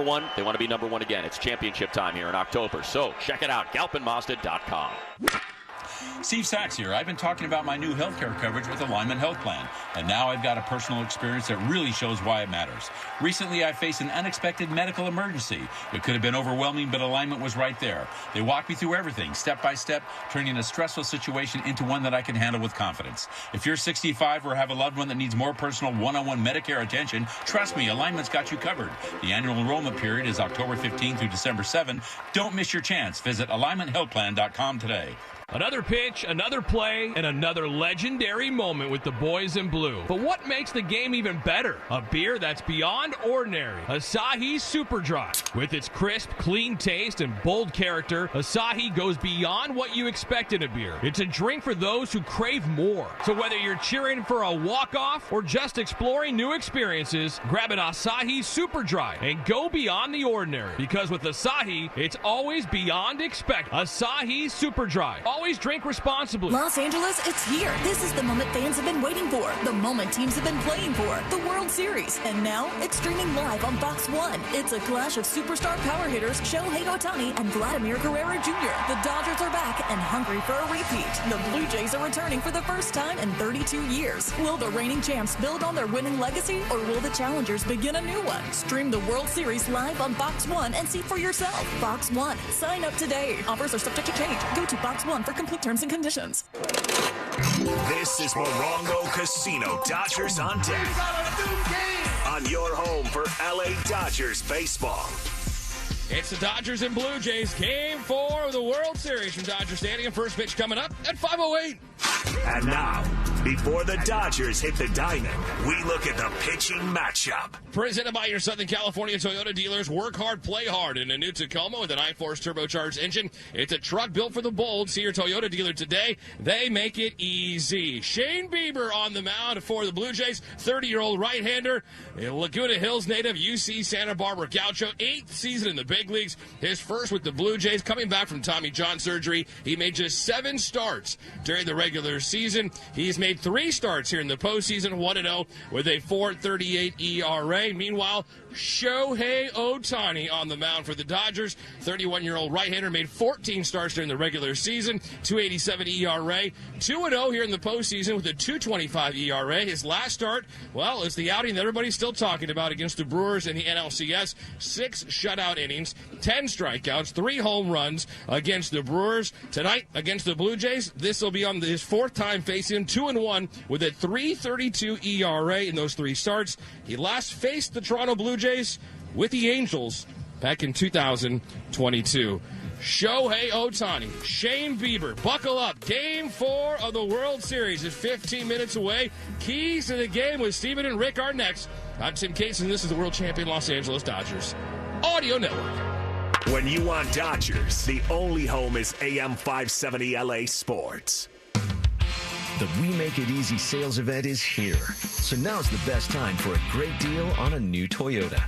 one, they want to be number one again. It's championship time here in October. So check it out, galpinmazda.com. Steve Sachs here. I've been talking about my new healthcare coverage with Alignment Health Plan, and now I've got a personal experience that really shows why it matters. Recently, I faced an unexpected medical emergency. It could have been overwhelming, but Alignment was right there. They walked me through everything, step by step, turning a stressful situation into one that I can handle with confidence. If you're 65 or have a loved one that needs more personal one-on-one Medicare attention, trust me, Alignment's got you covered. The annual enrollment period is October 15 through December 7. Don't miss your chance. Visit AlignmentHealthPlan.com today. Another pitch, another play, and another legendary moment with the boys in blue. But what makes the game even better? A beer that's beyond ordinary. Asahi Super Dry. With its crisp, clean taste and bold character, Asahi goes beyond what you expect in a beer. It's a drink for those who crave more. So whether you're cheering for a walk-off or just exploring new experiences, grab an Asahi Super Dry and go beyond the ordinary. Because with Asahi, it's always beyond expect. Asahi Super Dry. Always drink responsibly. Los Angeles, it's here. This is the moment fans have been waiting for. The moment teams have been playing for. The World Series. And now it's streaming live on Fox 1. It's a clash of superstar power hitters Shohei Ohtani and Vladimir Guerrero Jr. The Dodgers are back and hungry for a repeat. The Blue Jays are returning for the first time in 32 years. Will the reigning champs build on their winning legacy, or will the challengers begin a new one? Stream the World Series live on Fox 1 and see for yourself. Fox 1. Sign up today. Offers are subject to change. Go to Fox 1 for complete terms and conditions. This is Morongo Casino Dodgers on deck. On your home for LA Dodgers baseball. It's the Dodgers and Blue Jays, Game 4 of the World Series from Dodger Stadium. First pitch coming up at 5:08. And now, before the Dodgers hit the diamond, we look at the pitching matchup. Presented by your Southern California Toyota dealers. Work hard, play hard in a new Tacoma with an I-Force turbocharged engine. It's a truck built for the bold. See your Toyota dealer today. They make it easy. Shane Bieber on the mound for the Blue Jays. 30-year-old right-hander. Laguna Hills native, UC Santa Barbara Gaucho. 8th season in the big leagues. His first with the Blue Jays. Coming back from Tommy John surgery. He made just 7 starts during the regular season. He's made 3 starts here in the postseason, 1-0 with a 4.38 ERA. Meanwhile, Shohei Ohtani on the mound for the Dodgers. 31-year-old right-hander made 14 starts during the regular season, 2.87 ERA. 2-0 here in the postseason with a 2.25 ERA. His last start, well, is the outing that everybody's still talking about against the Brewers in the NLCS. 6 shutout innings, 10 strikeouts, 3 home runs against the Brewers. Tonight against the Blue Jays, this will be on his 4th time facing 2-1 with a 3.32 ERA in those 3 starts. He last faced the Toronto Blue Jays with the Angels back in 2022. Shohei Ohtani, Shane Bieber, buckle up. Game 4 of the World Series is 15 minutes away. Keys to the game with Steven and Rick are next. I'm Tim Cates, and this is the world champion Los Angeles Dodgers Audio Network. When you want Dodgers, the only home is AM 570 LA Sports. The We Make It Easy sales event is here. So now's the best time for a great deal on a new Toyota.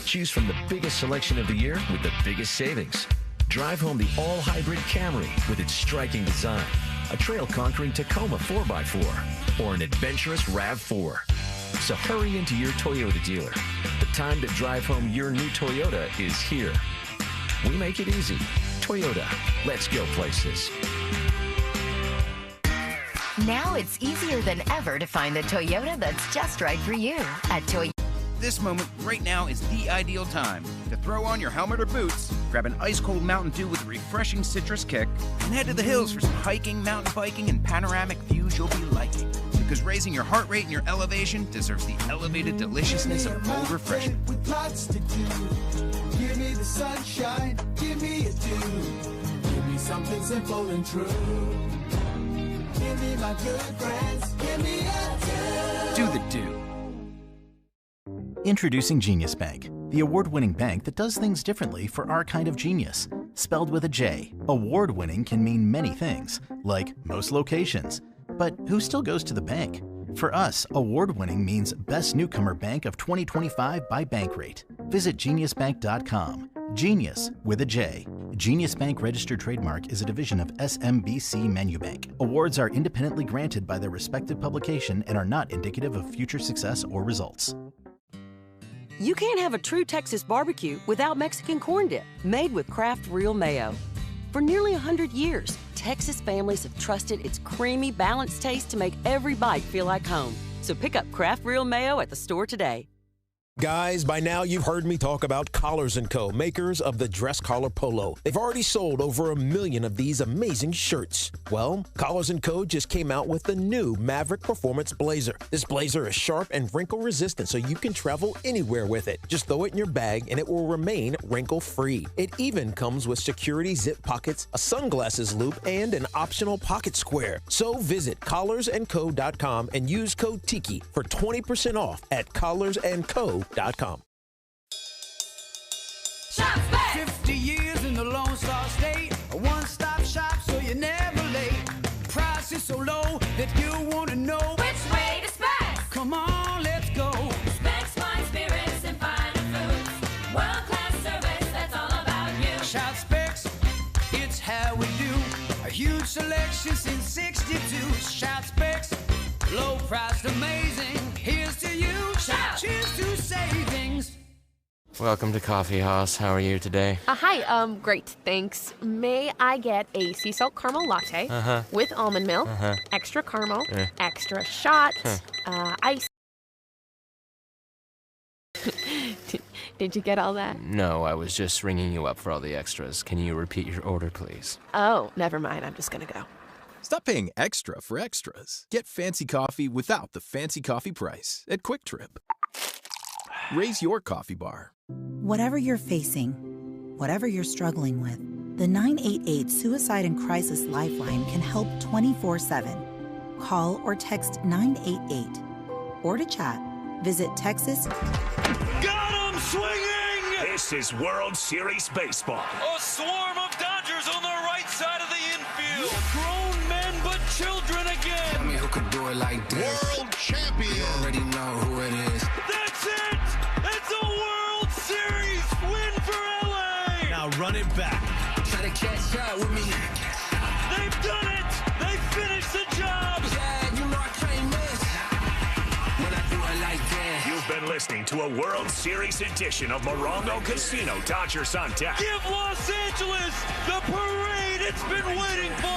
Choose from the biggest selection of the year with the biggest savings. Drive home the all-hybrid Camry with its striking design, a trail-conquering Tacoma 4x4, or an adventurous RAV4. So hurry into your Toyota dealer. The time to drive home your new Toyota is here. We make it easy. Toyota. Let's go places. Now it's easier than ever to find the Toyota that's just right for you at Toyota. This moment right now is the ideal time to throw on your helmet or boots, grab an ice-cold Mountain Dew with a refreshing citrus kick, and head to the hills for some hiking, mountain biking, and panoramic views you'll be liking. Because raising your heart rate and your elevation deserves the elevated deliciousness of bold refreshment. With lots to do. Give me the sunshine, give me a dew. Give me something simple and true. Give me my good friends, give me a dew. Do the dew. Introducing Genius Bank, the award-winning bank that does things differently for our kind of genius. Spelled with a J, award-winning can mean many things, like most locations. But who still goes to the bank? For us, award-winning means Best Newcomer Bank of 2025 by Bankrate. Visit geniusbank.com. Genius with a J. Genius Bank registered trademark is a division of SMBC Menubank. Awards are independently granted by their respective publication and are not indicative of future success or results. You can't have a true Texas barbecue without Mexican corn dip, made with Kraft Real Mayo. For nearly 100 years, Texas families have trusted its creamy, balanced taste to make every bite feel like home. So pick up Kraft Real Mayo at the store today. Guys, by now you've heard me talk about Collars & Co., makers of the dress collar polo. They've already sold over 1 million of these amazing shirts. Well, Collars & Co. just came out with the new Maverick Performance Blazer. This blazer is sharp and wrinkle resistant, so you can travel anywhere with it. Just throw it in your bag and it will remain wrinkle-free. It even comes with security zip pockets, a sunglasses loop, and an optional pocket square. So visit collarsandco.com and use code TIKI for 20% off at collarsandco.com. Shop back. 50 years in the Lone Star State, a one-stop shop so you're never late. Price is so low that you want to know which way to Specs. Come on, let's go. Specs, fine spirits and finer foods. World-class service, that's all about you. Shop Specs, it's how we do. A huge selection since 62. Shop Specs, low priced, amazing. Here's to you. Shop. Cheers to savings. Welcome to Coffee House. How are you today? Hi, great, thanks. May I get a sea salt caramel latte with almond milk, extra caramel, extra shot, ice. Did you get all that? No, I was just ringing you up for all the extras. Can you repeat your order, please? Oh, never mind. I'm just gonna go. Stop paying extra for extras. Get fancy coffee without the fancy coffee price at Quick Trip. Raise your coffee bar. Whatever you're facing, whatever you're struggling with, the 988 Suicide and Crisis Lifeline can help 24/7. Call or text 988. Or to chat, visit Texas. Got him swinging! This is World Series Baseball. A swarm of Dodgers on the right side of the infield. Grown men but children again. Tell me who could do it like this. World champion. You already know who it is. That's it! It's a World Series win for LA! Now run it back. Try to catch up with me. They've done it! They finished the job! Yeah, you know I can't miss. When I do it like that. You've been listening to a World Series edition of Morongo Casino Dodgers on Deck. Give Los Angeles the parade it's been waiting for!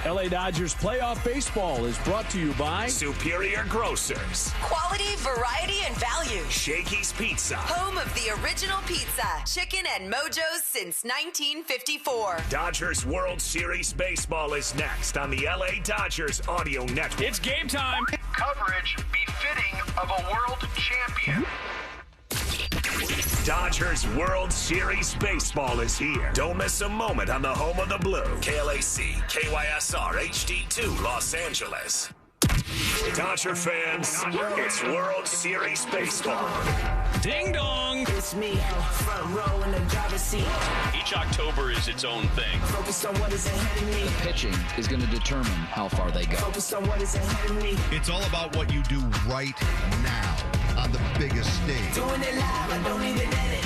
LA Dodgers playoff baseball is brought to you by Superior Grocers. Quality, variety, and value. Shakey's Pizza. Home of the original pizza, chicken, and mojos since 1954. Dodgers World Series Baseball is next on the LA Dodgers Audio Network. It's game time. Coverage befitting of a world champion. Dodgers World Series Baseball is here. Don't miss a moment on the home of the blue. KLAC, KYSR, HD2, Los Angeles. Dodger fans, it's World Series Baseball. Ding dong! It's me, front row in the driver's seat. Each October is its own thing. Focus on what is ahead of me. Pitching is going to determine how far they go. Focus on what is ahead of me. It's all about what you do right now on the biggest stage. Doing it live, I don't need an edit.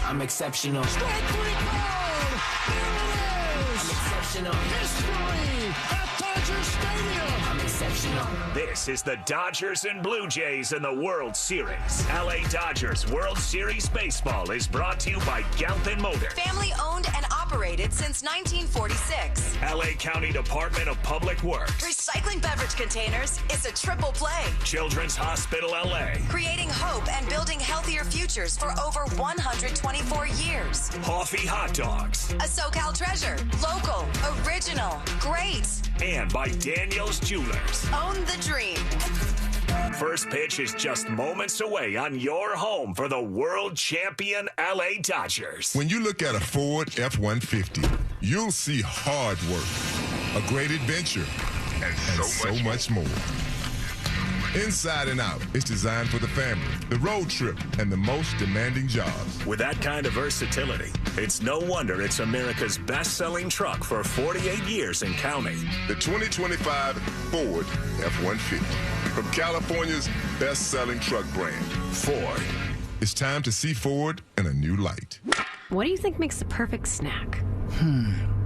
I'm exceptional. Strike three called! There it is! I'm exceptional. History at Dodger Stadium! I'm exceptional. This is the Dodgers and Blue Jays in the World Series. LA Dodgers World Series Baseball is brought to you by Galpin Motors. Family owned and operated since 1946. LA County Department of Public Works. Recycling beverage containers is a triple play. Children's Hospital LA. Creating hope and building healthier futures for over 124 years. Coffee Hot Dogs. A SoCal treasure. Local. Original. Great. And by Daniel's Jewelers. Own the dream. First pitch is just moments away on your home for the world champion LA Dodgers. When you look at a Ford F-150, you'll see hard work, a great adventure, and so much more. Inside and Out is designed for the family, the road trip, and the most demanding jobs. With that kind of versatility, it's no wonder it's America's best-selling truck for 48 years and counting. The 2025 Ford F-150, from California's best-selling truck brand, Ford. It's time to see Ford in a new light. What do you think makes the perfect snack?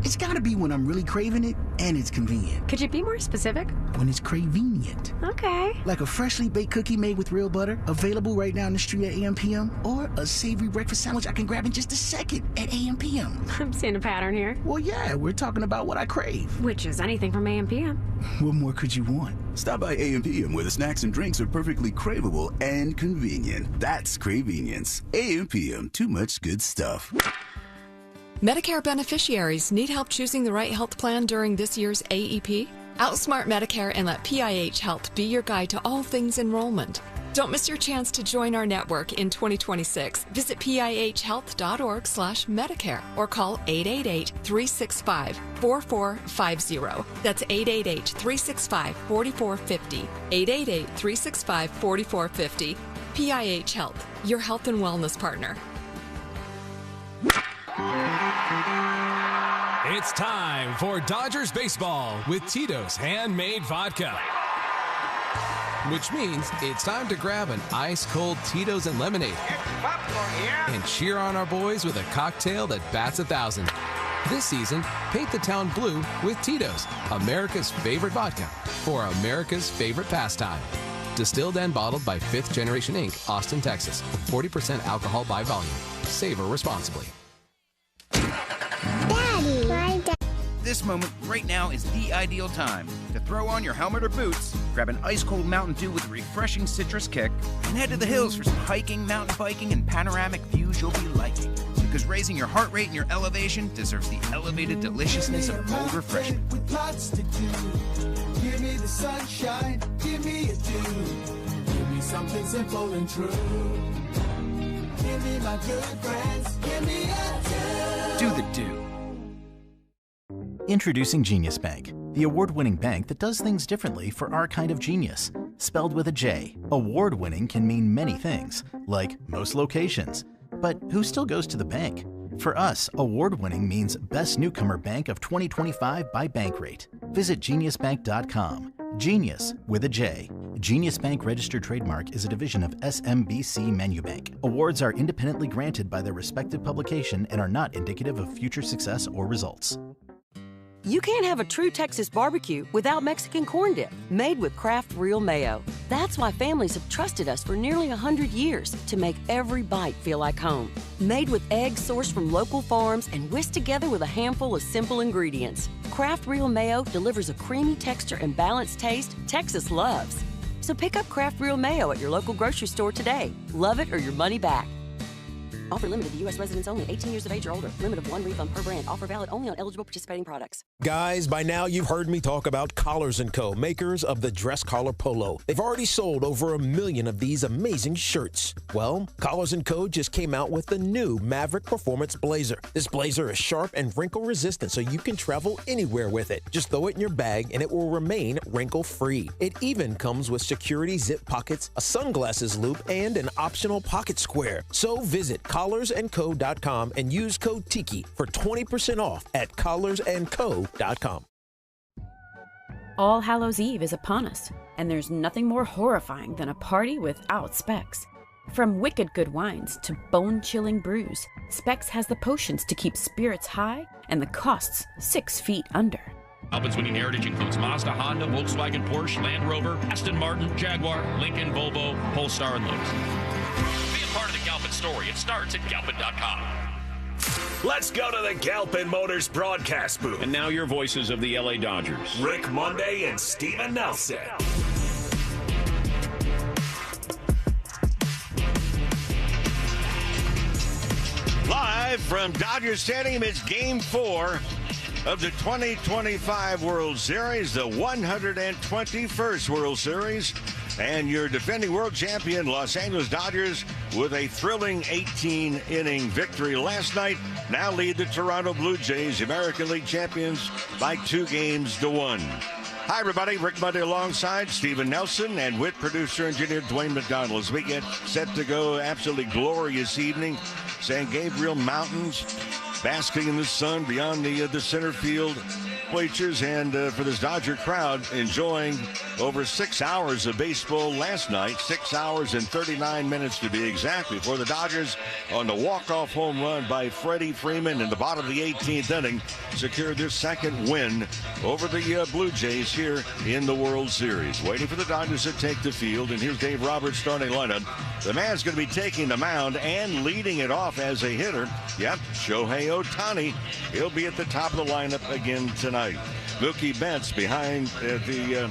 It It's gotta be when I'm really craving it and it's convenient. Could you be more specific? When it's convenient. Okay. Like a freshly baked cookie made with real butter, available right down the street at AM/PM, or a savory breakfast sandwich I can grab in just a second at AM/PM. I'm seeing a pattern here. Well, yeah, we're talking about what I crave. Which is anything from AM/PM. What more could you want? Stop by AM/PM where the snacks and drinks are perfectly craveable and convenient. That's Cravenience. AM/PM, too much good stuff. Medicare beneficiaries need help choosing the right health plan during this year's AEP? Outsmart Medicare and let PIH Health be your guide to all things enrollment. Don't miss your chance to join our network in 2026. Visit pihhealth.org/Medicare or call 888-365-4450. That's 888-365-4450. 888-365-4450. PIH Health, your health and wellness partner. It's time for Dodgers baseball with Tito's Handmade Vodka. Which means it's time to grab an ice-cold Tito's and lemonade and cheer on our boys with a cocktail that bats 1,000. This season, paint the town blue with Tito's, America's favorite vodka for America's favorite pastime. Distilled and bottled by 5th Generation Inc., Austin, Texas. 40% alcohol by volume. Savor responsibly. This moment right now is the ideal time to throw on your helmet or boots, grab an ice-cold Mountain Dew with a refreshing citrus kick, and head to the hills for some hiking, mountain biking, and panoramic views you'll be liking. Because raising your heart rate and your elevation deserves the elevated deliciousness of cold refreshment. With lots to do. Give me the sunshine, give me a dew. Give me something simple and true. Give me my good friends, give me a dew. Do the dew. Introducing Genius Bank, the award-winning bank that does things differently for our kind of genius. Spelled with a J, award-winning can mean many things, like most locations. But who still goes to the bank? For us, award-winning means Best Newcomer Bank of 2025 by Bankrate. Visit geniusbank.com. Genius with a J. Genius Bank registered trademark is a division of SMBC Manubank. Awards are independently granted by their respective publication and are not indicative of future success or results. You can't have a true Texas barbecue without Mexican corn dip, made with Kraft Real Mayo. That's why families have trusted us for nearly 100 years to make every bite feel like home. Made with eggs sourced from local farms and whisked together with a handful of simple ingredients. Kraft Real Mayo delivers a creamy texture and balanced taste Texas loves. So pick up Kraft Real Mayo at your local grocery store today. Love it or your money back. Offer limited to U.S. residents only, 18 years of age or older. Limit of 1 refund per brand. Offer valid only on eligible participating products. Guys, by now you've heard me talk about Collars & Co., makers of the dress collar polo. They've already sold over 1 million of these amazing shirts. Well, Collars & Co. just came out with the new Maverick Performance Blazer. This blazer is sharp and wrinkle resistant, so you can travel anywhere with it. Just throw it in your bag and it will remain wrinkle-free. It even comes with security zip pockets, a sunglasses loop, and an optional pocket square. So visit collarsandco.com and use code TIKI for 20% off at collarsandco.com. All Hallows Eve is upon us, and there's nothing more horrifying than a party without Specs. From wicked good wines to bone-chilling brews, Specs has the potions to keep spirits high and the costs 6 feet under. Galpin's winning heritage includes Mazda, Honda, Volkswagen, Porsche, Land Rover, Aston Martin, Jaguar, Lincoln, Volvo, Polestar, and Lotus. Be a part of the Galpin story. It starts at Galpin.com. Let's go to the Galpin Motors broadcast booth. And now your voices of the LA Dodgers. Rick Monday and Steven Nelson. Live from Dodger Stadium, it's Game 4 of the 2025 World Series, the 121st World Series. And your defending world champion, Los Angeles Dodgers, with a thrilling 18-inning victory last night, now lead the Toronto Blue Jays, American League champions, by 2-1. Hi, everybody. Rick Monday alongside Steven Nelson and with producer engineer Dwayne McDonald as we get set to go. Absolutely glorious evening. San Gabriel Mountains basking in the sun beyond the center field bleachers, and for this Dodger crowd enjoying over 6 hours of baseball last night, 6 hours and 39 minutes to be exact, before the Dodgers on the walk-off home run by Freddie Freeman in the bottom of the 18th inning secured their second win over the Blue Jays here in the World Series. Waiting for the Dodgers to take the field, and here's Dave Roberts' starting lineup. The man's going to be taking the mound and leading it off as a hitter. Yep, Shohei Ohtani. He'll be at the top of the lineup again tonight. Mookie Betts behind the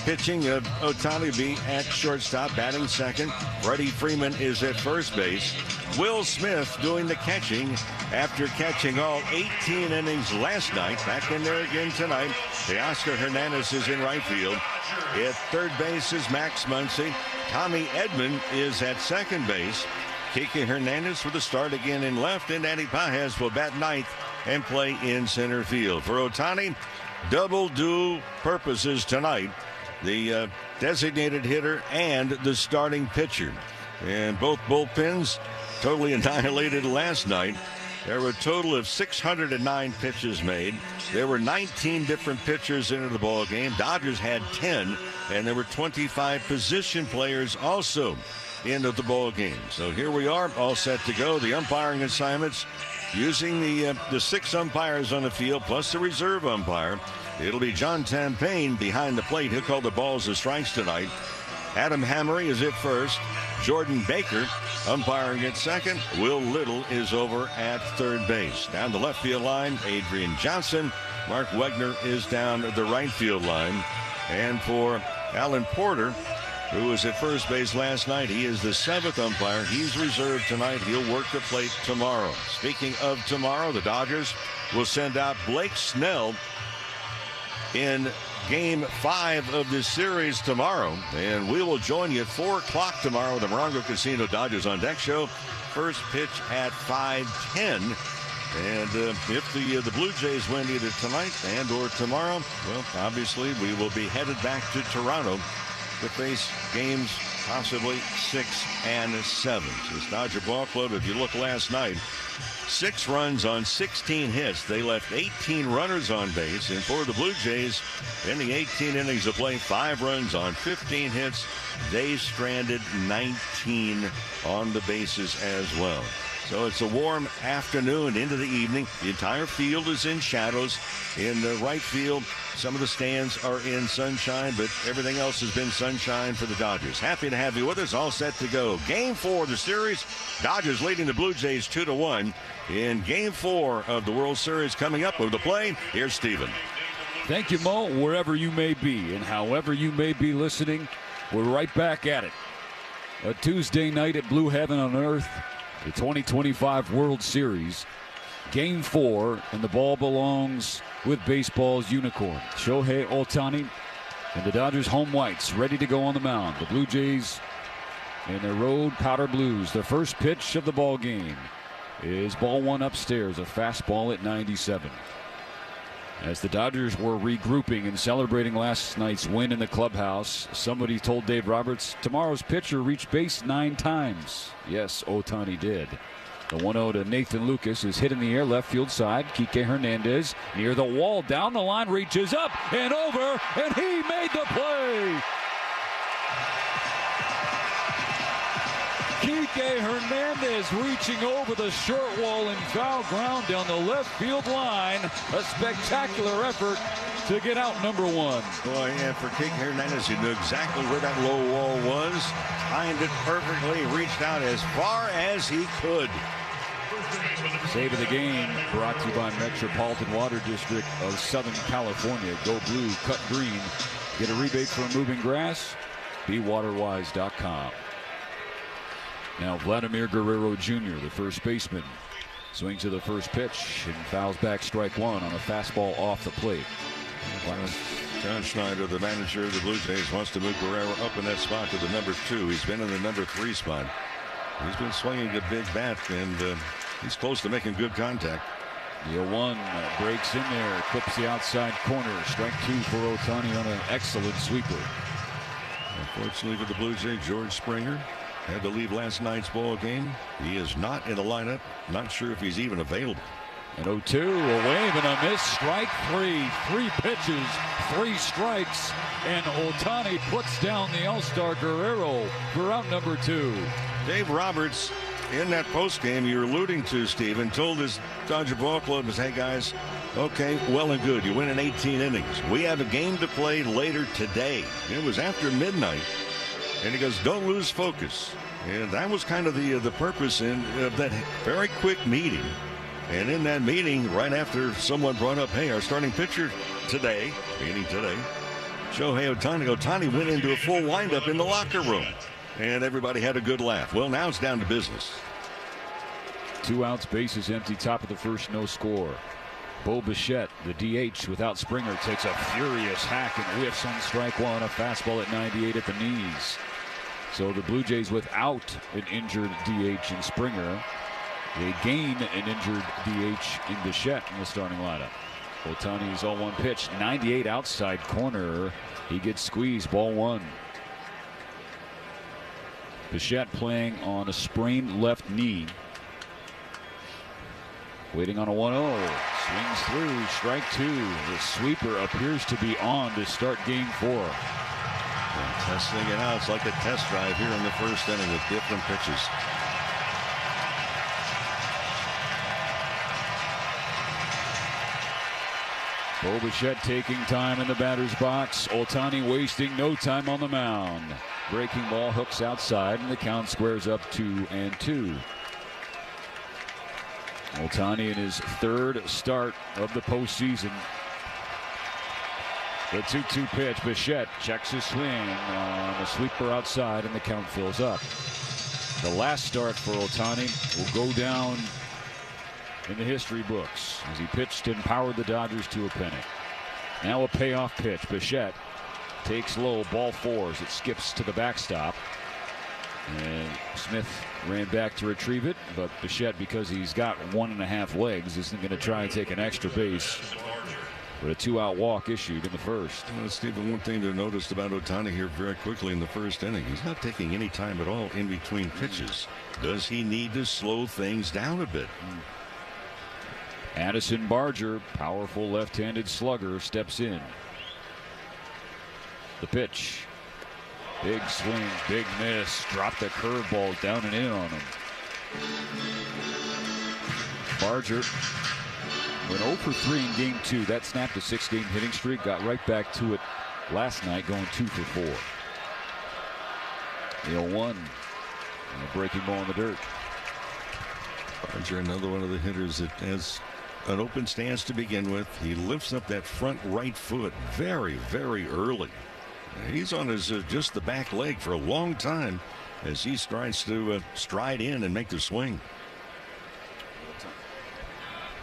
pitching of Ohtani be at shortstop, batting second. Freddie Freeman is at first base. Will Smith doing the catching after catching all 18 innings last night. Back in there again tonight. Teoscar Hernandez is in right field. At third base is Max Muncy. Tommy Edman is at second base. Kike Hernandez for the start again in left, and Andy Pages will bat ninth and play in center field. For Ohtani, double dual purposes tonight. The designated hitter and the starting pitcher. And both bullpens totally annihilated last night. There were a total of 609 pitches made. There were 19 different pitchers into the ball game. Dodgers had 10, and there were 25 position players also into the ball game. So here we are, all set to go. The umpiring assignments using the 6 umpires on the field plus the reserve umpire. It'll be John Tampain behind the plate. He'll call the balls and strikes tonight. Adam Hammery is at first. Jordan Baker umpiring at second. Will Little is over at third base. Down the left field line, Adrian Johnson. Mark Wegner is down the right field line. And for Alan Porter, who was at first base last night, he is the 7th umpire. He's reserved tonight. He'll work the plate tomorrow. Speaking of tomorrow, the Dodgers will send out Blake Snell in Game 5 of this series tomorrow, and we will join you at 4 o'clock tomorrow with the Morongo Casino Dodgers on Deck show. First pitch at 5:10, and if the Blue Jays win either tonight and or tomorrow, well, obviously we will be headed back to Toronto to face games possibly 6 and 7. So this Dodger ball club, if you look last night, 6 runs on 16 hits. They left 18 runners on base. And for the Blue Jays, in the 18 innings of play, 5 runs on 15 hits. They stranded 19 on the bases as well. So it's a warm afternoon into the evening. The entire field is in shadows. In the right field, some of the stands are in sunshine, but everything else has been sunshine for the Dodgers. Happy to have you with us. All set to go. Game 4 of the series. Dodgers leading the Blue Jays 2-1 in Game 4 of the World Series. Coming up with the play, here's Steven. Thank you, Mo. Wherever you may be and however you may be listening, we're right back at it. A Tuesday night at Blue Heaven on Earth. The 2025 World Series, Game 4, and the ball belongs with baseball's unicorn, Shohei Ohtani, and the Dodgers home whites ready to go on the mound. The Blue Jays in their road powder blues. The first pitch of the ball game is ball 1 upstairs, a fastball at 97. As the Dodgers were regrouping and celebrating last night's win in the clubhouse, somebody told Dave Roberts tomorrow's pitcher reached base 9 times. Yes, Ohtani did. The 1-0 to Nathan Lucas is hit in the air left field side. Kike Hernandez near the wall, down the line, reaches up and over, and he made the play. Kike Hernandez reaching over the short wall and foul ground down the left field line. A spectacular effort to get out number 1. Boy, and for Kike Hernandez, he knew exactly where that low wall was. Timed it perfectly, reached out as far as he could. Save of the game brought to you by Metropolitan Water District of Southern California. Go blue, cut green. Get a rebate for moving grass. BeWaterwise.com. Now Vladimir Guerrero Jr., the first baseman, swings to the first pitch and fouls back strike 1 on a fastball off the plate. John Schneider, the manager of the Blue Jays, wants to move Guerrero up in that spot to the number 2. He's been in the number 3 spot. He's been swinging a big bat, and he's close to making good contact. The 0-1 breaks in there, clips the outside corner. Strike 2 for Ohtani on an excellent sweeper. Unfortunately for the Blue Jays, George Springer had to leave last night's ball game. He is not in the lineup. Not sure if he's even available. An 0-2, a wave and a miss. Strike three. 3 pitches, 3 strikes, and Ohtani puts down the All-Star Guerrero for out number 2. Dave Roberts, in that postgame you're alluding to, Steven, told his Dodger ball club, hey guys, okay, well and good. You win in 18 innings. We have a game to play later today. It was after midnight. And he goes, don't lose focus. And that was kind of the purpose of that very quick meeting. And in that meeting, right after someone brought up, hey, our starting pitcher today, meaning today, Shohei Ohtani went into a full windup in the locker room. And everybody had a good laugh. Well, now it's down to business. 2 outs, bases empty, top of the first, no score. Bo Bichette, the DH without Springer, takes a furious hack and whiffs on strike 1, a fastball at 98 at the knees. So the Blue Jays without an injured DH in Springer, they gain an injured DH in Bichette in the starting lineup. Ohtani's 0-1 pitch, 98 outside corner. He gets squeezed, ball 1. Bichette playing on a sprained left knee. Waiting on a 1-0. Swings through, strike 2. The sweeper appears to be on to start game 4. And testing it out. It's like a test drive here in the first inning with different pitches. Bo Bichette taking time in the batter's box. Ohtani wasting no time on the mound. Breaking ball hooks outside, and the count squares up 2-2. Ohtani in his 3rd start of the postseason. The 2-2 pitch. Bichette checks his swing on a sweeper outside, and the count fills up. The last start for Ohtani will go down in the history books as he pitched and powered the Dodgers to a pennant. Now a payoff pitch. Bichette takes low, ball 4 as it skips to the backstop. And Smith ran back to retrieve it, but Bichette, because he's got 1.5 legs, isn't going to try and take an extra base. But a 2-out walk issued in the first. Well, Stephen, one thing to notice about Ohtani here very quickly in the first inning, he's not taking any time at all in between pitches. Does he need to slow things down a bit? Addison Barger, powerful left-handed slugger, steps in. The pitch. Big swing, big miss. Dropped the curveball down and in on him. Barger went 0 for 3 in game 2. That snapped a 6-game hitting streak. Got right back to it last night, going 2 for 4. The 0-1. And a breaking ball in the dirt. Barger, another one of the hitters that has an open stance to begin with. He lifts up that front right foot very, very early. He's on his just the back leg for a long time as he strides to stride in and make the swing.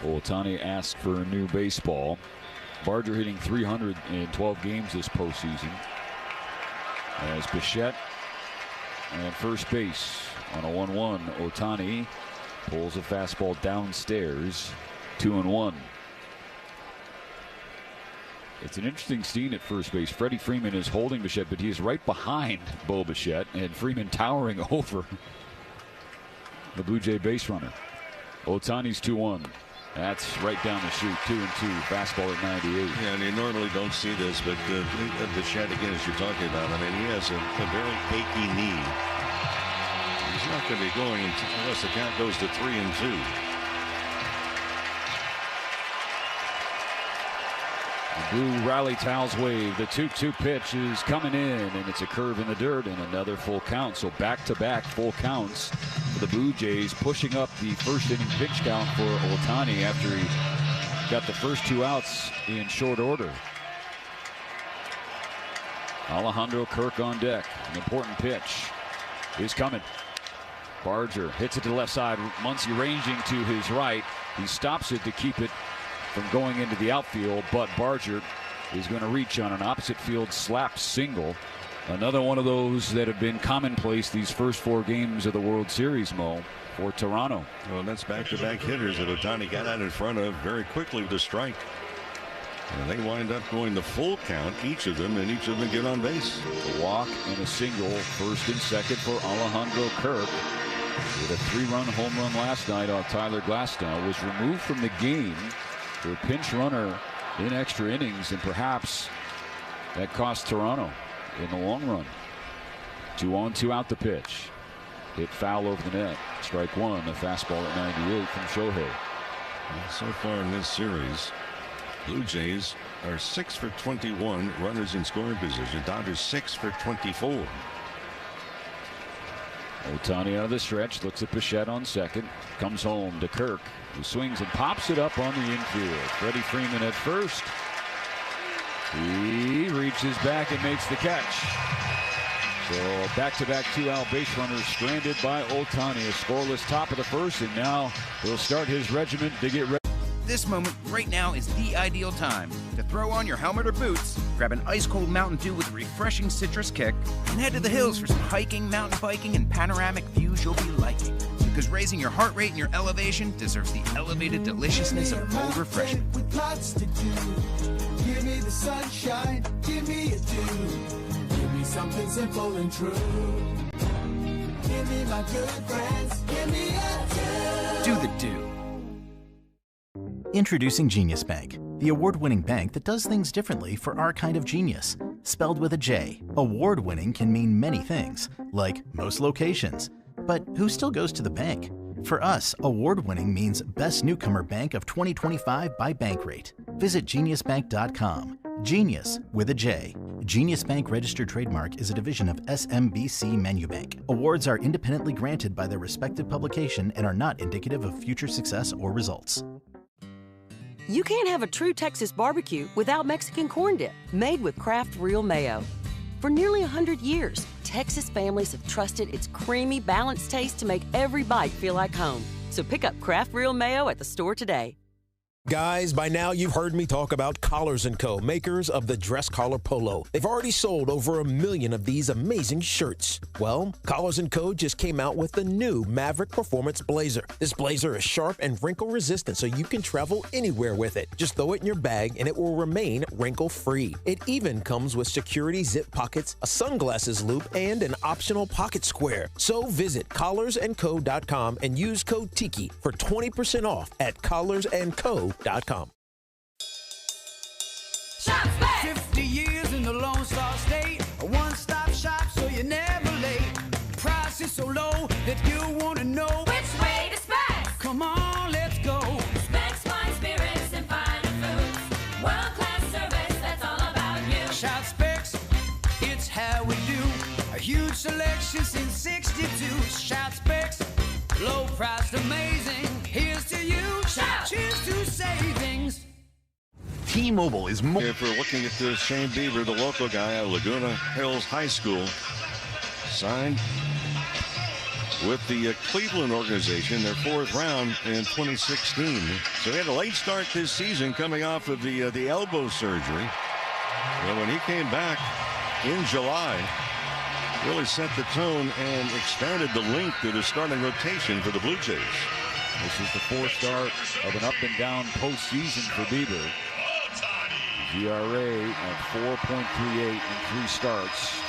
Ohtani asked for a new baseball. Barger hitting 300 in 12 games this postseason. As Bichette at first base on a 1-1. Ohtani pulls a fastball downstairs. 2-1. It's an interesting scene at first base. Freddie Freeman is holding Bichette, but he is right behind Bo Bichette, and Freeman towering over the Blue Jay base runner. Ohtani's 2-1. That's right down the chute. 2-2. Fastball at 98. Yeah, and you normally don't see this, but Bichette, again, as you're talking about, I mean, he has a very achy knee. He's not going to be going unless the count goes to 3-2. Blue rally towels wave. The 2-2 pitch is coming in, and it's a curve in the dirt and another full count. So back-to-back full counts for the Blue Jays, pushing up the first inning pitch count for Ohtani after he got the first 2 outs in short order. Alejandro Kirk on deck. An important pitch is coming. Barger hits it to the left side. Muncy ranging to his right. He stops it to keep it from going into the outfield, but Barger is going to reach on an opposite field slap single. Another one of those that have been commonplace these first 4 games of the World Series, Mo, for Toronto. Well, that's back-to-back hitters that Ohtani got out in front of very quickly with a strike. And they wind up going the full count, each of them, and each of them get on base. A walk and a single, first and second for Alejandro Kirk. with a 3-run home run last night off Tyler Glasnow, was removed from the game for a pinch runner in extra innings, and perhaps that cost Toronto in the long run. 2 on, 2 out the pitch. Hit foul over the net. Strike one, a fastball at 98 from Shohei. Well, so far in this series, Blue Jays are 6 for 21 runners in scoring position. Dodgers 6 for 24. Ohtani out of the stretch, looks at Bichette on second, comes home to Kirk, who swings and pops it up on the infield. Freddie Freeman at first. He reaches back and makes the catch. So back-to-back 2-out base runners stranded by Ohtani. A scoreless top of the first, and now he'll start his regiment to get ready. This moment right now is the ideal time to throw on your helmet or boots, grab an ice-cold Mountain Dew with a refreshing citrus kick, and head to the hills for some hiking, mountain biking, and panoramic views you'll be liking. Because raising your heart rate and your elevation deserves the elevated deliciousness of cold refreshment. With lots to do. Give me the sunshine, give me a dew. Give me something simple and true. Give me my good friends, give me a dew. Do the dew. Introducing Genius Bank, the award-winning bank that does things differently for our kind of genius. Spelled with a J, award-winning can mean many things, like most locations. But who still goes to the bank? For us, award-winning means Best Newcomer Bank of 2025 by Bankrate. Visit geniusbank.com. Genius with a J. Genius Bank registered trademark is a division of SMBC Menubank. Awards are independently granted by their respective publication and are not indicative of future success or results. You can't have a true Texas barbecue without Mexican corn dip, made with Kraft Real Mayo. For nearly 100 years, Texas families have trusted its creamy, balanced taste to make every bite feel like home. So pick up Kraft Real Mayo at the store today. Guys, by now you've heard me talk about Collars & Co., makers of the dress collar polo. They've already sold over 1 million of these amazing shirts. Well, Collars & Co. just came out with the new Maverick Performance Blazer. This blazer is sharp and wrinkle-resistant, so you can travel anywhere with it. Just throw it in your bag and it will remain wrinkle-free. It even comes with security zip pockets, a sunglasses loop, and an optional pocket square. So visit collarsandco.com and use code TIKI for 20% off at collarsandco.com. Shop Specs! 50 years in the Lone Star State, a one-stop shop so you're never late. Price is so low that you want to know Which way to Specs? Come on, let's go. Specs, wine, spirits, and finer foods. World-class service, that's all about you. Shop Specs, it's how we do. A huge selection since 62. Shop Specs, low priced, amazing. Here's to you. Shout. Cheers to savings. T-Mobile is more. If we're looking at this, Shane Bieber, the local guy at Laguna Hills High School, signed with the Cleveland organization, their 4th round in 2016. So he had a late start this season coming off of the elbow surgery. Well, when he came back in July, really set the tone and expanded the length of the starting rotation for the Blue Jays. This is the 4th start of an up-and-down postseason for Bieber. ERA at 4.38 in 3 starts.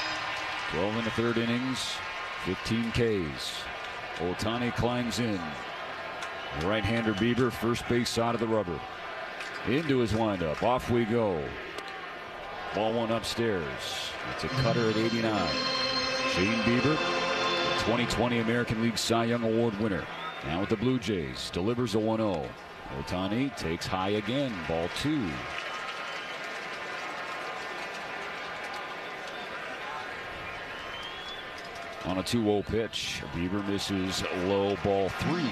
12 in the 3rd innings, 15 Ks. Ohtani climbs in. The right-hander Bieber, first base side of the rubber. Into his windup. Off we go. Ball one upstairs. It's a cutter at 89. Shane Bieber, 2020 American League Cy Young Award winner. Now with the Blue Jays, delivers a 1-0. Ohtani takes high again, ball 2. On a 2-0 pitch, Bieber misses low, ball 3.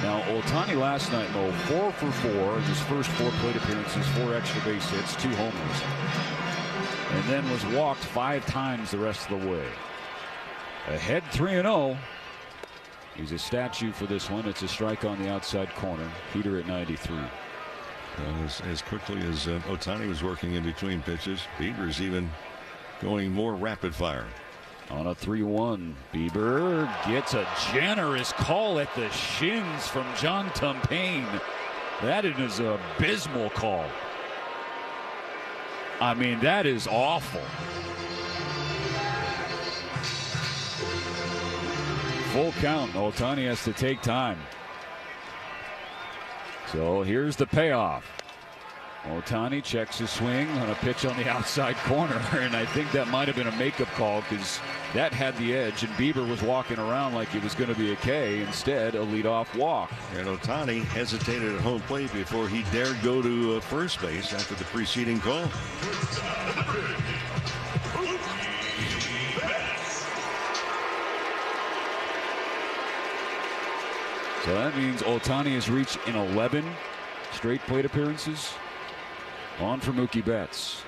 Now Ohtani last night, Mo, 4 for 4 in his first 4 plate appearances, 4 extra base hits, 2 homers. And then was walked 5 times the rest of the way. Ahead 3-0. He's a statue for this one. It's a strike on the outside corner. Heater at 93. As quickly as Ohtani was working in between pitches, Bieber's even going more rapid fire. On a 3-1, Bieber gets a generous call at the shins from John Tumpain. That is an abysmal call. I mean, that is awful. full count. Ohtani has to take time. So here's the payoff. Ohtani checks his swing on a pitch on the outside corner, and I think that might have been a makeup call because that had the edge, and Bieber was walking around like it was going to be a K. Instead, a leadoff walk. And Ohtani hesitated at home plate before he dared go to first base after the preceding call. So that means Ohtani has reached in 11 straight plate appearances. On for Mookie Betts.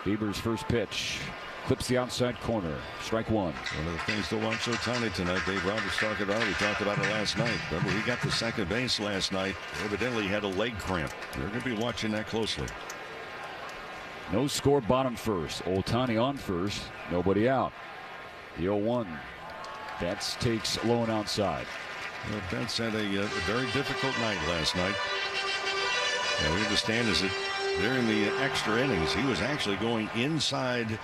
Bieber's first pitch clips the outside corner. Strike one. One of the things to watch Ohtani tonight, Dave Roberts talked about it. We talked about it last night. Remember, he got to second base last night. Evidently had a leg cramp. They're going to be watching that closely. No score, bottom first. Ohtani on first. Nobody out. The 0-1. Betts takes low and outside. Well, Betts had a very difficult night last night. And we understand is that during the extra innings, he was actually going inside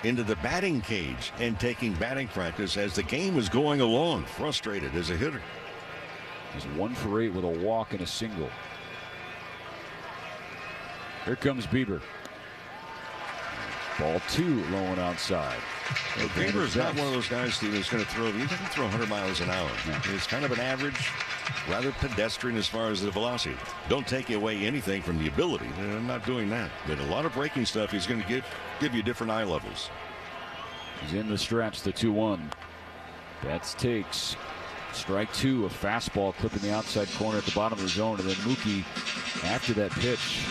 into the batting cage and taking batting practice as the game was going along, frustrated as a hitter. He's 1 for 8 with a walk and a single. Here comes Bieber. Ball 2 low and outside. Well, Bieber's not one of those guys, Steve, who's going to throw. He doesn't throw 100 miles an hour. It's kind of an average, rather pedestrian as far as the velocity. Don't take away anything from the ability. I'm not doing that. But a lot of breaking stuff, he's going to give you different eye levels. He's in the stretch, the 2-1. Betts takes strike 2, a fastball clipping the outside corner at the bottom of the zone. And then Mookie, after that pitch,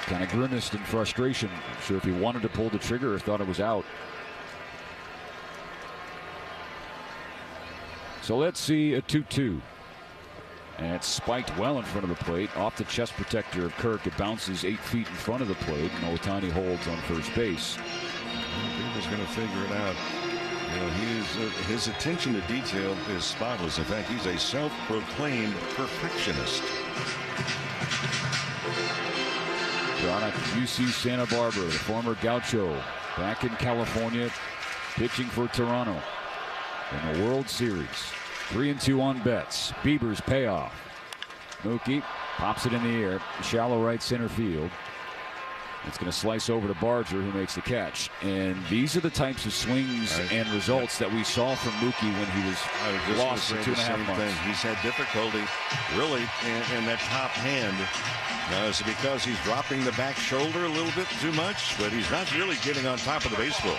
kind of grimaced in frustration. Not sure if he wanted to pull the trigger or thought it was out. So let's see a 2-2. And it's spiked well in front of the plate. Off the chest protector of Kirk. It bounces 8 feet in front of the plate. And Ohtani holds on first base. Bieber's going to figure it out. You know, his attention to detail is spotless. In fact, he's a self-proclaimed perfectionist. Product UC Santa Barbara, the former Gaucho, back in California, pitching for Toronto in the World Series. 3-2 on Betts. Bieber's payoff. Mookie pops it in the air, shallow right center field. It's going to slice over to Barger, who makes the catch. And these are the types of swings and results that we saw from Mookie when he was lost for 2.5 months. He's had difficulty, really, in that top hand. Now, is it because he's dropping the back shoulder a little bit too much? But he's not really getting on top of the baseball.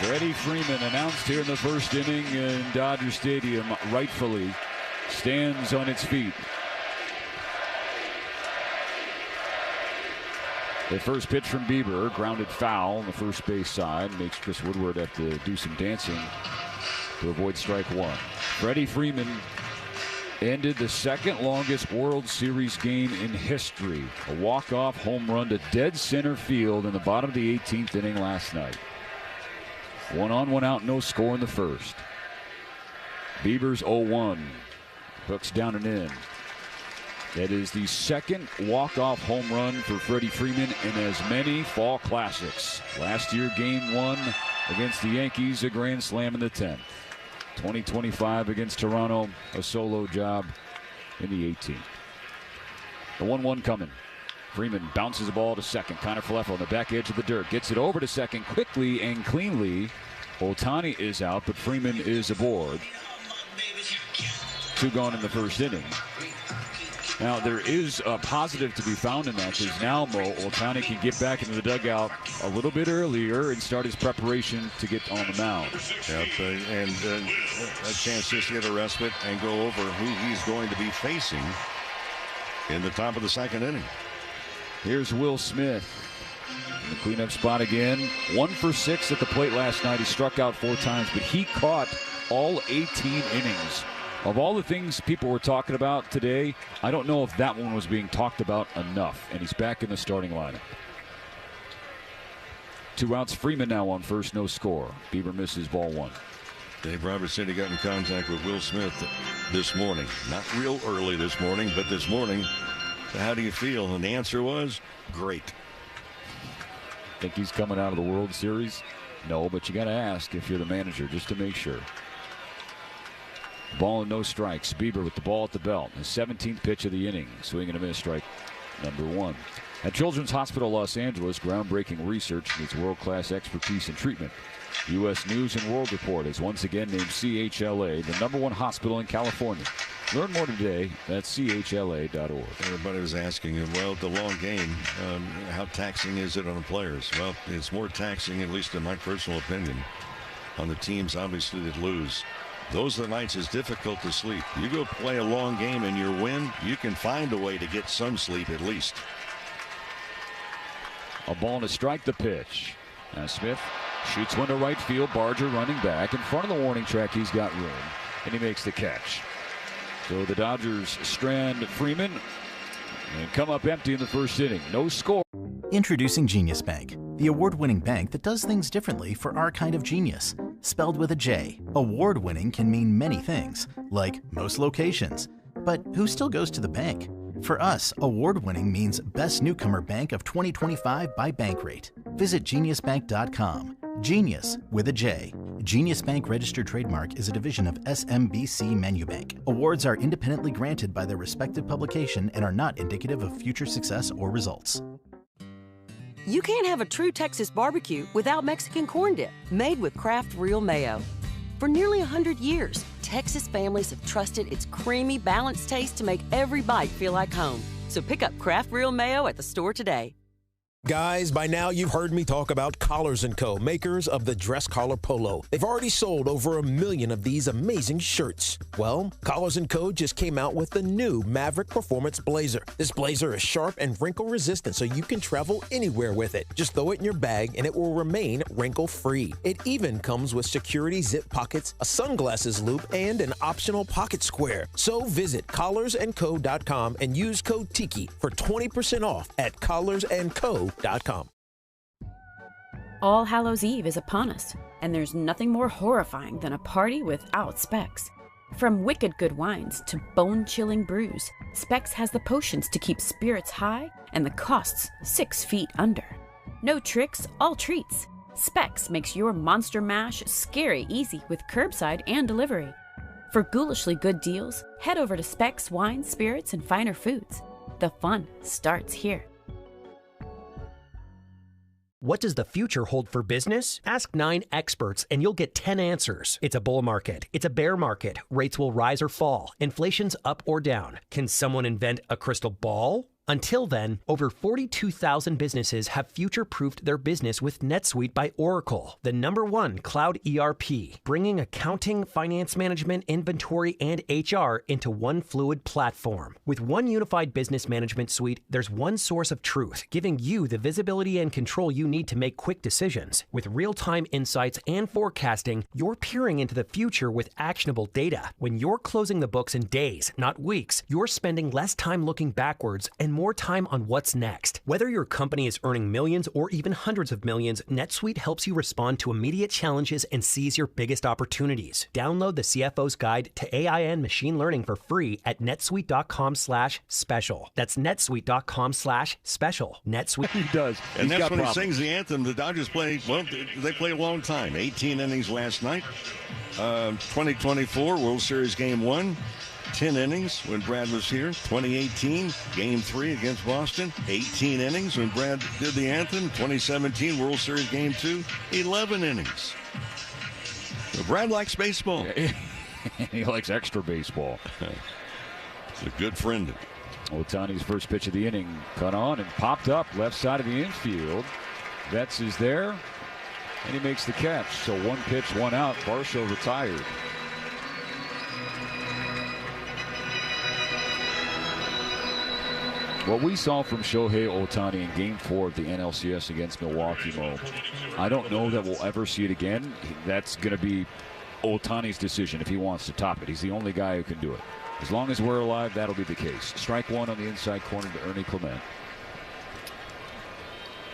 Freddie Freeman, announced here in the first inning in Dodger Stadium, rightfully stands on its feet. The first pitch from Bieber, grounded foul on the first base side, makes Chris Woodward have to do some dancing to avoid strike one. Freddie Freeman ended the second longest World Series game in history. A walk-off home run to dead center field in the bottom of the 18th inning last night. 1 on, 1 out, no score in the first. Bieber's 0-1. Hooks down and in. That is the second walk-off home run for Freddie Freeman in as many fall classics. Last year, Game 1 against the Yankees, a grand slam in the 10th. 2025 against Toronto, a solo job in the 18th. The 1-1 coming. Freeman bounces the ball to second. Connor Falefa on the back edge of the dirt. Gets it over to second quickly and cleanly. Ohtani is out, but Freeman is aboard. 2 gone in the first inning. Now, there is a positive to be found in that, because now Ohtani can get back into the dugout a little bit earlier and start his preparation to get on the mound. Yep, and a chance just to get a respite and go over who he's going to be facing in the top of the second inning. Here's Will Smith in the cleanup spot again. 1 for 6 at the plate last night. He struck out 4 times, but he caught all 18 innings. Of all the things people were talking about today, I don't know if that one was being talked about enough. And he's back in the starting lineup. 2 outs. Freeman now on first, no score. Bieber misses ball 1. Dave Roberts said he got in contact with Will Smith this morning. Not real early this morning, but this morning. So how do you feel? And the answer was great. Think he's coming out of the World Series? No, but you got to ask if you're the manager just to make sure. Ball and no strikes. Bieber with the ball at the belt. His 17th pitch of the inning. Swing and a miss, strike number 1. At Children's Hospital Los Angeles, groundbreaking research meets world-class expertise and treatment. U.S. News and World Report has once again named CHLA the #1 hospital in California. Learn more today at chla.org. Everybody was asking, well, the long game, how taxing is it on the players? Well, it's more taxing, at least in my personal opinion, on the teams, obviously, that lose. Those are the nights it's difficult to sleep. You go play a long game and you win, you can find a way to get some sleep at least. A ball and a strike, the pitch. Now Smith shoots one to right field. Barger running back. In front of the warning track, he's got room, and he makes the catch. So the Dodgers strand Freeman and come up empty in the first inning. No score. Introducing Genius Bank, the award-winning bank that does things differently for our kind of genius. Spelled with a J, award-winning can mean many things, like most locations. But who still goes to the bank? For us, award-winning means Best Newcomer Bank of 2025 by Bankrate. Visit geniusbank.com. Genius with a J. Genius Bank registered trademark is a division of SMBC Manubank. Awards are independently granted by their respective publication and are not indicative of future success or results. You can't have a true Texas barbecue without Mexican corn dip, made with Kraft Real Mayo. For nearly 100 years, Texas families have trusted its creamy, balanced taste to make every bite feel like home. So pick up Kraft Real Mayo at the store today. Guys, by now you've heard me talk about Collars & Co., makers of the dress collar polo. They've already sold over 1 million of these amazing shirts. Well, Collars & Co. just came out with the new Maverick Performance Blazer. This blazer is sharp and wrinkle resistant, so you can travel anywhere with it. Just throw it in your bag and it will remain wrinkle-free. It even comes with security zip pockets, a sunglasses loop, and an optional pocket square. So visit collarsandco.com and use code TIKI for 20% off at collarsandco.com. All Hallows Eve is upon us, and there's nothing more horrifying than a party without Specs. From wicked good wines to bone-chilling brews, Specs has the potions to keep spirits high and the costs 6 feet under. No tricks, all treats. Specs makes your monster mash scary easy with curbside and delivery. For ghoulishly good deals, head over to Specs Wine, Spirits, and Finer Foods. The fun starts here. What does the future hold for business? Ask 9 experts and you'll get 10 answers. It's a bull market. It's a bear market. Rates will rise or fall. Inflation's up or down. Can someone invent a crystal ball? Until then, over 42,000 businesses have future-proofed their business with NetSuite by Oracle, the #1 cloud ERP, bringing accounting, finance management, inventory, and HR into one fluid platform. With one unified business management suite, there's one source of truth, giving you the visibility and control you need to make quick decisions. With real-time insights and forecasting, you're peering into the future with actionable data. When you're closing the books in days, not weeks, you're spending less time looking backwards and more time on what's next. Whether your company is earning millions or even hundreds of millions, NetSuite helps you respond to immediate challenges and seize your biggest opportunities. Download the CFO's Guide to AI and Machine Learning for free at netsuite.com/special. That's netsuite.com/special. NetSuite. He does. And that's when he sings the anthem. The Dodgers play, well, they play a long time. 18 innings last night. 2024 World Series Game 1. 10 innings when Brad was here. 2018, Game 3 against Boston. 18 innings when Brad did the anthem. 2017, World Series Game 2, 11 innings. So Brad likes baseball. He likes extra baseball. He's a good friend. Ohtani's first pitch of the inning cut on and popped up left side of the infield. Betts is there, and he makes the catch. So 1 pitch, 1 out. Varsho retired. What we saw from Shohei Ohtani in Game 4 of the NLCS against Milwaukee, Mo, I don't know that we'll ever see it again. That's going to be Ohtani's decision if he wants to top it. He's the only guy who can do it. As long as we're alive, that'll be the case. Strike 1 on the inside corner to Ernie Clement.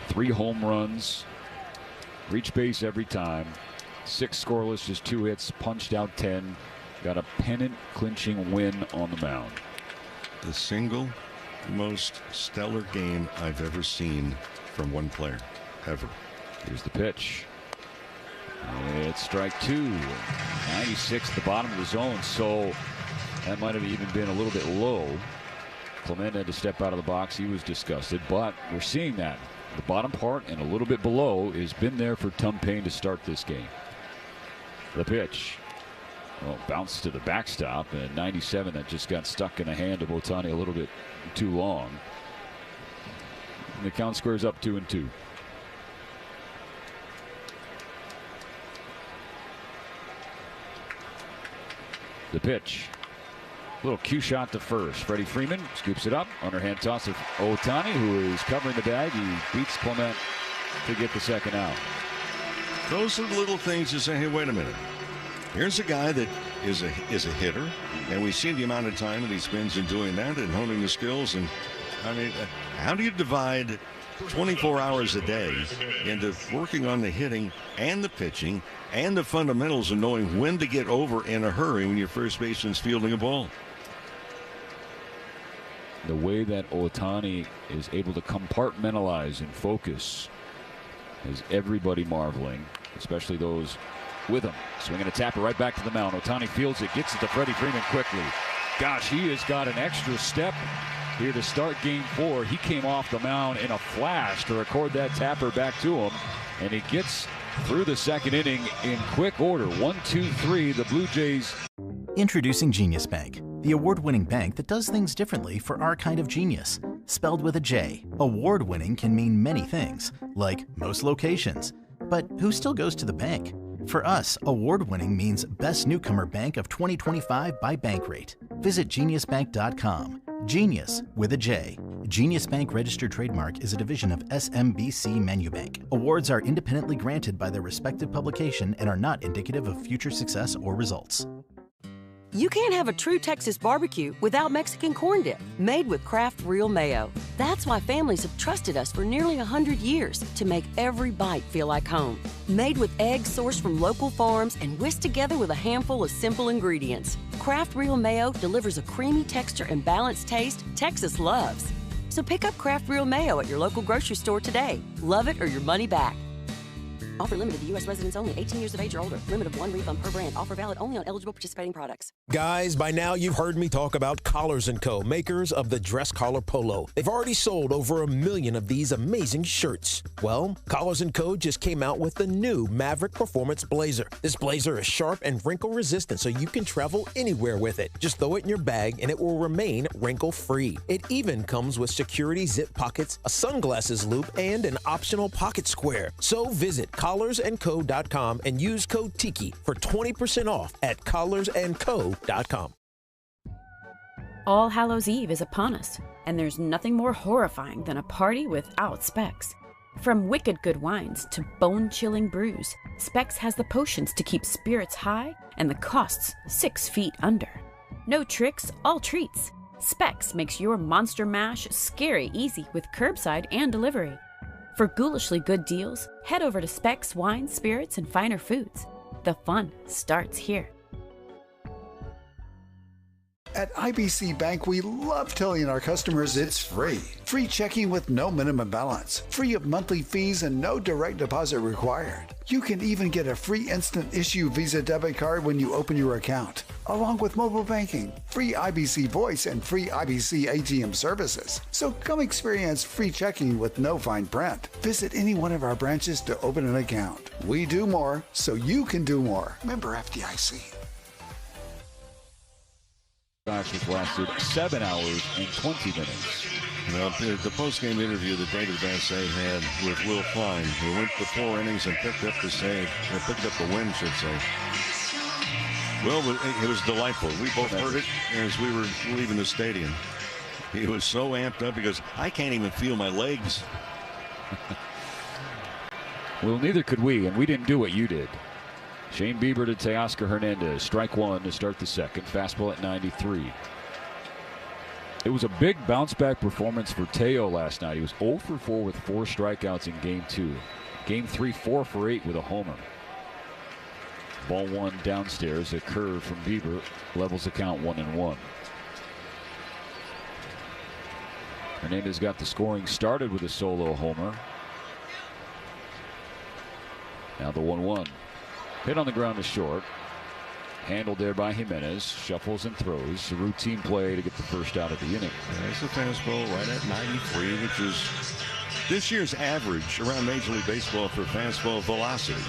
3 home runs. Reach base every time. 6 scoreless, just 2 hits. Punched out 10. Got a pennant-clinching win on the mound. The single most stellar game I've ever seen from one player. ever. Here's the pitch. It's strike 2. 96 at the bottom of the zone, so that might have even been a little bit low. Clement had to step out of the box. He was disgusted, but we're seeing that. The bottom part and a little bit below has been there for Tom Payne to start this game. The pitch. Well, bounced to the backstop, and 97 that just got stuck in the hand of Ohtani a little bit too long. And the count squares up 2-2. The pitch. Little cue shot to first. Freddie Freeman scoops it up. Underhand toss of Ohtani, who is covering the bag. He beats Clement to get the second out. Those are the little things to say, hey, wait a minute. Here's a guy that is a hitter, and we've seen the amount of time that he spends in doing that and honing the skills. And I mean, how do you divide 24 hours a day into working on the hitting and the pitching and the fundamentals and knowing when to get over in a hurry when your first baseman's fielding a ball? The way that Ohtani is able to compartmentalize and focus has everybody marveling, especially those with him. Swinging a tapper right back to the mound. Ohtani fields it, gets it to Freddie Freeman quickly. Gosh, he has got an extra step here to start game 4. He came off the mound in a flash to record that tapper back to him, and he gets through the second inning in quick order. 1-2-3, the Blue Jays. Introducing Genius Bank, the award-winning bank that does things differently for our kind of genius. Spelled with a J, award-winning can mean many things, like most locations. But who still goes to the bank? For us, award-winning means Best Newcomer Bank of 2025 by Bankrate. Visit geniusbank.com. Genius with a J. Genius Bank registered trademark is a division of SMBC Manubank. Awards are independently granted by their respective publication and are not indicative of future success or results. You can't have a true Texas barbecue without Mexican corn dip, made with Kraft Real Mayo. That's why families have trusted us for nearly 100 years to make every bite feel like home. Made with eggs sourced from local farms and whisked together with a handful of simple ingredients. Kraft Real Mayo delivers a creamy texture and balanced taste Texas loves. So pick up Kraft Real Mayo at your local grocery store today. Love it or your money back. Offer limited to U.S. residents only, 18 years of age or older. Limit of 1 refund per brand. Offer valid only on eligible participating products. Guys, by now you've heard me talk about Collars & Co., makers of the dress collar polo. They've already sold over 1 million of these amazing shirts. Well, Collars & Co. just came out with the new Maverick Performance Blazer. This blazer is sharp and wrinkle resistant, so you can travel anywhere with it. Just throw it in your bag and it will remain wrinkle-free. It even comes with security zip pockets, a sunglasses loop, and an optional pocket square. So visit collarsandco.com and use code TIKI for 20% off at collarsandco.com. All Hallows Eve is upon us, and there's nothing more horrifying than a party without Specs. From wicked good wines to bone-chilling brews, Specs has the potions to keep spirits high and the costs 6 feet under. No tricks, all treats. Specs makes your monster mash scary easy with curbside and delivery. For ghoulishly good deals, head over to Specs Wine, Spirits, and Finer Foods. The fun starts here. At IBC Bank, we love telling our customers it's free. Free checking with no minimum balance, free of monthly fees, and no direct deposit required. You can even get a free instant issue Visa debit card when you open your account, along with mobile banking, free IBC voice, and free IBC ATM services. So come experience free checking with no fine print. Visit any one of our branches to open an account. We do more, so you can do more. Member FDIC. Which lasted 7 hours and 20 minutes. Well, the post-game interview that David Vassay had with Will Klein, who went the 4 innings and picked up the save, or picked up the win, should say. Well, it was delightful. We both heard it as we were leaving the stadium. He was so amped up because I can't even feel my legs. Well, neither could we, and we didn't do what you did. Shane Bieber to Teoscar Hernandez. Strike 1 to start the second. Fastball at 93. It was a big bounce-back performance for Teo last night. He was 0 for 4 with 4 strikeouts in Game 2. Game 3, 4 for 8 with a homer. Ball 1 downstairs. A curve from Bieber levels the count 1-1. Hernandez got the scoring started with a solo homer. Now the 1-1. Hit on the ground is short. Handled there by Jimenez. Shuffles and throws. A routine play to get the first out of the inning. That's a fastball right at 93, which is this year's average around Major League Baseball for fastball velocity.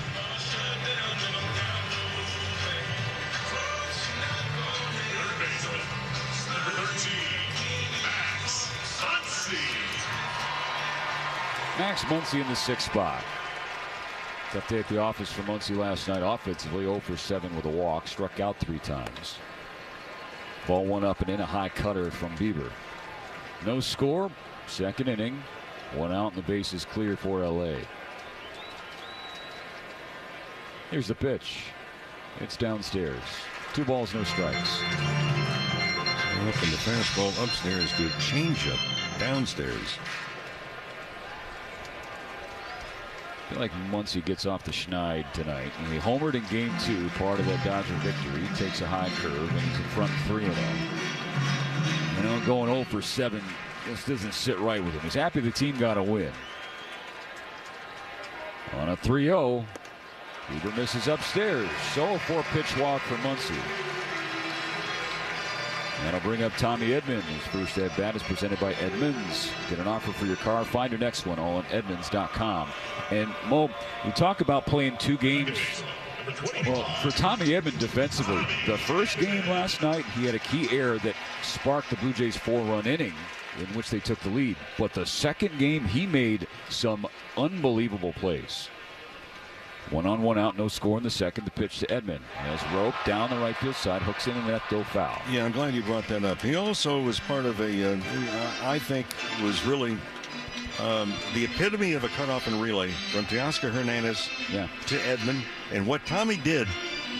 Max Muncy in the 6th spot. Tough day at the office for Muncy last night. Offensively 0 for 7 with a walk. Struck out 3 times. Ball 1 up and in, a high cutter from Bieber. No score. 2nd inning. 1 out and the base is clear for LA. Here's the pitch. It's downstairs. 2 balls, no strikes. Up in the fastball upstairs to a changeup downstairs. I feel like Muncy gets off the schneid tonight. And he homered in game 2, part of that Dodger victory. He takes a high curve and he's in front 3-0. You know, going 0 for 7 just doesn't sit right with him. He's happy the team got a win. On a 3-0, Bieber misses upstairs. So a 4-pitch walk for Muncy. That'll bring up Tommy Edmonds. First at bat is presented by Edmonds. Get an offer for your car. Find your next one all on Edmonds.com. And Mo, you talk about playing 2 games. Well, for Tommy Edmonds defensively, the first game last night, he had a key error that sparked the Blue Jays' 4-run inning in which they took the lead. But the second game, he made some unbelievable plays. 1 on, 1 out, no score in the second. The pitch to Edman. Has rope down the right field side, hooks in and that go foul. Yeah, I'm glad you brought that up. He also was part of a, I think, was really the epitome of a cutoff and relay from Teoscar Hernandez to Edman. And what Tommy did,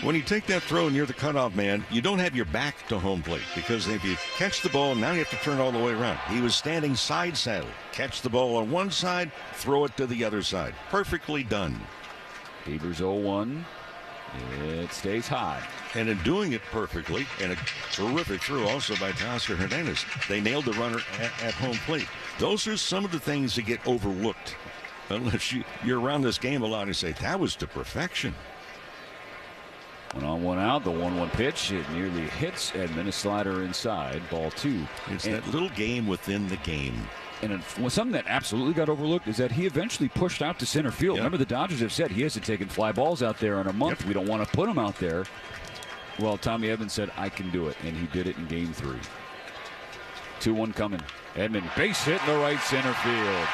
when you take that throw and you're the cutoff man, you don't have your back to home plate because if you catch the ball, now you have to turn all the way around. He was standing side saddle. Catch the ball on one side, throw it to the other side. Perfectly done. Bieber's 0-1. It stays high. And in doing it perfectly, and a terrific throw also by Teoscar Hernandez, they nailed the runner at home plate. Those are some of the things that get overlooked. Unless you're around this game a lot and say, that was to perfection. 1 on, 1 out. The 1-1 pitch. It nearly hits Edman. A slider inside. Ball 2. It's that little game within the game. And something that absolutely got overlooked is that he eventually pushed out to center field. Remember, the Dodgers have said he hasn't taken fly balls out there in a month. We don't want to put him out there. Well, Tommy Edman said, I can do it, and he did it in game 3. 2-1 coming. Edman, base hit in the right center field.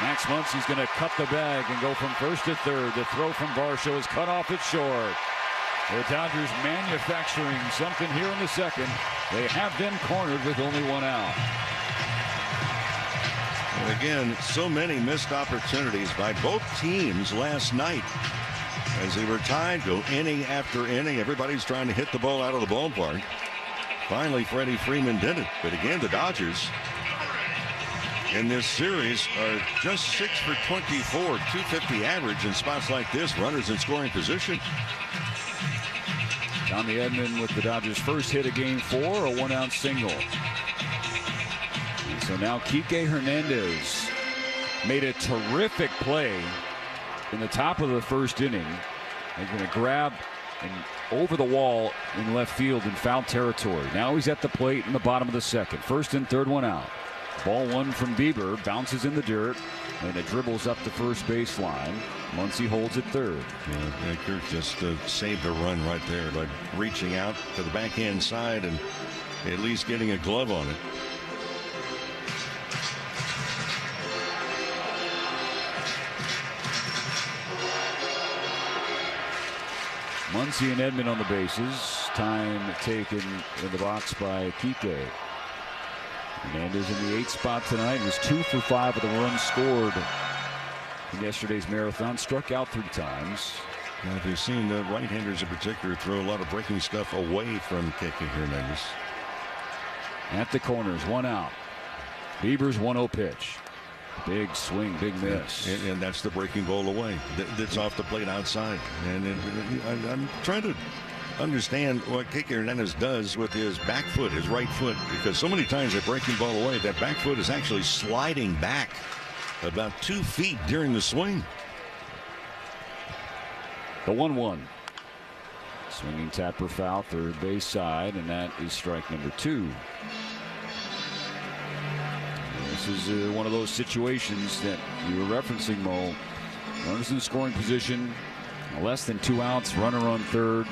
Max Muncy's going to cut the bag and go from first to third. The throw from Varsho is cut off at short. The Dodgers manufacturing something here in the second. They have them cornered with only 1 out. And again, so many missed opportunities by both teams last night. As they were tied, go inning after inning. Everybody's trying to hit the ball out of the ballpark. Finally, Freddie Freeman did it. But again, the Dodgers in this series are just 6 for 24, 250 average in spots like this. Runners in scoring position. Tommy Edman with the Dodgers' first hit of game 4, a 1-out single. And so now Kike Hernandez made a terrific play in the top of the first inning. He's going to grab and over the wall in left field in foul territory. Now he's at the plate in the bottom of the second. First and third, 1 out. Ball 1 from Bieber, bounces in the dirt, and it dribbles up the first baseline. Muncy holds it third. Yeah, Kirk just saved a run right there by reaching out to the backhand side and at least getting a glove on it. Muncy and Edman on the bases. Time taken in the box by Kike. Hernandez in the 8th spot tonight. He was 2 for 5 with a run scored in yesterday's marathon. Struck out 3 times. Now, if you've seen the right-handers in particular throw a lot of breaking stuff away from Kike Hernandez. At the corners, 1 out. Bieber's 1-0 pitch. Big swing, big miss. And that's the breaking ball away. That's off the plate outside. And I'm trying to understand what Kike Hernandez does with his back foot, his right foot, because so many times that breaking ball away, that back foot is actually sliding back about 2 feet during the swing. The 1-1. Swinging tapper foul, third base side, and that is strike number 2. This is one of those situations that you were referencing, Mo. Runners in scoring position, less than 2 outs, runner on third.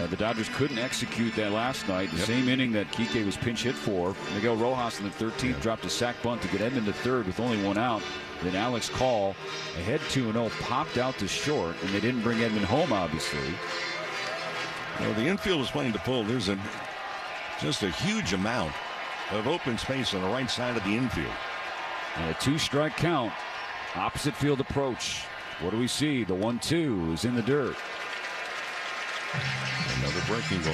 The Dodgers couldn't execute that last night. The same inning that Kike was pinch hit for. Miguel Rojas in the 13th dropped a sac bunt to get Edman to third with only 1 out. Then Alex Call, ahead 2-0, popped out to short, and they didn't bring Edman home, obviously. Well, the infield is playing to pull. There's just a huge amount of open space on the right side of the infield. And a 2-strike count. Opposite field approach. What do we see? The 1-2 is in the dirt. Another breaking ball.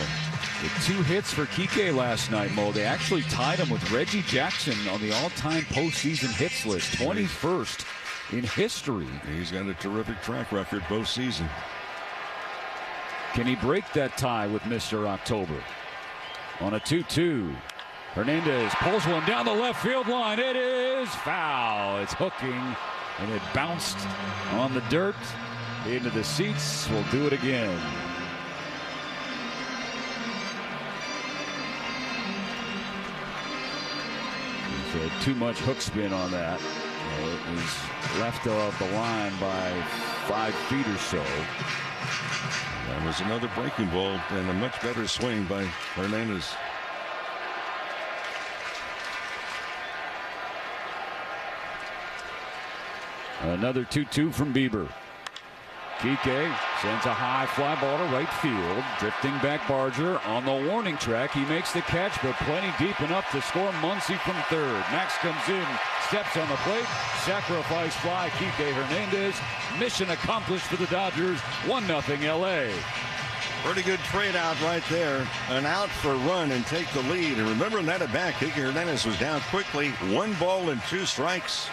With 2 hits for Kike last night, Mo. They actually tied him with Reggie Jackson on the all-time postseason hits list. 21st in history. He's got a terrific track record both season. Can he break that tie with Mr. October? On a 2-2. Hernandez pulls one down the left field line. It is foul. It's hooking, and it bounced on the dirt into the seats. We'll do it again. Too much hook spin on that. It was left off the line by 5 feet or so. That was another breaking ball and a much better swing by Hernandez. Another 2-2 from Bieber. Kike sends a high fly ball to right field. Drifting back Barger on the warning track. He makes the catch, but plenty deep enough to score Muncy from third. Max comes in, steps on the plate. Sacrifice fly, Kike Hernandez. Mission accomplished for the Dodgers. 1-0 LA. Pretty good trade out right there. An out for a run and take the lead. And remember that at back, Kike Hernandez was down quickly. 1 ball and 2 strikes.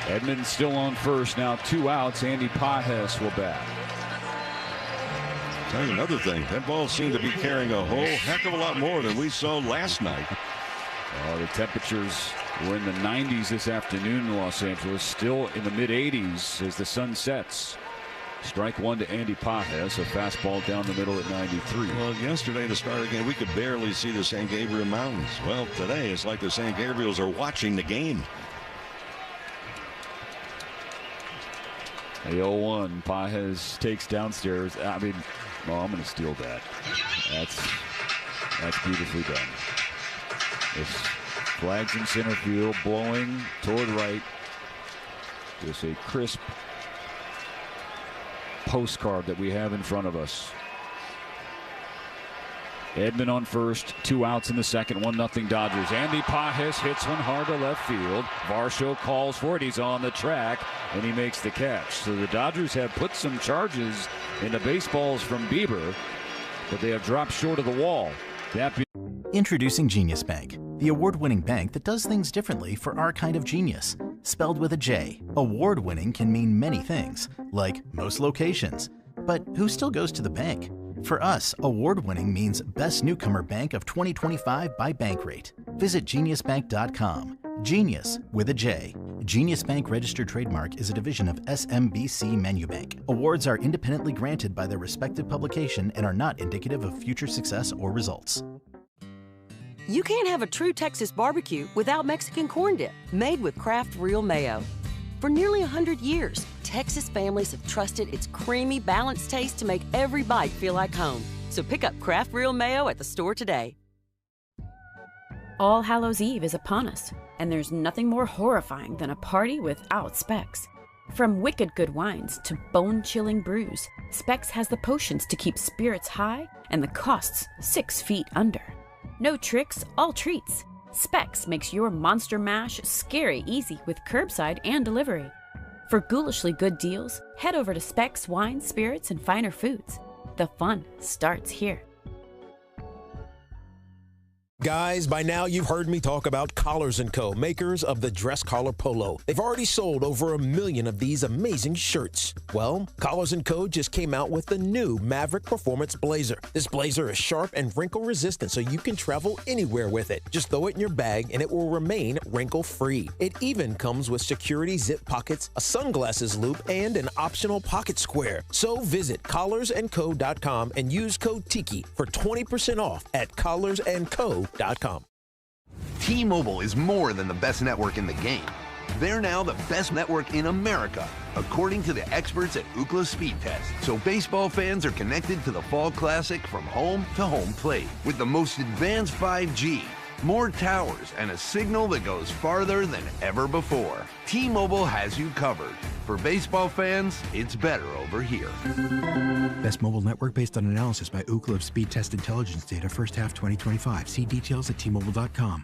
Edman still on first, now 2 outs. Andy Pages will bat. Tell you another thing, that ball seemed to be carrying a whole heck of a lot more than we saw last night. The temperatures were in the 90s this afternoon in Los Angeles, still in the mid-80s as the sun sets. Strike 1 to Andy Pages, a fastball down the middle at 93. Well, yesterday to start again, we could barely see the San Gabriel Mountains. Well, today it's like the San Gabriels are watching the game. A 0-1. Pages takes downstairs. I mean, well, I'm going to steal that. That's beautifully done. It's flags in center field, blowing toward right. Just a crisp postcard that we have in front of us. Edman on first, 2 outs in the second, 1-0 Dodgers. Andy Pages hits one hard to left field. Varsho calls for it. He's on the track, and he makes the catch. So the Dodgers have put some charges into baseballs from Bieber, but they have dropped short of the wall. Introducing Genius Bank, the award-winning bank that does things differently for our kind of genius. Spelled with a J, award-winning can mean many things, like most locations. But who still goes to the bank? For us, award-winning means Best Newcomer Bank of 2025 by Bankrate. Visit geniusbank.com. Genius with a J. Genius Bank registered trademark is a division of SMBC Menubank. Awards are independently granted by their respective publication and are not indicative of future success or results. You can't have a true Texas barbecue without Mexican corn dip, made with Kraft Real Mayo. For nearly 100 years, Texas families have trusted its creamy, balanced taste to make every bite feel like home. So pick up Kraft Real Mayo at the store today. All Hallows Eve is upon us, and there's nothing more horrifying than a party without Specs. From wicked good wines to bone-chilling brews, Specs has the potions to keep spirits high and the costs 6 feet under. No tricks, all treats. Specs makes your monster mash scary easy with curbside and delivery. For ghoulishly good deals, head over to Specs Wine, Spirits, and Finer Foods. The fun starts here. Guys, by now you've heard me talk about Collars & Co., makers of the dress collar polo. They've already sold over 1 million of these amazing shirts. Well, Collars & Co. just came out with the new Maverick Performance Blazer. This blazer is sharp and wrinkle resistant, so you can travel anywhere with it. Just throw it in your bag and it will remain wrinkle-free. It even comes with security zip pockets, a sunglasses loop, and an optional pocket square. So visit collarsandco.com and use code TIKI for 20% off at collarsandco.com. T-Mobile is more than the best network in the game. They're now the best network in America, according to the experts at Ookla Speed Test. So baseball fans are connected to the Fall Classic from home to home plate with the most advanced 5G, more towers, and a signal that goes farther than ever before. T-Mobile has you covered. For baseball fans, it's better over here. Best mobile network based on analysis by Ookla of Speed Test Intelligence data first half 2025. See details at T-Mobile.com.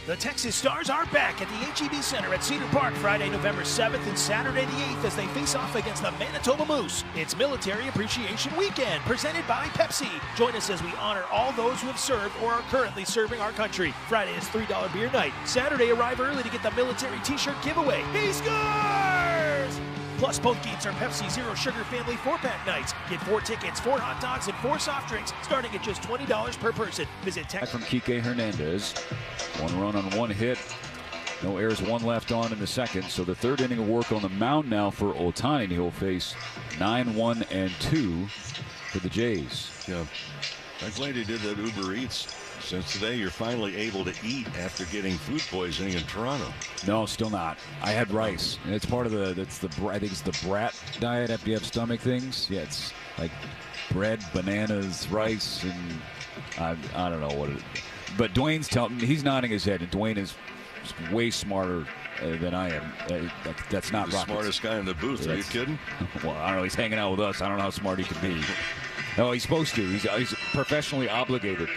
The Texas Stars are back at the H-E-B Center at Cedar Park Friday, November 7th and Saturday the 8th as they face off against the Manitoba Moose. It's Military Appreciation Weekend presented by Pepsi. Join us as we honor all those who have served or are currently serving our country. Friday is $3 beer night. Saturday, arrive early to get the military t-shirt giveaway. He scores! Plus, both games are Pepsi Zero Sugar Family 4-pack nights. Get 4 tickets, 4 hot dogs, and 4 soft drinks starting at just $20 per person. Visit Texas. From Kike Hernandez. 1 run on 1 hit. No errors, 1 left on in the second. So the third inning of work on the mound now for Ohtani. He'll face 9-1-2 for the Jays. Yeah. I'm glad he did that Uber Eats. Since today you're finally able to eat after getting food poisoning in Toronto. No, still not. I had rice. And it's part of I think it's the brat diet after you have stomach things. Yeah, it's like bread, bananas, rice, and I don't know what it is. But Dwayne's telling me, he's nodding his head, and Dwayne is way smarter than I am. That's not the rocket smartest guy in the booth. Are you kidding? Well, I don't know. He's hanging out with us. I don't know how smart he can be. No, he's supposed to. He's professionally obligated.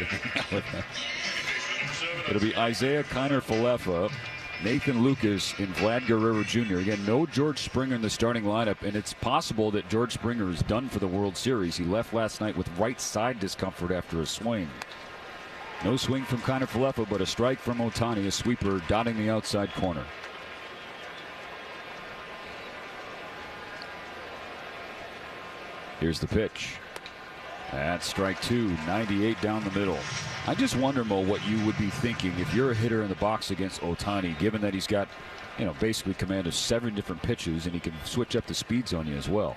It'll be Isaiah Kiner-Falefa, Nathan Lucas, and Vlad Guerrero Jr. Again, no George Springer in the starting lineup, and it's possible that George Springer is done for the World Series. He left last night with right side discomfort after a swing. No swing from Kiner-Falefa, but a strike from Ohtani, a sweeper dotting the outside corner. Here's the pitch. That's strike 2, 98 down the middle. I just wonder, Mo, what you would be thinking if you're a hitter in the box against Ohtani, given that he's got, basically command of 7 different pitches, and he can switch up the speeds on you as well.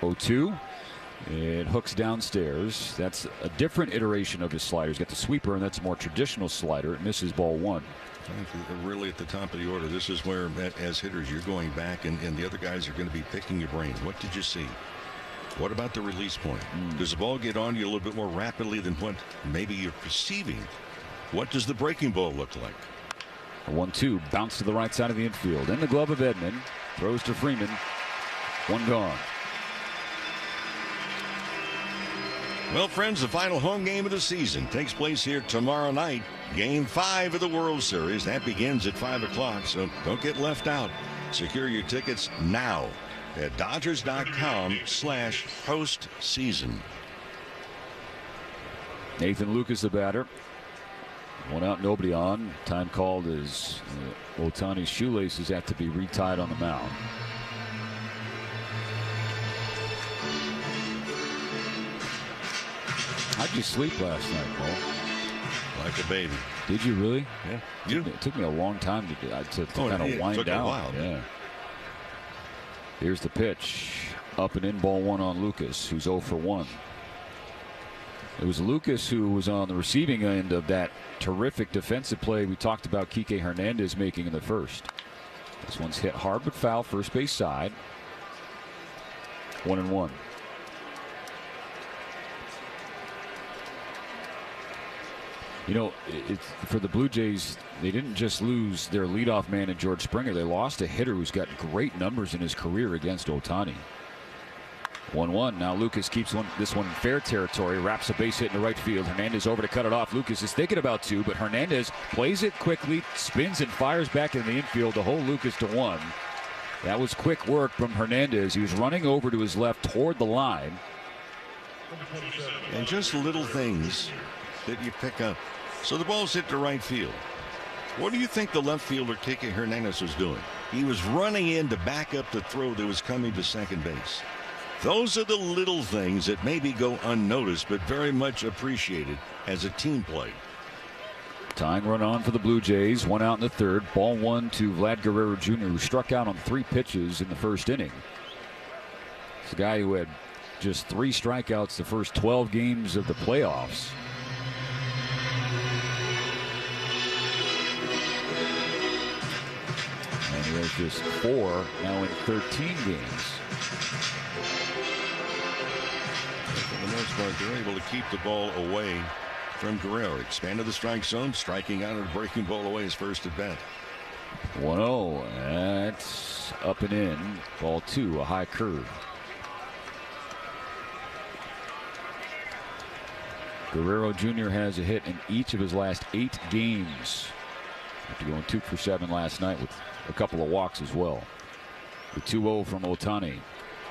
0-2. It hooks downstairs. That's a different iteration of his slider. He's got the sweeper, and that's a more traditional slider. It misses ball 1. Really at the top of the order. This is where, as hitters, you're going back, and the other guys are going to be picking your brain. What did you see? What about the release point? Does the ball get on you a little bit more rapidly than what maybe you're perceiving? What does the breaking ball look like? A 1-2, bounce to the right side of the infield. In the glove of Edman. Throws to Freeman. 1 gone. Well, friends, the final home game of the season takes place here tomorrow night. Game 5 of the World Series. That begins at 5 o'clock, so don't get left out. Secure your tickets now at Dodgers.com/postseason. Nathan Lucas, the batter. 1 out, nobody on. Time called as Ohtani's shoelaces have to be retied on the mound. How'd you sleep last night, Mo? Like a baby. Did you really? Yeah. It took me a long time to kind of wind took down. A while. Yeah. Here's the pitch. Up and in, ball 1 on Lucas, who's 0 for 1. It was Lucas who was on the receiving end of that terrific defensive play we talked about Kike Hernandez making in the first. This one's hit hard but foul, first base side. 1-1. It's for the Blue Jays, they didn't just lose their leadoff man in George Springer. They lost a hitter who's got great numbers in his career against Ohtani. 1-1. Now Lucas keeps this one in fair territory, wraps a base hit in the right field. Hernandez over to cut it off. Lucas is thinking about 2, but Hernandez plays it quickly, spins and fires back in the infield to hold Lucas to 1. That was quick work from Hernandez. He was running over to his left toward the line. And just little things that you pick up. So the ball's hit to right field. What do you think the left fielder, Kike Hernandez, was doing? He was running in to back up the throw that was coming to second base. Those are the little things that maybe go unnoticed, but very much appreciated as a team play. Tying run on for the Blue Jays. One out in the third. Ball one to Vlad Guerrero Jr., who struck out on 3 pitches in the first inning. It's a guy who had just 3 strikeouts the first 12 games of the playoffs. And he has just 4 now in 13 games. For the most part, they're able to keep the ball away from Guerrero. Expanded the strike zone, striking out and breaking ball away his first at bat. 1-0. That's up and in. Ball 2, a high curve. Guerrero Jr. has a hit in each of his last 8 games. After going 2 for 7 last night with a couple of walks as well. The 2-0 from Ohtani.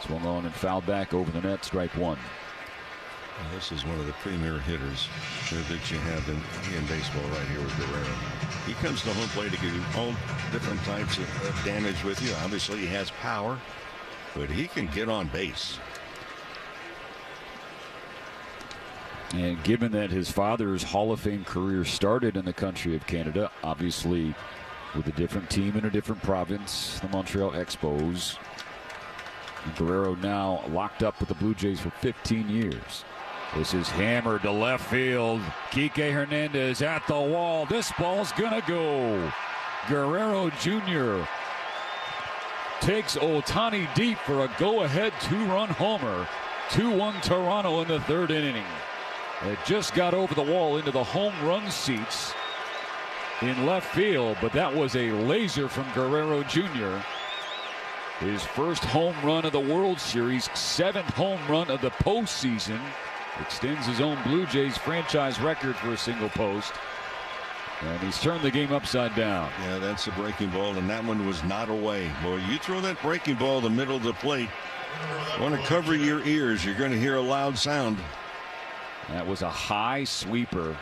Swung on and fouled back over the net. Strike 1. Well, this is one of the premier hitters that you have in baseball right here with Guerrero. He comes to home plate to give you all different types of damage with you. Obviously, he has power, but he can get on base. And given that his father's Hall of Fame career started in the country of Canada, obviously with a different team in a different province, the Montreal Expos, and Guerrero now locked up with the Blue Jays for 15 years. This is hammered to left field. Kike Hernandez at the wall. This ball's gonna go. Guerrero Jr. takes Ohtani deep for a go-ahead 2-run homer. 2-1 Toronto in the 3rd inning. It just got over the wall into the home run seats in left field, but that was a laser from Guerrero Jr. His first home run of the World Series, 7th home run of the postseason. Extends his own Blue Jays franchise record for a single post. And he's turned the game upside down. Yeah, that's a breaking ball, and that one was not away. Boy, you throw that breaking ball in the middle of the plate, want to cover your ears, you're going to hear a loud sound. That was a high sweeper,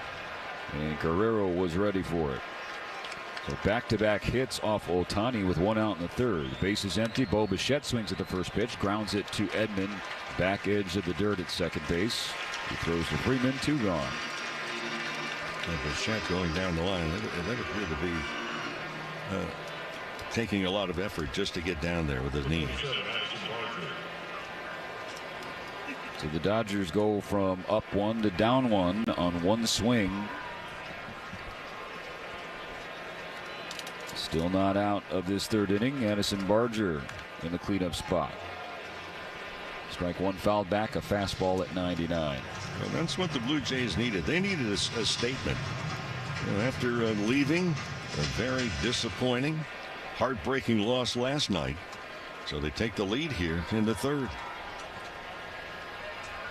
and Guerrero was ready for it. So back-to-back hits off Ohtani with 1 out in the 3rd. Base is empty. Bo Bichette swings at the first pitch, grounds it to Edman, back edge of the dirt at second base. He throws to Freeman, 2 gone. And Bichette going down the line. That appeared to be taking a lot of effort just to get down there with his knee. So the Dodgers go from up 1 to down 1 on 1 swing. Still not out of this 3rd inning. Addison Barger in the cleanup spot. Strike 1 fouled back, a fastball at 99. Well, that's what the Blue Jays needed. They needed a statement. You know, after leaving a very disappointing, heartbreaking loss last night. So they take the lead here in the 3rd.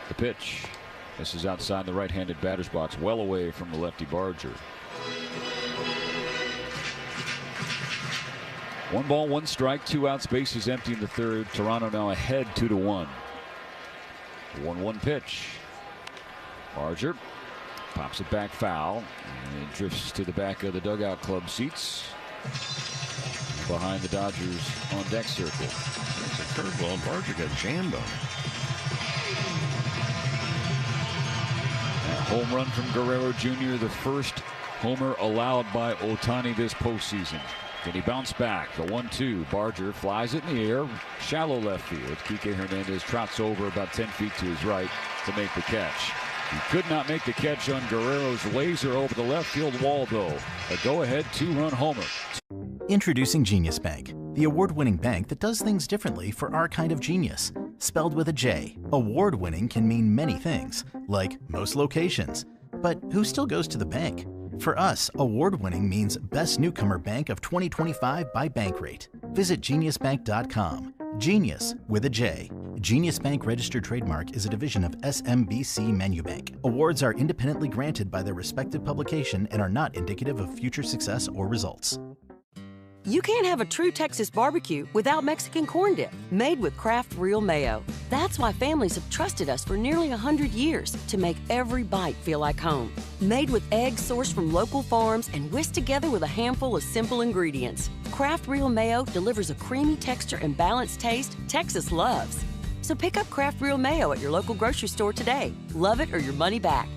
The pitch. This is outside the right-handed batter's box, well away from the lefty Barger. 1 ball, 1 strike, 2 outs, base is empty in the 3rd. Toronto now ahead 2-1. 1-1 pitch. Barger pops it back foul, and it drifts to the back of the dugout club seats behind the Dodgers on deck circle. That's a curveball. Barger got jammed on it. Home run from Guerrero Jr., the first homer allowed by Ohtani this postseason. Can he bounce back? The 1-2. Barger flies it in the air. Shallow left field. Kike Hernandez trots over about 10 feet to his right to make the catch. He could not make the catch on Guerrero's laser over the left field wall, though. A go-ahead 2-run homer. Introducing Genius Bank, the award-winning bank that does things differently for our kind of genius. Spelled with a J, award-winning can mean many things, like most locations. But who still goes to the bank? For us, award-winning means Best Newcomer Bank of 2025 by Bankrate. Visit geniusbank.com. Genius with a J. Genius Bank registered trademark is a division of SMBC Manubank. Awards are independently granted by their respective publication and are not indicative of future success or results. You can't have a true Texas barbecue without Mexican corn dip, made with Kraft Real Mayo. That's why families have trusted us for nearly 100 years to make every bite feel like home. Made with eggs sourced from local farms and whisked together with a handful of simple ingredients, Kraft Real Mayo delivers a creamy texture and balanced taste Texas loves. So pick up Kraft Real Mayo at your local grocery store today. Love it or your money back.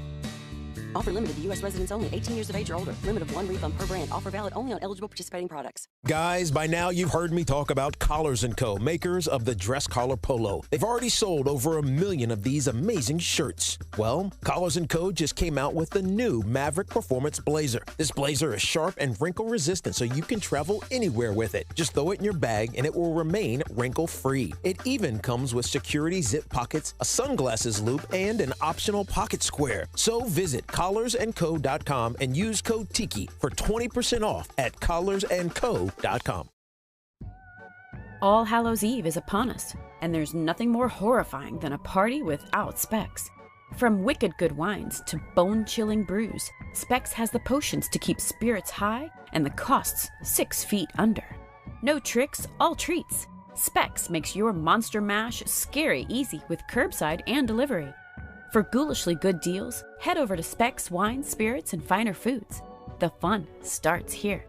Offer limited to U.S. residents only, 18 years of age or older. Limit of 1 refund per brand. Offer valid only on eligible participating products. Guys, by now you've heard me talk about Collars & Co., makers of the dress collar polo. They've already sold over 1 million of these amazing shirts. Well, Collars & Co. just came out with the new Maverick Performance Blazer. This blazer is sharp and wrinkle resistant, so you can travel anywhere with it. Just throw it in your bag and it will remain wrinkle-free. It even comes with security zip pockets, a sunglasses loop, and an optional pocket square. So visit collarsandco.com and use code TIKI for 20% off at collarsandco.com. All Hallows Eve is upon us, and there's nothing more horrifying than a party without Specs. From wicked good wines to bone-chilling brews, Specs has the potions to keep spirits high and the costs 6 feet under. No tricks, all treats. Specs makes your monster mash scary easy with curbside and delivery. For ghoulishly good deals, head over to Specs Wine, Spirits, and Finer Foods. The fun starts here.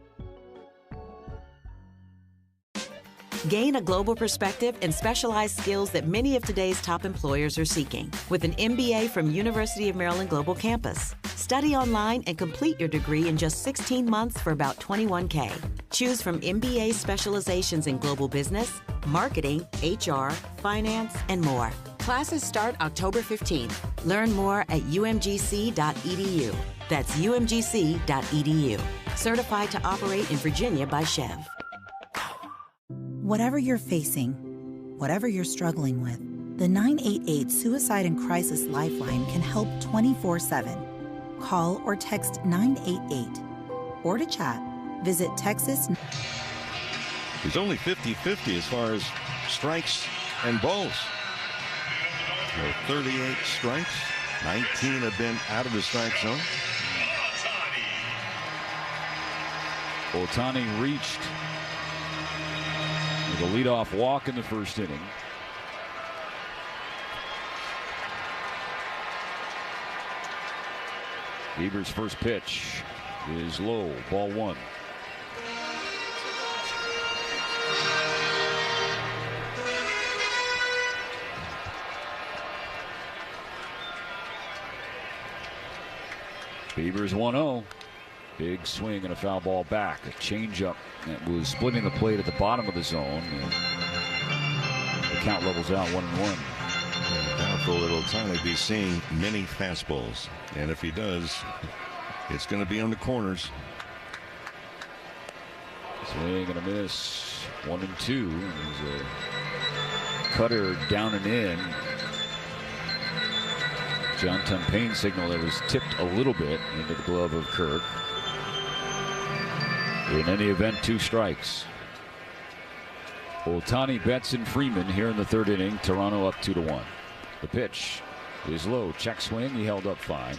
Gain a global perspective and specialized skills that many of today's top employers are seeking with an MBA from University of Maryland Global Campus. Study online and complete your degree in just 16 months for about $21K. Choose from MBA specializations in global business, marketing, HR, finance, and more. Classes start October 15th. Learn more at umgc.edu. That's umgc.edu. Certified to operate in Virginia by Chev. Whatever you're facing, whatever you're struggling with, the 988 Suicide and Crisis Lifeline can help 24/7. Call or text 988. Or to chat, visit Texas. He's only 50-50 as far as strikes and balls. 38 strikes, 19 have been out of the strike zone. Ohtani reached with a leadoff walk in the first inning. Bieber's first pitch is low, ball 1. Bieber's 1-0. Big swing and a foul ball back. A changeup that was splitting the plate at the bottom of the zone. The count levels out 1-1. Doubtful that Ohtani be seeing many fastballs. And if he does, it's going to be on the corners. Swing and a miss. 1-2. There's a cutter down and in. John Tumpane signal that was tipped a little bit into the glove of Kirk. In any event, 2 strikes. Ohtani, Betts, and Freeman here in the third inning. Toronto up 2-1. The pitch is low. Check swing. He held up fine.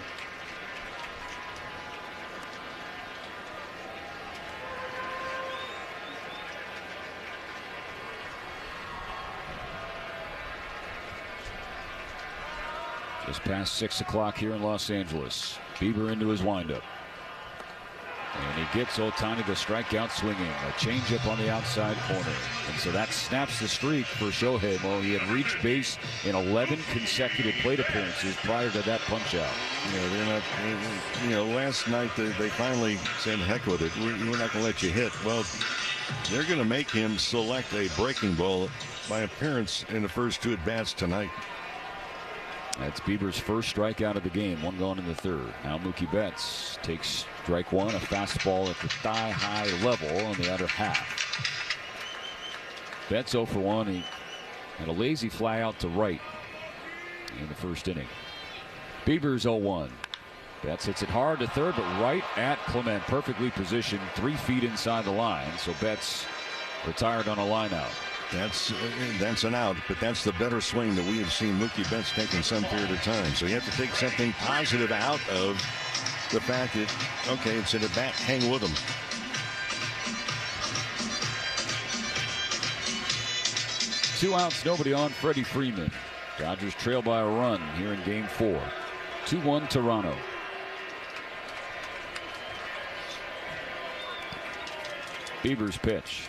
Just past 6 o'clock here in Los Angeles. Bieber into his windup. And he gets Ohtani to strike out swinging. A changeup on the outside corner. And so that snaps the streak for Shohei. Well, he had reached base in 11 consecutive plate appearances prior to that punch out. They're not, last night they finally said, heck with it. We're not going to let you hit. Well, they're going to make him select a breaking ball by appearance in the first 2 at-bats tonight. That's Bieber's first strikeout of the game. 1 gone in the third. Now Mookie Betts takes strike 1, a fastball at the thigh-high level on the outer half. Betts 0 for 1. He had a lazy fly out to right in the first inning. Bieber's 0-1. Betts hits it hard to third, but right at Clement. Perfectly positioned 3 feet inside the line. So Betts retired on a line out. That's an out, but that's the better swing that we have seen Mookie Betts take in some period of time. So you have to take something positive out of the fact that, okay, it's at a bat, hang with him. Two outs, nobody on. Freddie Freeman. Dodgers trail by a run here in game 4. 2-1 Toronto. Bieber's pitch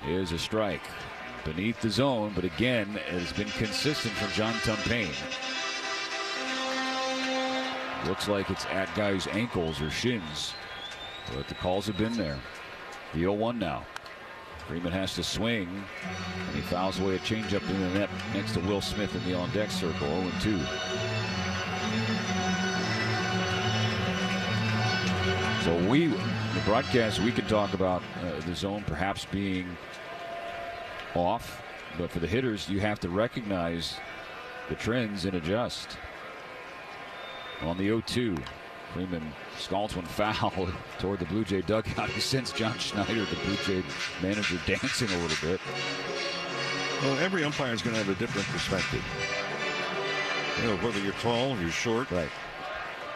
is a strike beneath the zone, but again, has been consistent from John Tumpane. Looks like it's at guys' ankles or shins, but the calls have been there. The 0-1 now. Freeman has to swing, and he fouls away a changeup in the net next to Will Smith in the on-deck circle. 0-2. So the broadcast, we can talk about the zone perhaps being off, but for the hitters, you have to recognize the trends and adjust. On the 0-2, Freeman scalds one foul toward the Blue Jay dugout. He sends John Schneider, the Blue Jay manager, dancing a little bit. Well, every umpire is going to have a different perspective. You know, whether you're tall, you're short. Right.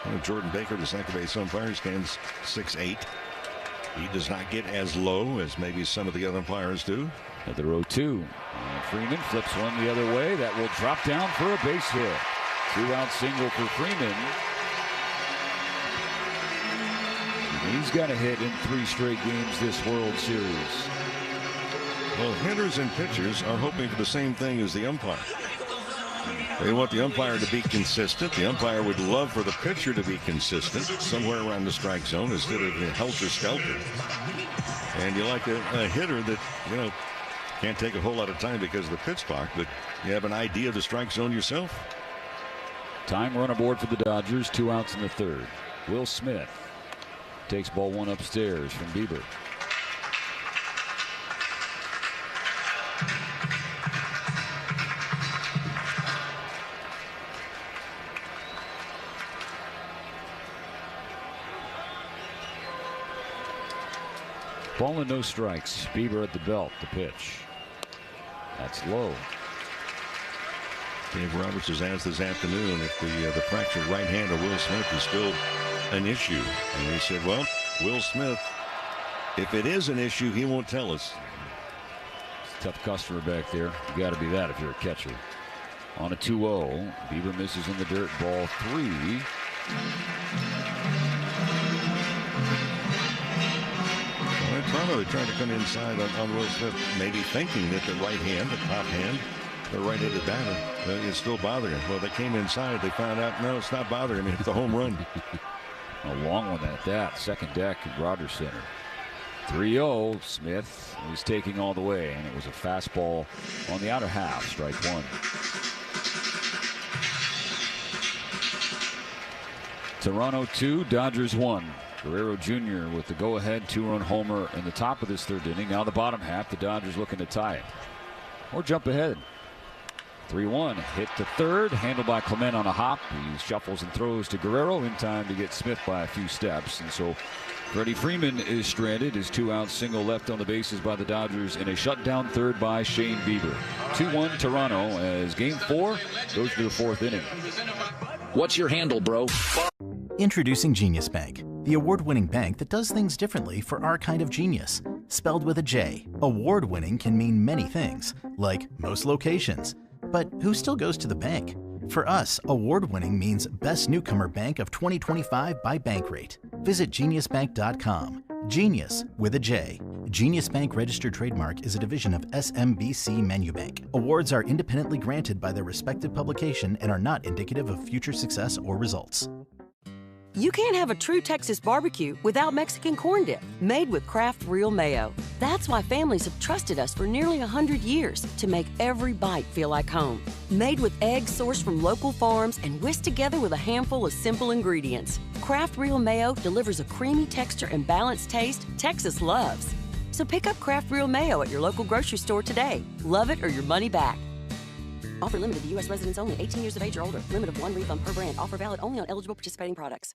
You know, Jordan Baker, the second base umpire, stands 6'8". He does not get as low as maybe some of the other umpires do. Another 0-2. Freeman flips one the other way. That will drop down for a base hit. 2-out single for Freeman. He's got a hit in 3 straight games this World Series. Well, hitters and pitchers are hoping for the same thing as the umpire. They want the umpire to be consistent. The umpire would love for the pitcher to be consistent somewhere around the strike zone instead of helter-skelter. And you like a hitter that, you know, can't take a whole lot of time because of the pitch clock, but you have an idea of the strike zone yourself. Time run aboard for the Dodgers. 2 outs in the 3rd. Will Smith takes ball 1 upstairs from Bieber. Ball and no strikes. Bieber at the belt. The pitch. That's low. Dave Roberts has asked this afternoon if the fractured right hand of Will Smith is still an issue. And he said, well, Will Smith, if it is an issue, he won't tell us. It's a tough customer back there. You got to be that if you're a catcher. On a 2-0. Bieber misses in the dirt. Ball 3. Toronto, they tried to come inside on Will Smith, maybe thinking that the right hand, the top hand, the right-handed batter, is still bothering him. Well, they came inside. They found out, no, it's not bothering him. It's the home run. A long one at that. Second deck at Rogers Center. 3-0. Smith is taking all the way, and it was a fastball on the outer half. Strike 1. Toronto 2, Dodgers 1. Guerrero Jr. with the go-ahead 2-run homer in the top of this 3rd inning. Now the bottom half, the Dodgers looking to tie it or jump ahead. 3-1, hit to 3rd, handled by Clement on a hop. He shuffles and throws to Guerrero in time to get Smith by a few steps. And so Freddie Freeman is stranded. His 2-out single left on the bases by the Dodgers in a shutdown 3rd by Shane Bieber. 2-1 Toronto as Game 4 goes to the 4th inning. What's your handle, bro? Introducing Genius Bank, the award-winning bank that does things differently for our kind of genius. Spelled with a J, award-winning can mean many things, like most locations. But who still goes to the bank? For us, award-winning means Best Newcomer Bank of 2025 by Bankrate. Visit geniusbank.com. Genius with a J. Genius Bank registered trademark is a division of SMBC Menubank. Awards are independently granted by their respective publication and are not indicative of future success or results. You can't have a true Texas barbecue without Mexican corn dip, made with Kraft Real Mayo. That's why families have trusted us for nearly 100 years to make every bite feel like home. Made with eggs sourced from local farms and whisked together with a handful of simple ingredients. Kraft Real Mayo delivers a creamy texture and balanced taste Texas loves. So pick up Kraft Real Mayo at your local grocery store today. Love it or your money back. Offer limited to U.S. residents only, 18 years of age or older. Limit of 1 refund per brand. Offer valid only on eligible participating products.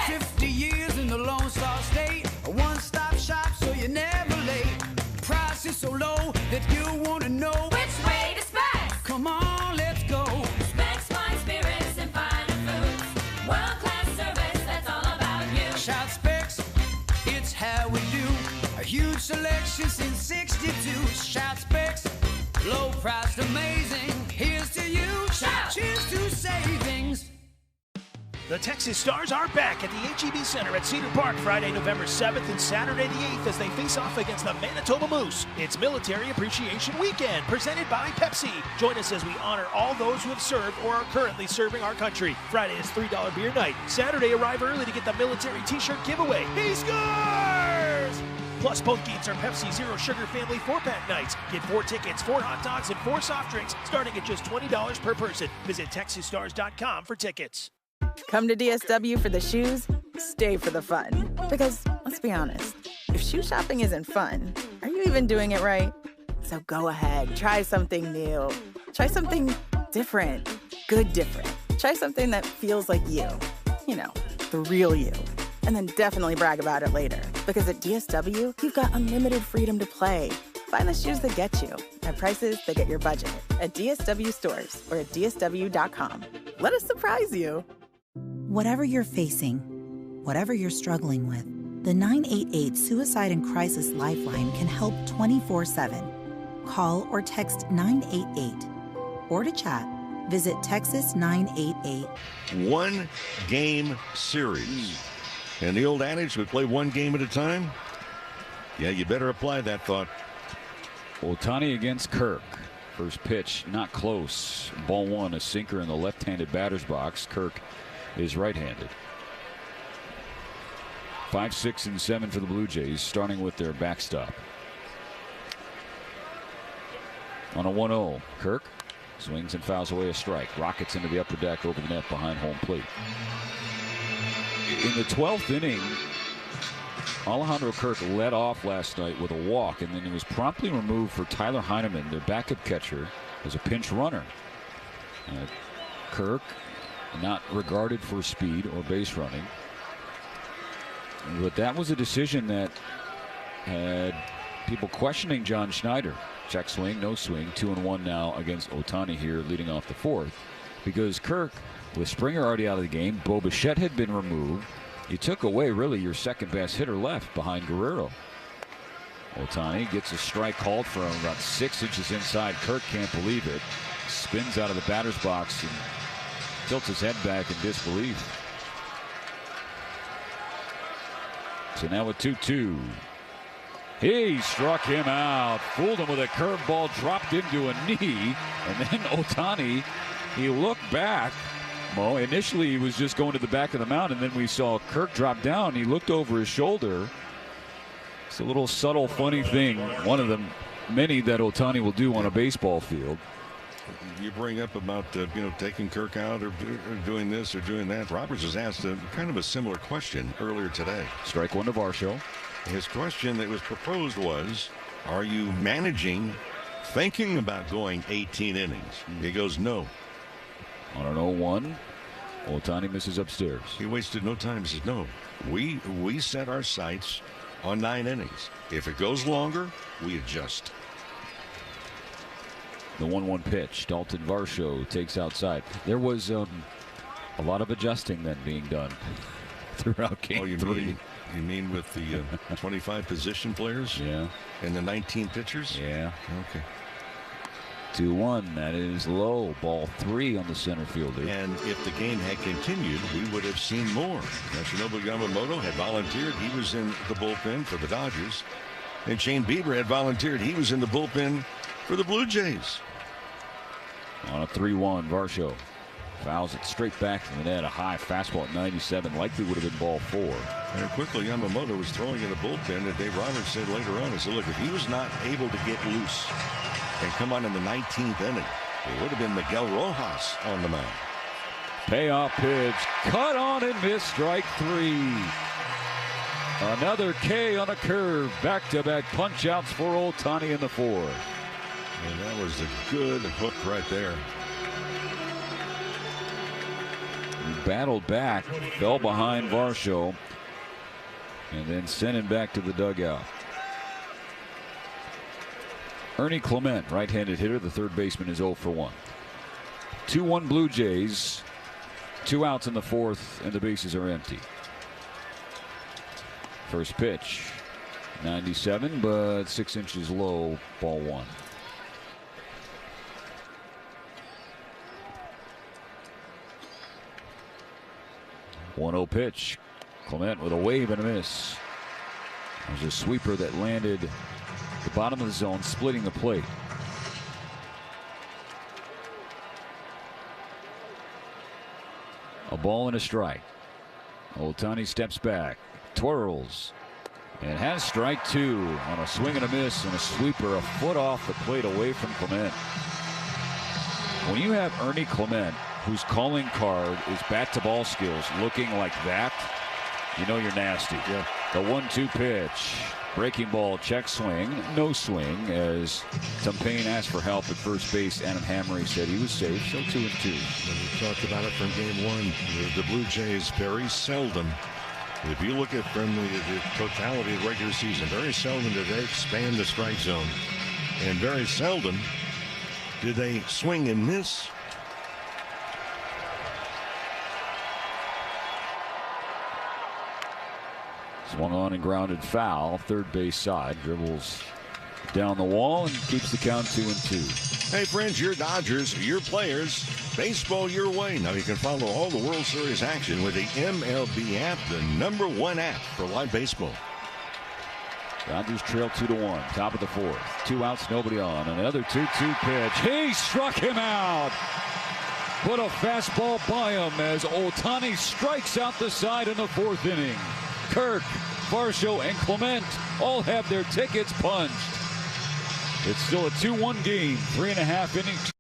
50 years in the Lone Star State, a one-stop shop so you're never late. Price is so low that you want to know Which way to Specs? Come on, let's go. Specs wine, spirits, and finer foods. World-class service, that's all about you. Shout Specs, it's how we do. A huge selection since 62. Shout Specs, low priced, amazing. Here's to you. Shout. Cheers to savings. The Texas Stars are back at the HEB Center at Cedar Park Friday, November 7th and Saturday the 8th as they face off against the Manitoba Moose. It's Military Appreciation Weekend presented by Pepsi. Join us as we honor all those who have served or are currently serving our country. Friday is $3 beer night. Saturday, arrive early to get the military t-shirt giveaway. He scores! Plus, both games are Pepsi Zero Sugar Family 4-pack nights. Get 4 tickets, 4 hot dogs, and 4 soft drinks starting at just $20 per person. Visit TexasStars.com for tickets. Come to DSW for the shoes, stay for the fun. Because, let's be honest, if shoe shopping isn't fun, are you even doing it right? So go ahead, try something new. Try something different. Good different. Try something that feels like you. You know, the real you. And then definitely brag about it later. Because at DSW, you've got unlimited freedom to play. Find the shoes that get you at prices that get your budget at DSW stores or at DSW.com. Let us surprise you. Whatever you're facing, whatever you're struggling with, the 988 Suicide and Crisis Lifeline can help 24/7. Call or text 988. Or to chat, visit Texas 988. One game series. And the old adage, we play one game at a time. Yeah, you better apply that thought. Ohtani against Kirk. First pitch, not close. Ball one, a sinker in the left-handed batter's box. Kirk is right-handed. 5, 6, and 7 for the Blue Jays, starting with their backstop. On a 1-0, Kirk swings and fouls away a strike. Rockets into the upper deck over the net behind home plate. In the 12th inning, Alejandro Kirk led off last night with a walk, and then he was promptly removed for Tyler Heineman, their backup catcher, as a pinch runner. Kirk, not regarded for speed or base running. But that was a decision that had people questioning John Schneider. Check swing, no swing, 2-1 now against Ohtani here, leading off the fourth. Because Kirk, with Springer already out of the game, Bo Bichette had been removed. You took away really your second best hitter left behind Guerrero. Ohtani gets a strike called from about 6 inches inside. Kirk can't believe it. Spins out of the batter's box and tilts his head back in disbelief. So now with 2-2. He struck him out, fooled him with a curveball, dropped into a knee, and then Ohtani, he looked back. Mo, initially he was just going to the back of the mound, and then we saw Kirk drop down. He looked over his shoulder. It's a little subtle, funny thing. One of the many that Ohtani will do on a baseball field. You bring up about taking Kirk out or doing this or doing that. Roberts was asked kind of a similar question earlier today. Strike one to Varsho. His question that was proposed was, are you managing, thinking about going 18 innings? He goes, no. On an 0-1, Ohtani misses upstairs. He wasted no time. He says, no, we set our sights on 9 innings. If it goes longer, we adjust. The 1-1 pitch. Dalton Varsho takes outside. There was a lot of adjusting then being done throughout game 3. You mean with the 25 position players? Yeah. And the 19 pitchers? Yeah. Okay. 2-1. That is low. Ball 3 on the center fielder. And if the game had continued, we would have seen more. Yoshinobu Yamamoto had volunteered. He was in the bullpen for the Dodgers. And Shane Bieber had volunteered. He was in the bullpen for the Blue Jays. On a 3-1, Varsho fouls it straight back to the net. A high fastball at 97. Likely would have been ball 4. And quickly, Yamamoto was throwing in the bullpen. And Dave Roberts said later on, he said, look, if he was not able to get loose and come on in the 19th inning, it would have been Miguel Rojas on the mound. Payoff pitch. Cut on and missed. Strike 3. Another K on a curve. Back-to-back punch-outs for Ohtani in the 4th. And that was a good hook right there. He battled back, fell behind Varsho, and then sent him back to the dugout. Ernie Clement, right-handed hitter. The third baseman is 0 for 1. 2-1 Blue Jays. 2 outs in the 4th, and the bases are empty. First pitch, 97, but 6 inches low, ball 1. 1-0 pitch. Clement with a wave and a miss. There's a sweeper that landed at the bottom of the zone, splitting the plate. A ball and a strike. Ohtani steps back, twirls, and has strike two on a swing and a miss and a sweeper a foot off the plate away from Clement. When you have Ernie Clement, whose calling card is bat-to-ball skills, looking like that, you know you're nasty. Yeah. The 1-2 pitch. Breaking ball, check swing, no swing, as Tumpane asked for help at first base. Adam Hammery said he was safe, so 2-2. We talked about it from game one. The Blue Jays very seldom, if you look at from the totality of the regular season, very seldom do they expand the strike zone. And very seldom do they swing and miss. Swung on and grounded foul, third base side, dribbles down the wall and keeps the count 2-2. Hey friends, your Dodgers, your players, baseball your way. Now you can follow all the World Series action with the MLB app, the #1 app for live baseball. Dodgers trail 2-1, top of the fourth. 2 outs, nobody on. Another 2-2 pitch. He struck him out. Put a fastball by him as Ohtani strikes out the side in the fourth inning. Kirk, Varsho, and Clement all have their tickets punched. It's still a 2-1 game, 3.5 innings.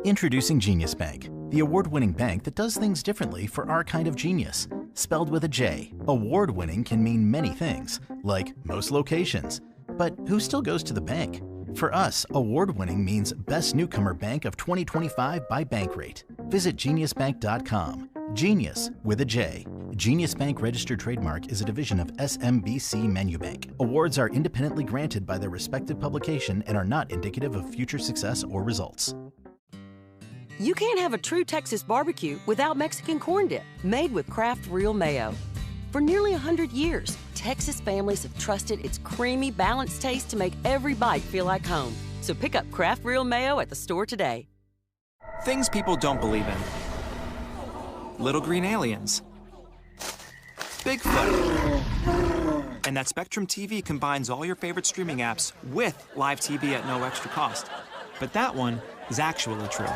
Introducing Genius Bank, the award-winning bank that does things differently for our kind of genius. Spelled with a J, award-winning can mean many things, like most locations. But who still goes to the bank? For us, award-winning means Best Newcomer Bank of 2025 by Bankrate. Visit geniusbank.com. Genius with a J. Genius Bank registered trademark is a division of SMBC Menubank. Awards are independently granted by their respective publication and are not indicative of future success or results. You can't have a true Texas barbecue without Mexican corn dip, made with Kraft Real Mayo. For nearly 100 years, Texas families have trusted its creamy, balanced taste to make every bite feel like home. So pick up Kraft Real Mayo at the store today. Things people don't believe in. Little green aliens. Bigfoot. And that Spectrum TV combines all your favorite streaming apps with live TV at no extra cost. But that one is actually true.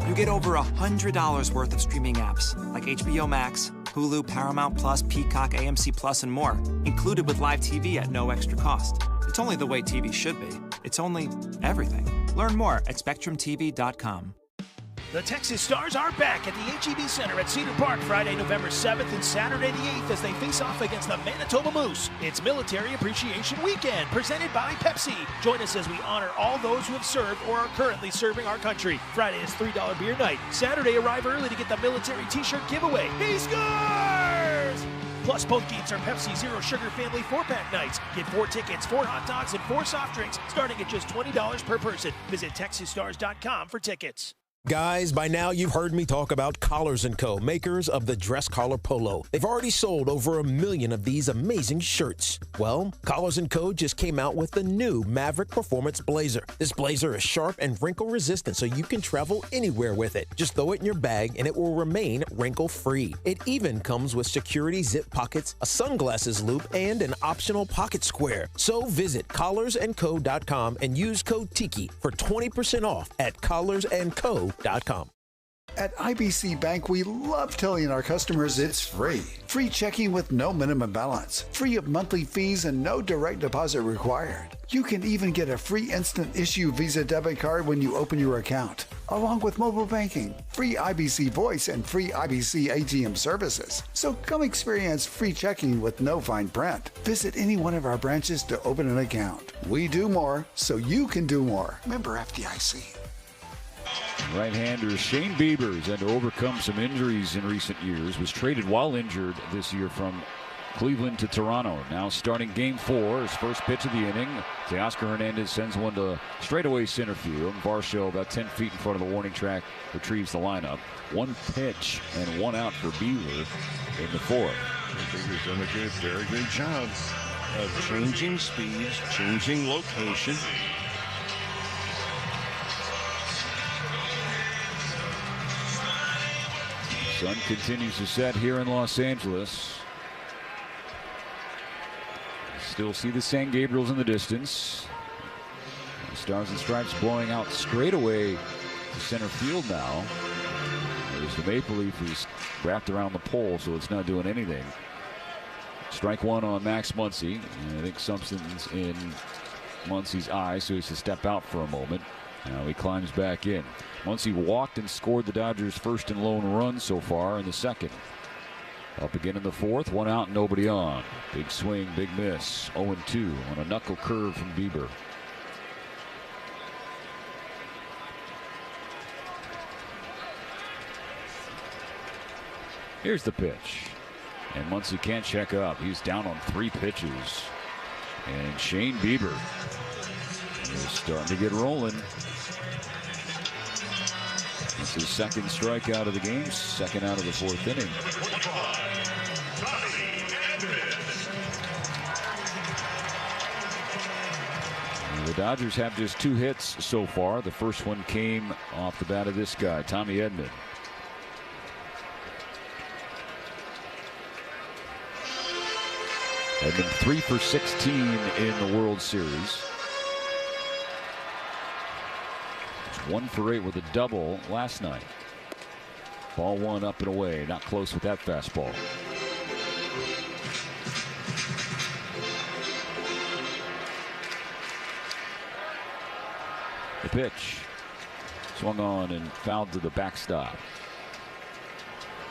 You get over $100 worth of streaming apps like HBO Max, Hulu, Paramount Plus, Peacock, AMC Plus, and more, included with live TV at no extra cost. It's only the way TV should be. It's only everything. Learn more at SpectrumTV.com. The Texas Stars are back at the HEB Center at Cedar Park Friday, November 7th and Saturday the 8th as they face off against the Manitoba Moose. It's Military Appreciation Weekend presented by Pepsi. Join us as we honor all those who have served or are currently serving our country. Friday is $3 beer night. Saturday, arrive early to get the military t-shirt giveaway. He scores! Plus, both games are Pepsi Zero Sugar Family 4-pack nights. Get 4 tickets, 4 hot dogs, and 4 soft drinks starting at just $20 per person. Visit TexasStars.com for tickets. Guys, by now you've heard me talk about Collars & Co., makers of the dress collar polo. They've already sold over 1 million of these amazing shirts. Well, Collars & Co. just came out with the new Maverick Performance Blazer. This blazer is sharp and wrinkle resistant, so you can travel anywhere with it. Just throw it in your bag and it will remain wrinkle-free. It even comes with security zip pockets, a sunglasses loop, and an optional pocket square. So visit collarsandco.com and use code TIKI for 20% off at collarsandco.com. At IBC Bank, we love telling our customers it's free. Free checking with no minimum balance, free of monthly fees, and no direct deposit required. You can even get a free instant issue Visa debit card when you open your account, along with mobile banking, free IBC voice, and free IBC ATM services. So come experience free checking with no fine print. Visit any one of our branches to open an account. We do more, so you can do more. Member FDIC. Right-hander Shane Bieber had to overcome some injuries in recent years. Was traded while injured this year from Cleveland to Toronto. Now starting game 4, his first pitch of the inning. Teoscar Hernandez sends one to straightaway center field. Varsho, about 10 feet in front of the warning track, retrieves the lineup. 1 pitch and 1 out for Bieber in the 4th. Bieber's done a very good job of changing speeds, changing location. Sun continues to set here in Los Angeles. Still see the San Gabriels in the distance. The Stars and Stripes blowing out straight away to center field now. There's the Maple Leaf who's wrapped around the pole, so it's not doing anything. Strike one on Max Muncy. And I think something's in Muncy's eye, so he has to step out for a moment. Now he climbs back in. Muncy walked and scored the Dodgers' first and lone run so far in the second. Up again in the fourth, one out, nobody on. Big swing, big miss. 0-2 on a knuckle curve from Bieber. Here's the pitch. And Muncy can't check up. He's down on 3 pitches. And Shane Bieber is starting to get rolling. That's his second strikeout of the game, second out of the 4th inning. The Dodgers have just 2 hits so far. The first one came off the bat of this guy, Tommy Edman. Edman 3 for 16 in the World Series. 1 for 8 with a double last night. Ball 1 up and away. Not close with that fastball. The pitch. Swung on and fouled to the backstop.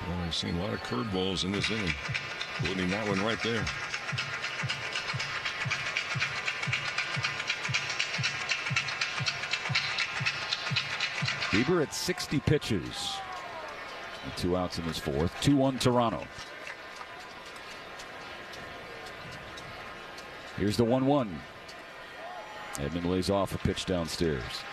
Well, I've seen a lot of curveballs in this inning, including that one right there. Bieber at 60 pitches. And 2 outs in his 4th. 2-1 Toronto. Here's the 1-1. Edman lays off a pitch downstairs.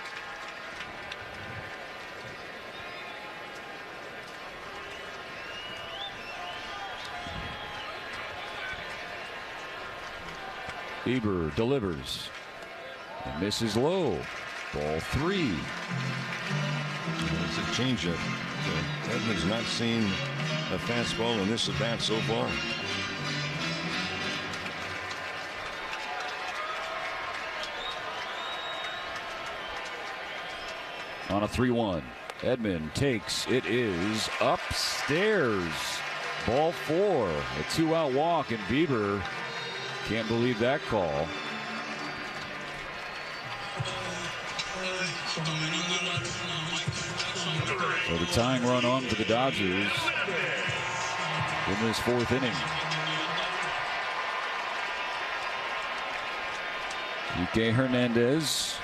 Bieber delivers and misses low. Ball 3. It's a changeup. So Edman's not seen a fastball in this at bat so far. On a 3-1. Edman takes. It is upstairs. Ball 4. A 2-out walk, and Bieber can't believe that call. So the tying run on for the Dodgers in this 4th inning. Ike Hernandez,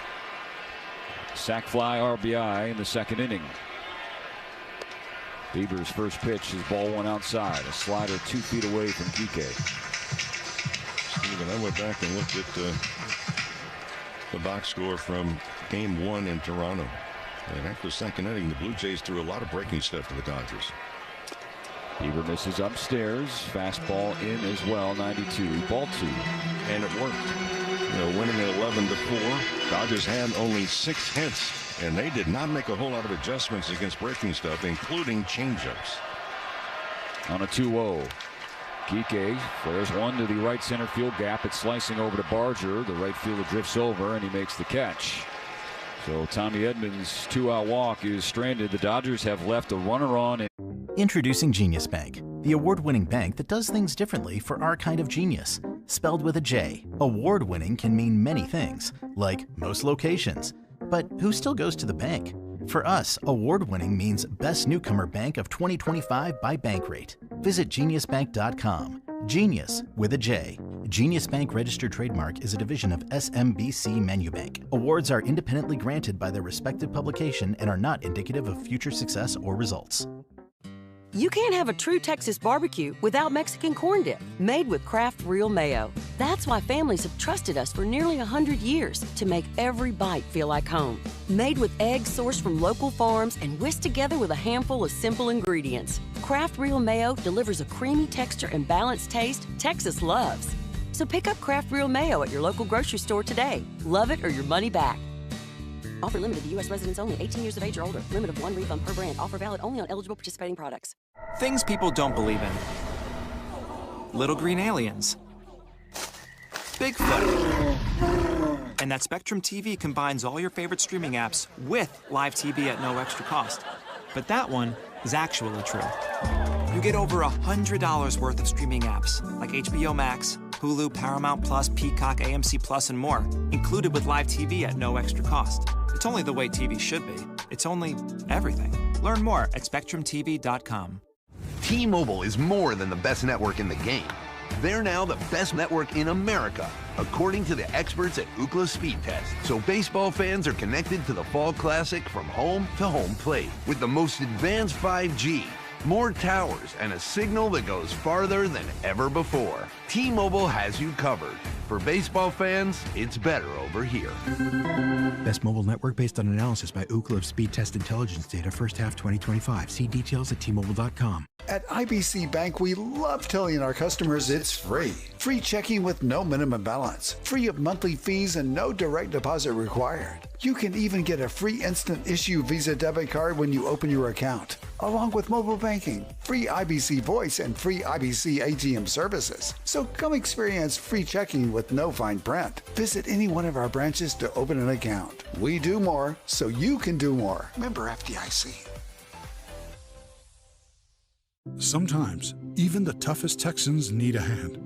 sac fly RBI in the 2nd inning. Bieber's first pitch is ball 1 outside. A slider 2 feet away from Kike. Steven, I went back and looked at the box score from game 1 in Toronto. And after the 2nd inning, the Blue Jays threw a lot of breaking stuff to the Dodgers. Bieber misses upstairs. Fastball in as well. 92. Ball 2. And it worked. You know, winning at 11-4. Dodgers had only 6 hits, and they did not make a whole lot of adjustments against breaking stuff, including changeups. On a 2-0. Kike flares one to the right center field gap. It's slicing over to Barger. The right fielder drifts over, and he makes the catch. So Tommy Edman's 2-out walk is stranded. The Dodgers have left a runner on. Introducing Genius Bank, the award-winning bank that does things differently for our kind of genius. Spelled with a J, award-winning can mean many things, like most locations. But who still goes to the bank? For us, award-winning means Best Newcomer Bank of 2025 by Bankrate. Visit geniusbank.com. Genius with a J. Genius Bank registered trademark is a division of SMBC Manubank. Awards are independently granted by their respective publication and are not indicative of future success or results. You can't have a true Texas barbecue without Mexican corn dip, made with Kraft Real Mayo. That's why families have trusted us for nearly 100 years to make every bite feel like home. Made with eggs sourced from local farms and whisked together with a handful of simple ingredients. Kraft Real Mayo delivers a creamy texture and balanced taste Texas loves. So pick up Kraft Real Mayo at your local grocery store today. Love it or your money back. Offer limited to U.S. residents only. 18 years of age or older. Limit of 1 refund per brand. Offer valid only on eligible participating products. Things people don't believe in. Little green aliens. Bigfoot. And that Spectrum TV combines all your favorite streaming apps with live TV at no extra cost. But that one is actually true. You get over $100 worth of streaming apps like HBO Max, Hulu, Paramount Plus, Peacock, AMC Plus, and more, included with live TV at no extra cost. It's only the way TV should be. It's only everything. Learn more at SpectrumTV.com. T-Mobile is more than the best network in the game. They're now the best network in America, according to the experts at Ookla Speed Test. So baseball fans are connected to the Fall Classic from home to home plate with the most advanced 5G, more towers, and a signal that goes farther than ever before. T-Mobile has you covered. For baseball fans, it's better over here. Best mobile network based on analysis by Ookla of Speed Test Intelligence data first half 2025. See details at T-Mobile.com. At IBC Bank, we love telling our customers it's free. Free checking with no minimum balance, free of monthly fees, and no direct deposit required. You can even get a free instant issue Visa debit card when you open your account, along with mobile banking, free IBC voice, and free IBC ATM services. So come experience free checking with no fine print. Visit any one of our branches to open an account. We do more, so you can do more. Member FDIC. Sometimes, even the toughest Texans need a hand.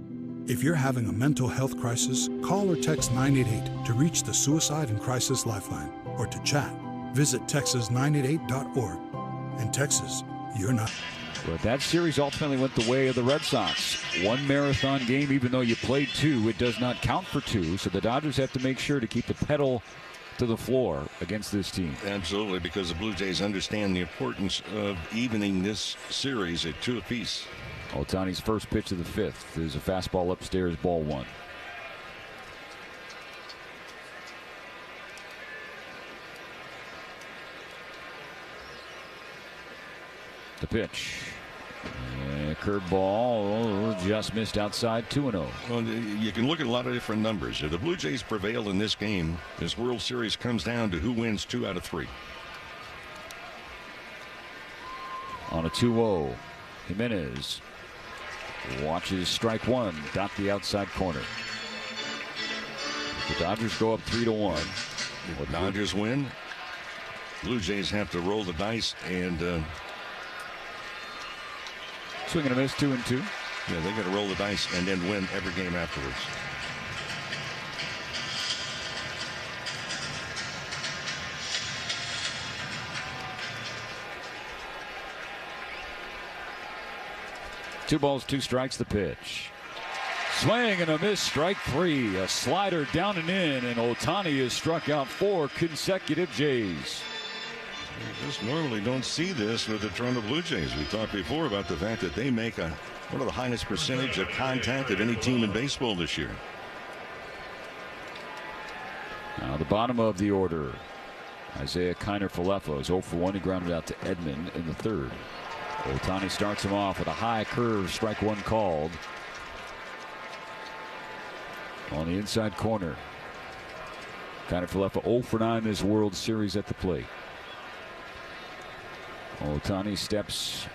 If you're having a mental health crisis, call or text 988 to reach the Suicide and Crisis Lifeline, or to chat. Visit texas988.org. In Texas, you're not. But that series ultimately went the way of the Red Sox. One marathon game, even though you played two, it does not count for two. So the Dodgers have to make sure to keep the pedal to the floor against this team. Absolutely, because the Blue Jays understand the importance of evening this series at 2 apiece. Ohtani's first pitch of the fifth is a fastball upstairs, ball one. The pitch. Curveball just missed outside, 2-0. Well, you can look at a lot of different numbers. If the Blue Jays prevail in this game, this World Series comes down to who wins 2 out of 3. On a 2-0, Jimenez watches strike one, dot the outside corner. The Dodgers go up 3-1. If the Dodgers win, Blue Jays have to roll the dice and swing and a miss, 2-2. Yeah, they got to roll the dice and then win every game afterwards. Two balls, 2 strikes, the pitch. Swing and a miss, strike 3. A slider down and in, and Ohtani has struck out 4 consecutive Jays. You just normally don't see this with the Toronto Blue Jays. We talked before about the fact that they make one of the highest percentage of contact of any team in baseball this year. Now the bottom of the order. Isaiah Kiner-Falefa is 0 for 1. He grounded out to Edman in the third. Ohtani starts him off with a high curve, strike one called. On the inside corner. Kiner-Falefa 0 for 9 this World Series at the plate. Ohtani steps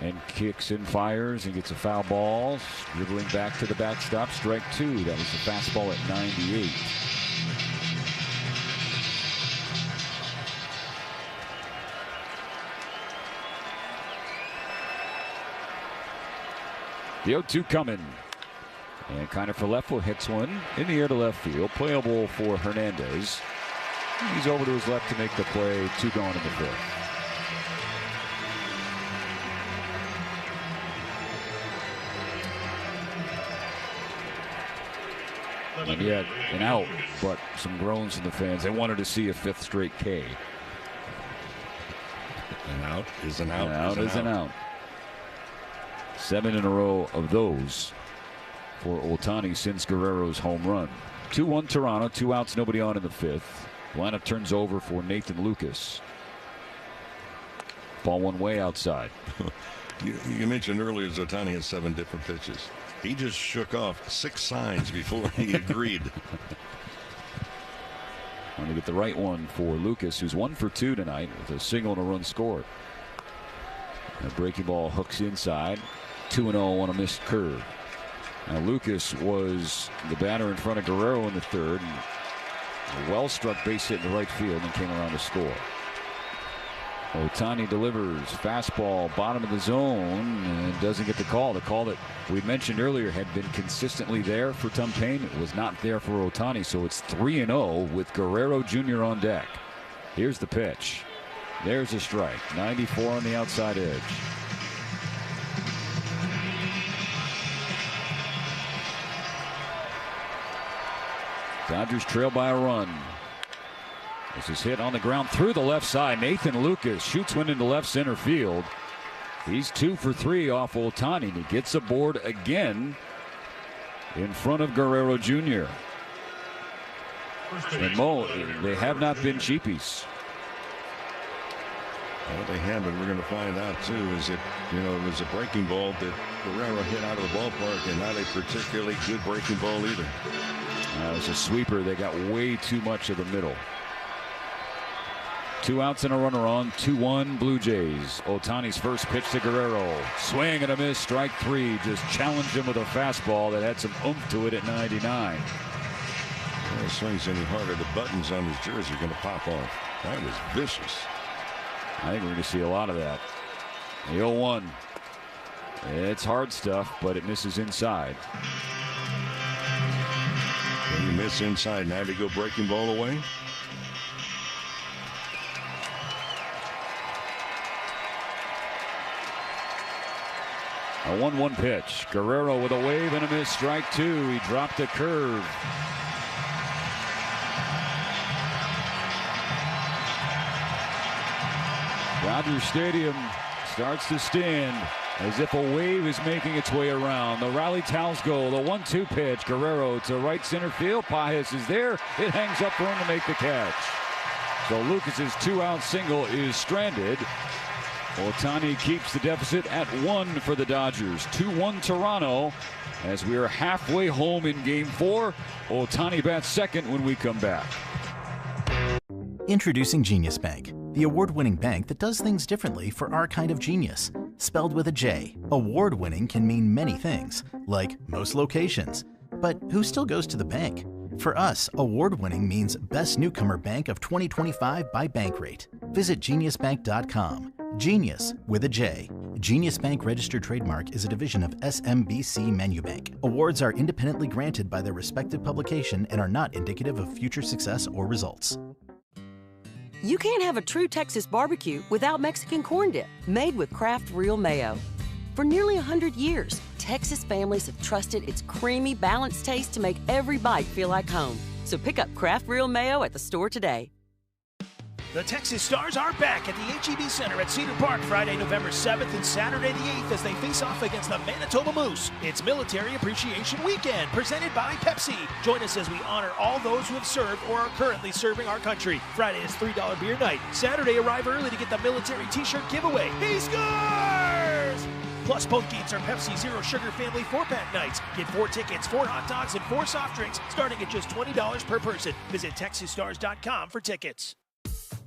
and kicks and fires and gets a foul ball. Dribbling back to the backstop. Strike 2. That was the fastball at 98. The 0-2 coming. And Kiner-Falefa hits one in the air to left field. Playable for Hernandez. He's over to his left to make the play. 2 gone in the fifth. And yet an out, but some groans from the fans. They wanted to see a 5th straight K. An out is an out. An out is an out. 7 in a row of those for Ohtani since Guerrero's home run. 2-1 Toronto, 2 outs, nobody on in the 5th. Lineup turns over for Nathan Lucas. Ball one way outside. You mentioned earlier Ohtani had 7 different pitches. He just shook off 6 signs before he agreed. Only with the right one for Lucas, who's 1 for 2 tonight with a single and a run scored. A breaking ball hooks inside. 2-0 on a missed curve. Now Lucas was the batter in front of Guerrero in the third. And a well-struck base hit in the right field and came around to score. Ohtani delivers fastball bottom of the zone and doesn't get the call. The call that we mentioned earlier had been consistently there for Tom Payne. It was not there for Ohtani, so it's 3-0 with Guerrero Jr. on deck. Here's the pitch. There's a strike. 94 on the outside edge. Dodgers trail by a run. This is hit on the ground through the left side. Nathan Lucas shoots one into left center field. He's 2 for 3 off Ohtani, and he gets aboard again in front of Guerrero Jr. And Mo, they have not been cheapies. Well, they haven't. We're going to find out too. Is it, it was a breaking ball that Guerrero hit out of the ballpark, and not a particularly good breaking ball either. It was a sweeper. They got way too much of the middle. 2 outs and a runner on. 2-1 Blue Jays. Ohtani's first pitch to Guerrero. Swing and a miss. Strike 3. Just challenged him with a fastball that had some oomph to it at 99. If he swings any harder, the buttons on his jersey are going to pop off. That was vicious. I think we're going to see a lot of that. The 0-1. It's hard stuff, but it misses inside. When you miss inside, now to go breaking ball away. A 1-1 pitch. Guerrero with a wave and a miss. Strike 2. He dropped a curve. Dodger Stadium starts to stand as if a wave is making its way around. The rally towels go. The 1-2 pitch. Guerrero to right center field. Pajes is there. It hangs up for him to make the catch. So Lucas's 2-out single is stranded. Ohtani keeps the deficit at 1 for the Dodgers. 2-1 Toronto as we are halfway home in Game 4. Ohtani bats second when we come back. Introducing Genius Bank, the award-winning bank that does things differently for our kind of genius. Spelled with a J, award-winning can mean many things, like most locations. But who still goes to the bank? For us, award-winning means Best Newcomer Bank of 2025 by Bankrate. Visit geniusbank.com. Genius with a J. Genius Bank registered trademark is a division of SMBC Menubank. Awards are independently granted by their respective publication and are not indicative of future success or results. You can't have a true Texas barbecue without Mexican corn dip, made with Kraft Real Mayo. For nearly 100 years, Texas families have trusted its creamy, balanced taste to make every bite feel like home. So pick up Kraft Real Mayo at the store today. The Texas Stars are back at the HEB Center at Cedar Park Friday, November 7th and Saturday the 8th as they face off against the Manitoba Moose. It's Military Appreciation Weekend presented by Pepsi. Join us as we honor all those who have served or are currently serving our country. Friday is $3 beer night. Saturday, arrive early to get the military t-shirt giveaway. He scores! Plus, both games are Pepsi Zero Sugar Family 4-pack nights. Get 4 tickets, 4 hot dogs, and 4 soft drinks starting at just $20 per person. Visit TexasStars.com for tickets.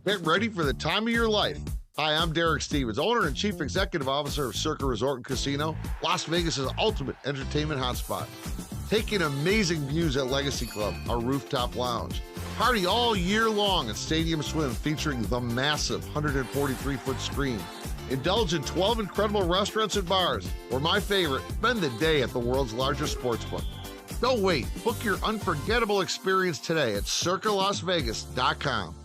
Get ready for the time of your life. Hi, I'm Derek Stevens, owner and chief executive officer of Circa Resort and Casino, Las Vegas's ultimate entertainment hotspot. Take in amazing views at Legacy Club, our rooftop lounge. Party all year long at Stadium Swim featuring the massive 143-foot screen. Indulge in 12 incredible restaurants and bars, or my favorite, spend the day at the world's largest sportsbook. Don't wait. Book your unforgettable experience today at circalasvegas.com.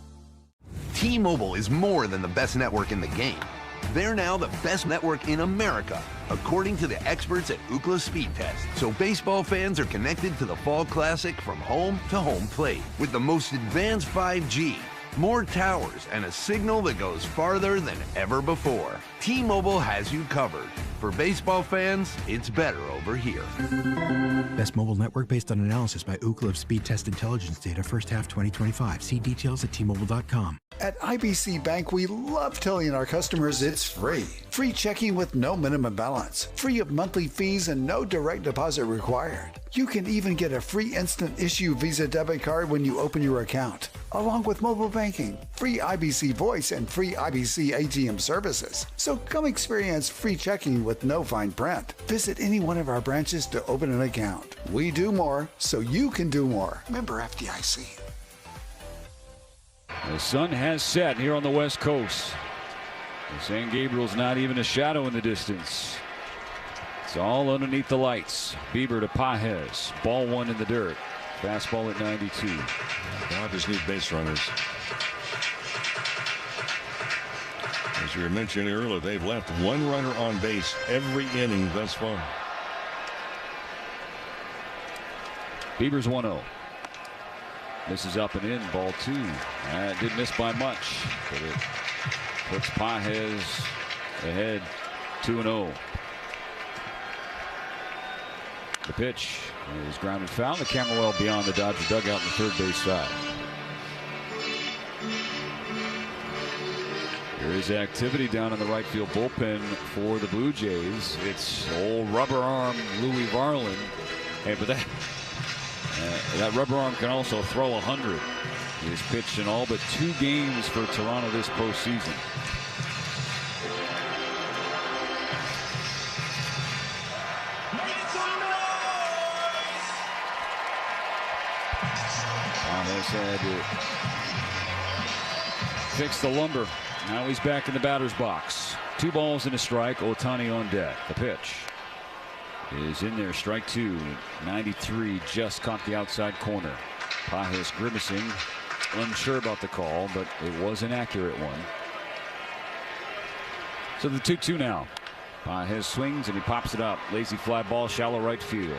T-Mobile is more than the best network in the game. They're now the best network in America, according to the experts at Ookla Speed Test. So baseball fans are connected to the Fall Classic from home to home plate with the most advanced 5G, more towers, and a signal that goes farther than ever before. T-Mobile has you covered. For baseball fans, it's better over here. Best mobile network based on analysis by Ookla of speed test intelligence data first half 2025. See details at T-Mobile.com. At IBC Bank, we love telling our customers it's free. Free checking with no minimum balance. Free of monthly fees and no direct deposit required. You can even get a free instant issue Visa debit card when you open your account, along with mobile banking, free IBC voice, and free IBC ATM services. So come experience free checking with no fine print. Visit any one of our branches to open an account. We do more, so you can do more. Member FDIC. The sun has set here on the West Coast. San Gabriel's not even a shadow in the distance. It's all underneath the lights. Bieber to Pages. Ball one in the dirt. Fastball at 92. Dodgers need base runners. As we were mentioning earlier, they've left one runner on base every inning thus far. Bieber's 1-0. This is up and in, ball two. It didn't miss by much, but it puts Pages ahead 2-0. The pitch is grounded foul. The camera well beyond the Dodger dugout on the third base side. There is activity down in the right field bullpen for the Blue Jays. It's old rubber arm Louis Varland. Hey, but that rubber arm can also throw 100. He has pitched in all but 2 games for Toronto this postseason. Had to fix the lumber. Now he's back in the batter's box. 2 balls and a strike. Ohtani on deck. The pitch is in there. Strike 2. 93 just caught the outside corner. Pages grimacing, unsure about the call, but it was an accurate one. So the 2-2 now. Pages swings and he pops it up. Lazy fly ball, shallow right field.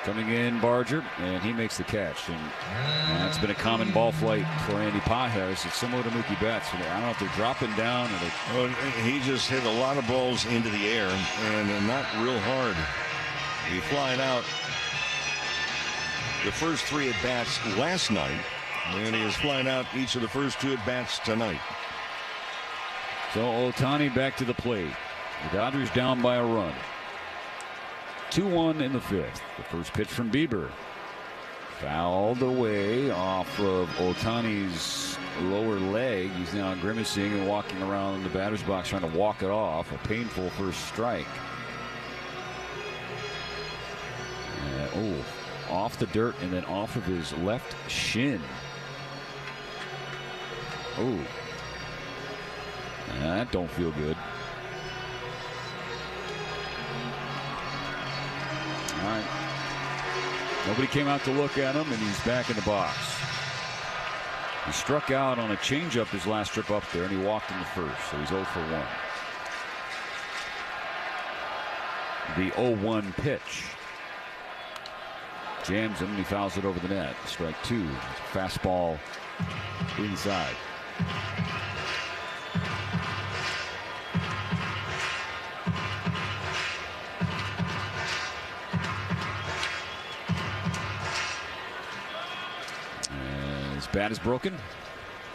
Coming in, Barger, and he makes the catch. And that's been a common ball flight for Andy Pages. It's similar to Mookie Betts. I don't know if they're dropping down or they... Well, he just hit a lot of balls into the air and not real hard. He flying out the first 3 at-bats last night, and he is flying out each of the first 2 at-bats tonight. So Ohtani back to the plate. The Dodgers down by a run. 2-1 in the 5th. The first pitch from Bieber. Fouled away off of Ohtani's lower leg. He's now grimacing and walking around the batter's box trying to walk it off. A painful first strike. Off the dirt and then off of his left shin. That don't feel good. All right. Nobody came out to look at him, and he's back in the box. He struck out on a changeup his last trip up there, and he walked in the first, so he's 0 for 1. The 0-1 pitch. Jams him, and he fouls it over the net. Strike 2. Fastball inside. His bat is broken,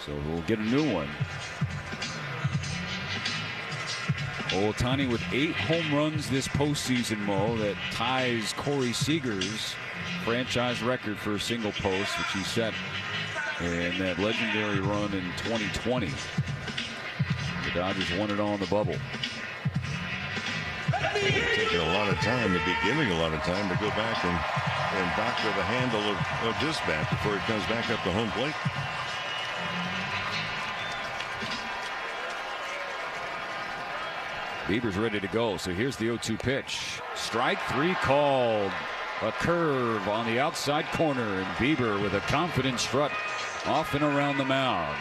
so we'll get a new one. Ohtani with 8 home runs this postseason, Mo. That ties Corey Seager's franchise record for a single post, which he set in that legendary run in 2020. The Dodgers won it all in the bubble. It's taking a lot of time, to be giving a lot of time to go back and doctor the handle of this bat before it comes back up to home plate. Bieber's ready to go. So here's the 0-2 pitch. Strike 3 called. A curve on the outside corner, and Bieber with a confident strut off and around the mound.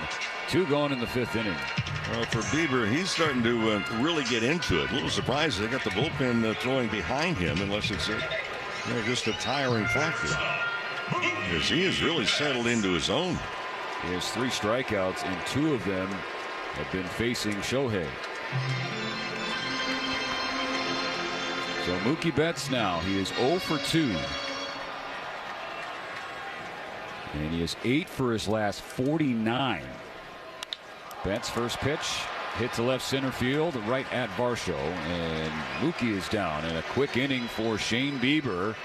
2 going in the 5th inning. Well, for Bieber, he's starting to really get into it. A little surprised they got the bullpen throwing behind him, unless it's just a tiring factor. Because he has really settled into his own. He has 3 strikeouts, and 2 of them have been facing Shohei. So Mookie Betts now, he is 0 for 2. And he is 8 for his last 49. Betts' first pitch hit to left center field, right at Varsho. And Mookie is down in a quick inning for Shane Bieber,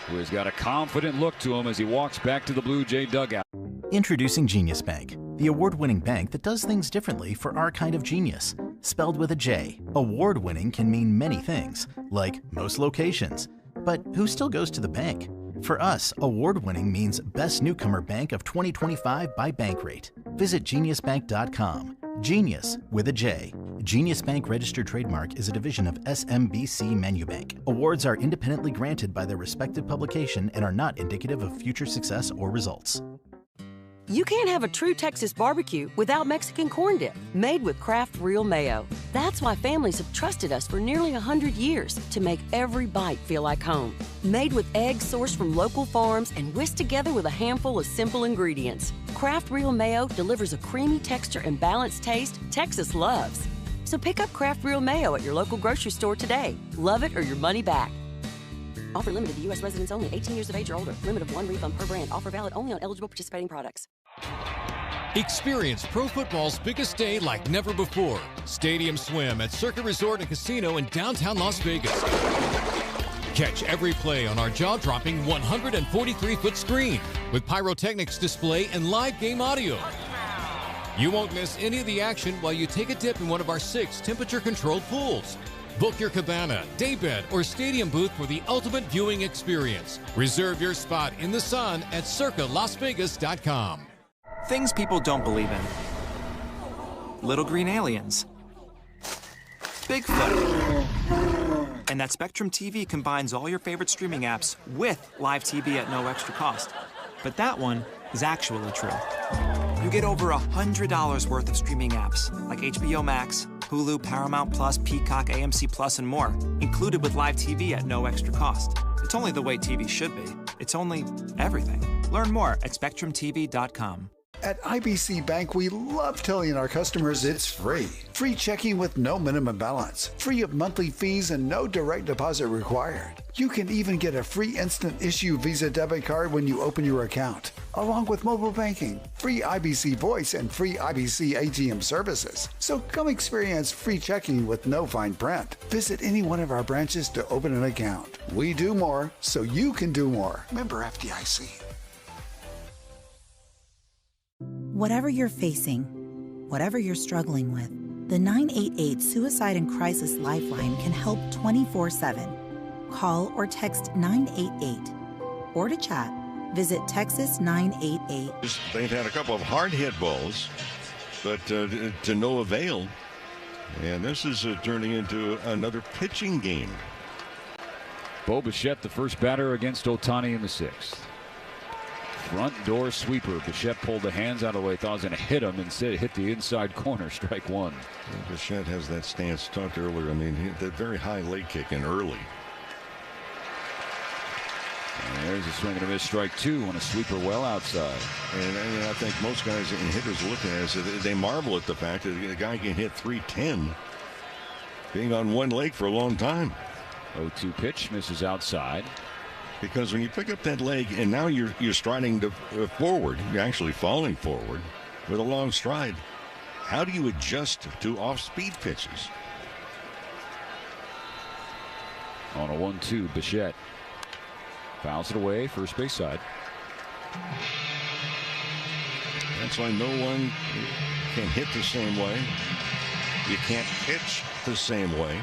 who has got a confident look to him as he walks back to the Blue Jay dugout. Introducing Genius Bank, the award-winning bank that does things differently for our kind of genius. Spelled with a J, award-winning can mean many things, like most locations. But who still goes to the bank? For us, award-winning means Best Newcomer Bank of 2025 by Bankrate. Visit geniusbank.com. Genius with a J. Genius Bank registered trademark is a division of SMBC Manubank. Awards are independently granted by their respective publication and are not indicative of future success or results. You can't have a true Texas barbecue without Mexican corn dip, made with Kraft Real Mayo. That's why families have trusted us for nearly 100 years to make every bite feel like home. Made with eggs sourced from local farms and whisked together with a handful of simple ingredients. Kraft Real Mayo delivers a creamy texture and balanced taste Texas loves. So pick up Kraft Real Mayo at your local grocery store today. Love it or your money back. Offer limited to U.S. residents only, 18 years of age or older. Limit of 1 refund per brand. Offer valid only on eligible participating products. Experience pro football's biggest day like never before. Stadium Swim at Circa Resort and Casino in downtown Las Vegas. Catch every play on our jaw-dropping 143-foot screen with pyrotechnics display and live game audio. You won't miss any of the action while you take a dip in one of our 6 temperature-controlled pools. Book your cabana, daybed, or stadium booth for the ultimate viewing experience. Reserve your spot in the sun at circalasvegas.com. Things people don't believe in. Little green aliens. Bigfoot. And that Spectrum TV combines all your favorite streaming apps with live TV at no extra cost. But that one is actually true. You get over $100 worth of streaming apps like HBO Max, Hulu, Paramount Plus, Peacock, AMC Plus, and more, included with live TV at no extra cost. It's only the way TV should be. It's only everything. Learn more at SpectrumTV.com. At IBC Bank, we love telling our customers it's free. Free checking with no minimum balance, free of monthly fees, and no direct deposit required. You can even get a free instant issue Visa debit card when you open your account, along with mobile banking, free IBC voice, and free IBC ATM services. So come experience free checking with no fine print. Visit any one of our branches to open an account. We do more, so you can do more. Member FDIC. Whatever you're facing, whatever you're struggling with, the 988 Suicide and Crisis Lifeline can help 24/7. Call or text 988. Or to chat, visit Texas988. They've had a couple of hard hit balls, but to no avail. And this is turning into another pitching game. Bo Bichette, the first batter against Ohtani in the 6th. Front door sweeper. Bichette pulled the hands out of the way. Thought it was going to hit him. Instead, it hit the inside corner. Strike 1. Bichette has that stance talked earlier. I mean, that very high leg kick in early. And there's a swing and a miss. Strike 2 on a sweeper well outside. And I think most guys and hitters looking at it, they marvel at the fact that the guy can hit 310 being on one leg for a long time. 0-2 pitch misses outside. Because when you pick up that leg and now you're striding to forward, you're actually falling forward with a long stride. How do you adjust to off-speed pitches? On a 1-2, Bichette fouls it away, first base side. That's why no one can hit the same way. You can't pitch the same way.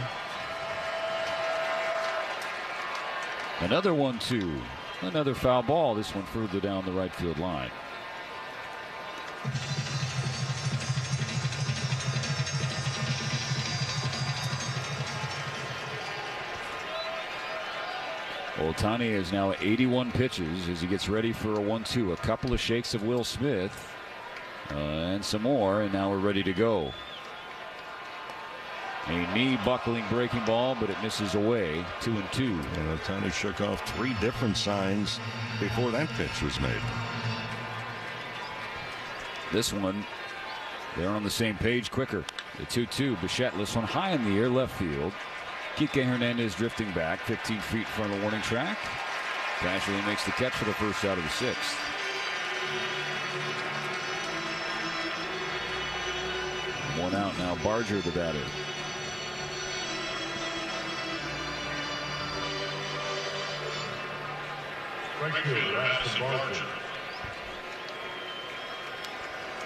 Another 1-2. Another foul ball. This one further down the right field line. Ohtani is now 81 pitches as he gets ready for a 1-2. A couple of shakes of Will Smith and some more, and now we're ready to go. A knee buckling breaking ball, but it misses away. 2-2. And Ohtani shook off 3 different signs before that pitch was made. This one, they're on the same page quicker. The 2-2. Bichette, this one high in the air, left field. Kike Hernandez drifting back 15 feet in front of the warning track. Casually makes the catch for the first out of the sixth. One out now. Barger the batter.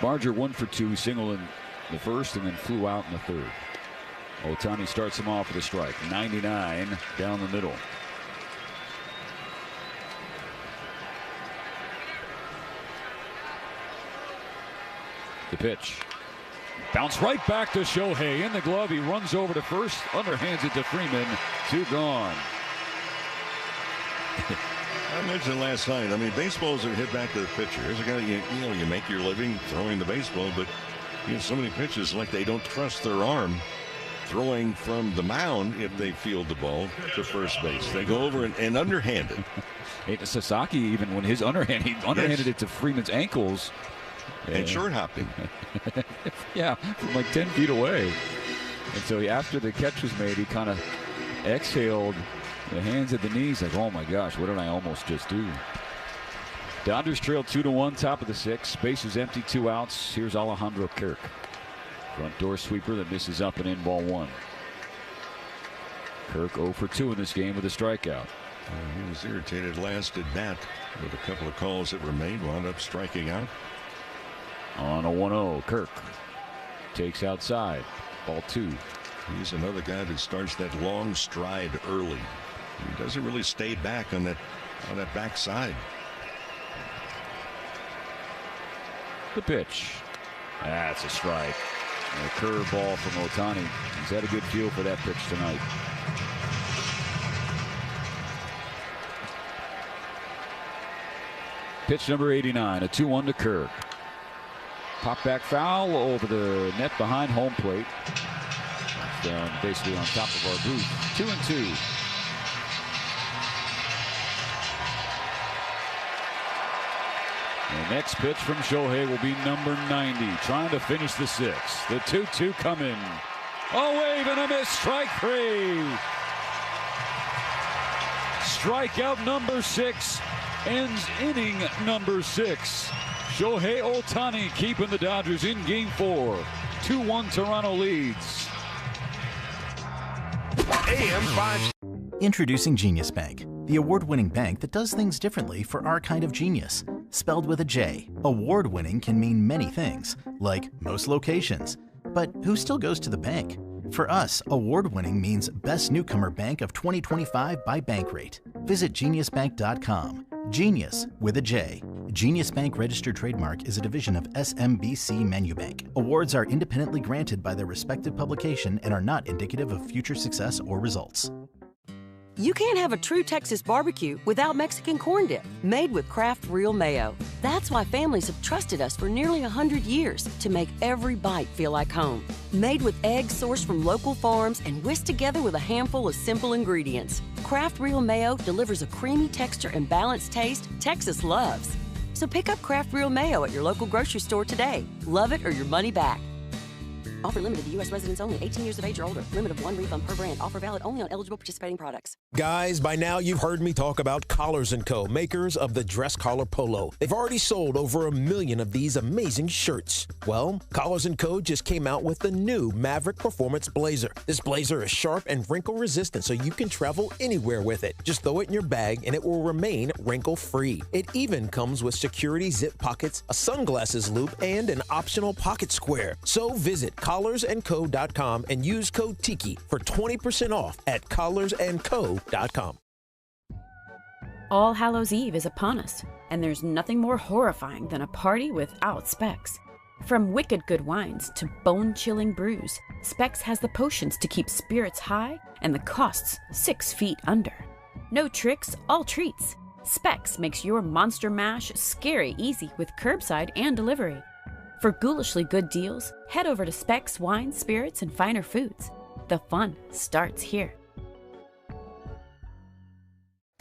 Barger 1 for 2, single in the first and then flew out in the third. Ohtani starts him off with a strike. 99 down the middle. The pitch. Bounce right back to Shohei in the glove. He runs over to first, underhands it to Freeman. 2 gone. I mentioned last night, I mean, baseballs are hit back to the pitcher. There's a guy, you make your living throwing the baseball, but so many pitches like they don't trust their arm throwing from the mound if they field the ball to first base. They go over and underhand it. Sasaki, even when his underhand, he underhanded it to Freeman's ankles. And short hopped him. Yeah, from like 10 feet away. And so after the catch was made, he kind of exhaled, the hands at the knees, like, oh my gosh, what did I almost just do? Dodgers trail 2-1, top of the sixth. Bases empty, 2 outs. Here's Alejandro Kirk. Front door sweeper that misses up and in, ball 1. Kirk 0 for 2 in this game with a strikeout. He was irritated last at bat with a couple of calls that were made, wound up striking out. On a 1-0, Kirk takes outside, ball 2. He's another guy that starts that long stride early. He doesn't really stay back on that backside. The pitch. That's a strike. And a curveball from Ohtani. He's had a good feel for that pitch tonight. Pitch number 89, a 2-1 to Kirk. Pop back foul over the net behind home plate. Down basically on top of our booth. 2-2. The next pitch from Shohei will be number 90, trying to finish the sixth. The 2-2 coming. A wave and a miss. Strike 3. Strikeout number 6 ends inning number 6. Shohei Ohtani keeping the Dodgers in game 4. 2-1 Toronto leads. AM5. Introducing Genius Bank, the award-winning bank that does things differently for our kind of genius. Spelled with a J, award-winning can mean many things, like most locations. But who still goes to the bank? For us, award-winning means Best Newcomer Bank of 2025 by Bankrate. Visit geniusbank.com. Genius with a J. Genius Bank registered trademark is a division of SMBC Manubank. Awards are independently granted by their respective publication and are not indicative of future success or results. You can't have a true Texas barbecue without Mexican corn dip, made with Kraft Real Mayo. That's why families have trusted us for nearly 100 years to make every bite feel like home. Made with eggs sourced from local farms and whisked together with a handful of simple ingredients. Kraft Real Mayo delivers a creamy texture and balanced taste Texas loves. So pick up Kraft Real Mayo at your local grocery store today. Love it or your money back. Offer limited to U.S. residents only, 18 years of age or older. Limit of 1 refund per brand. Offer valid only on eligible participating products. Guys, by now you've heard me talk about Collars & Co., makers of the dress collar polo. They've already sold over 1 million of these amazing shirts. Well, Collars & Co. just came out with the new Maverick Performance Blazer. This blazer is sharp and wrinkle resistant, so you can travel anywhere with it. Just throw it in your bag and it will remain wrinkle-free. It even comes with security zip pockets, a sunglasses loop, and an optional pocket square. So visit collarsandco.com and use code TIKI for 20% off at collarsandco.com. All Hallows Eve is upon us, and there's nothing more horrifying than a party without Specs. From wicked good wines to bone-chilling brews, Specs has the potions to keep spirits high and the costs 6 feet under. No tricks, all treats. Specs makes your monster mash scary easy with curbside and delivery. For ghoulishly good deals, head over to Specs Wine, Spirits, and Finer Foods. The fun starts here.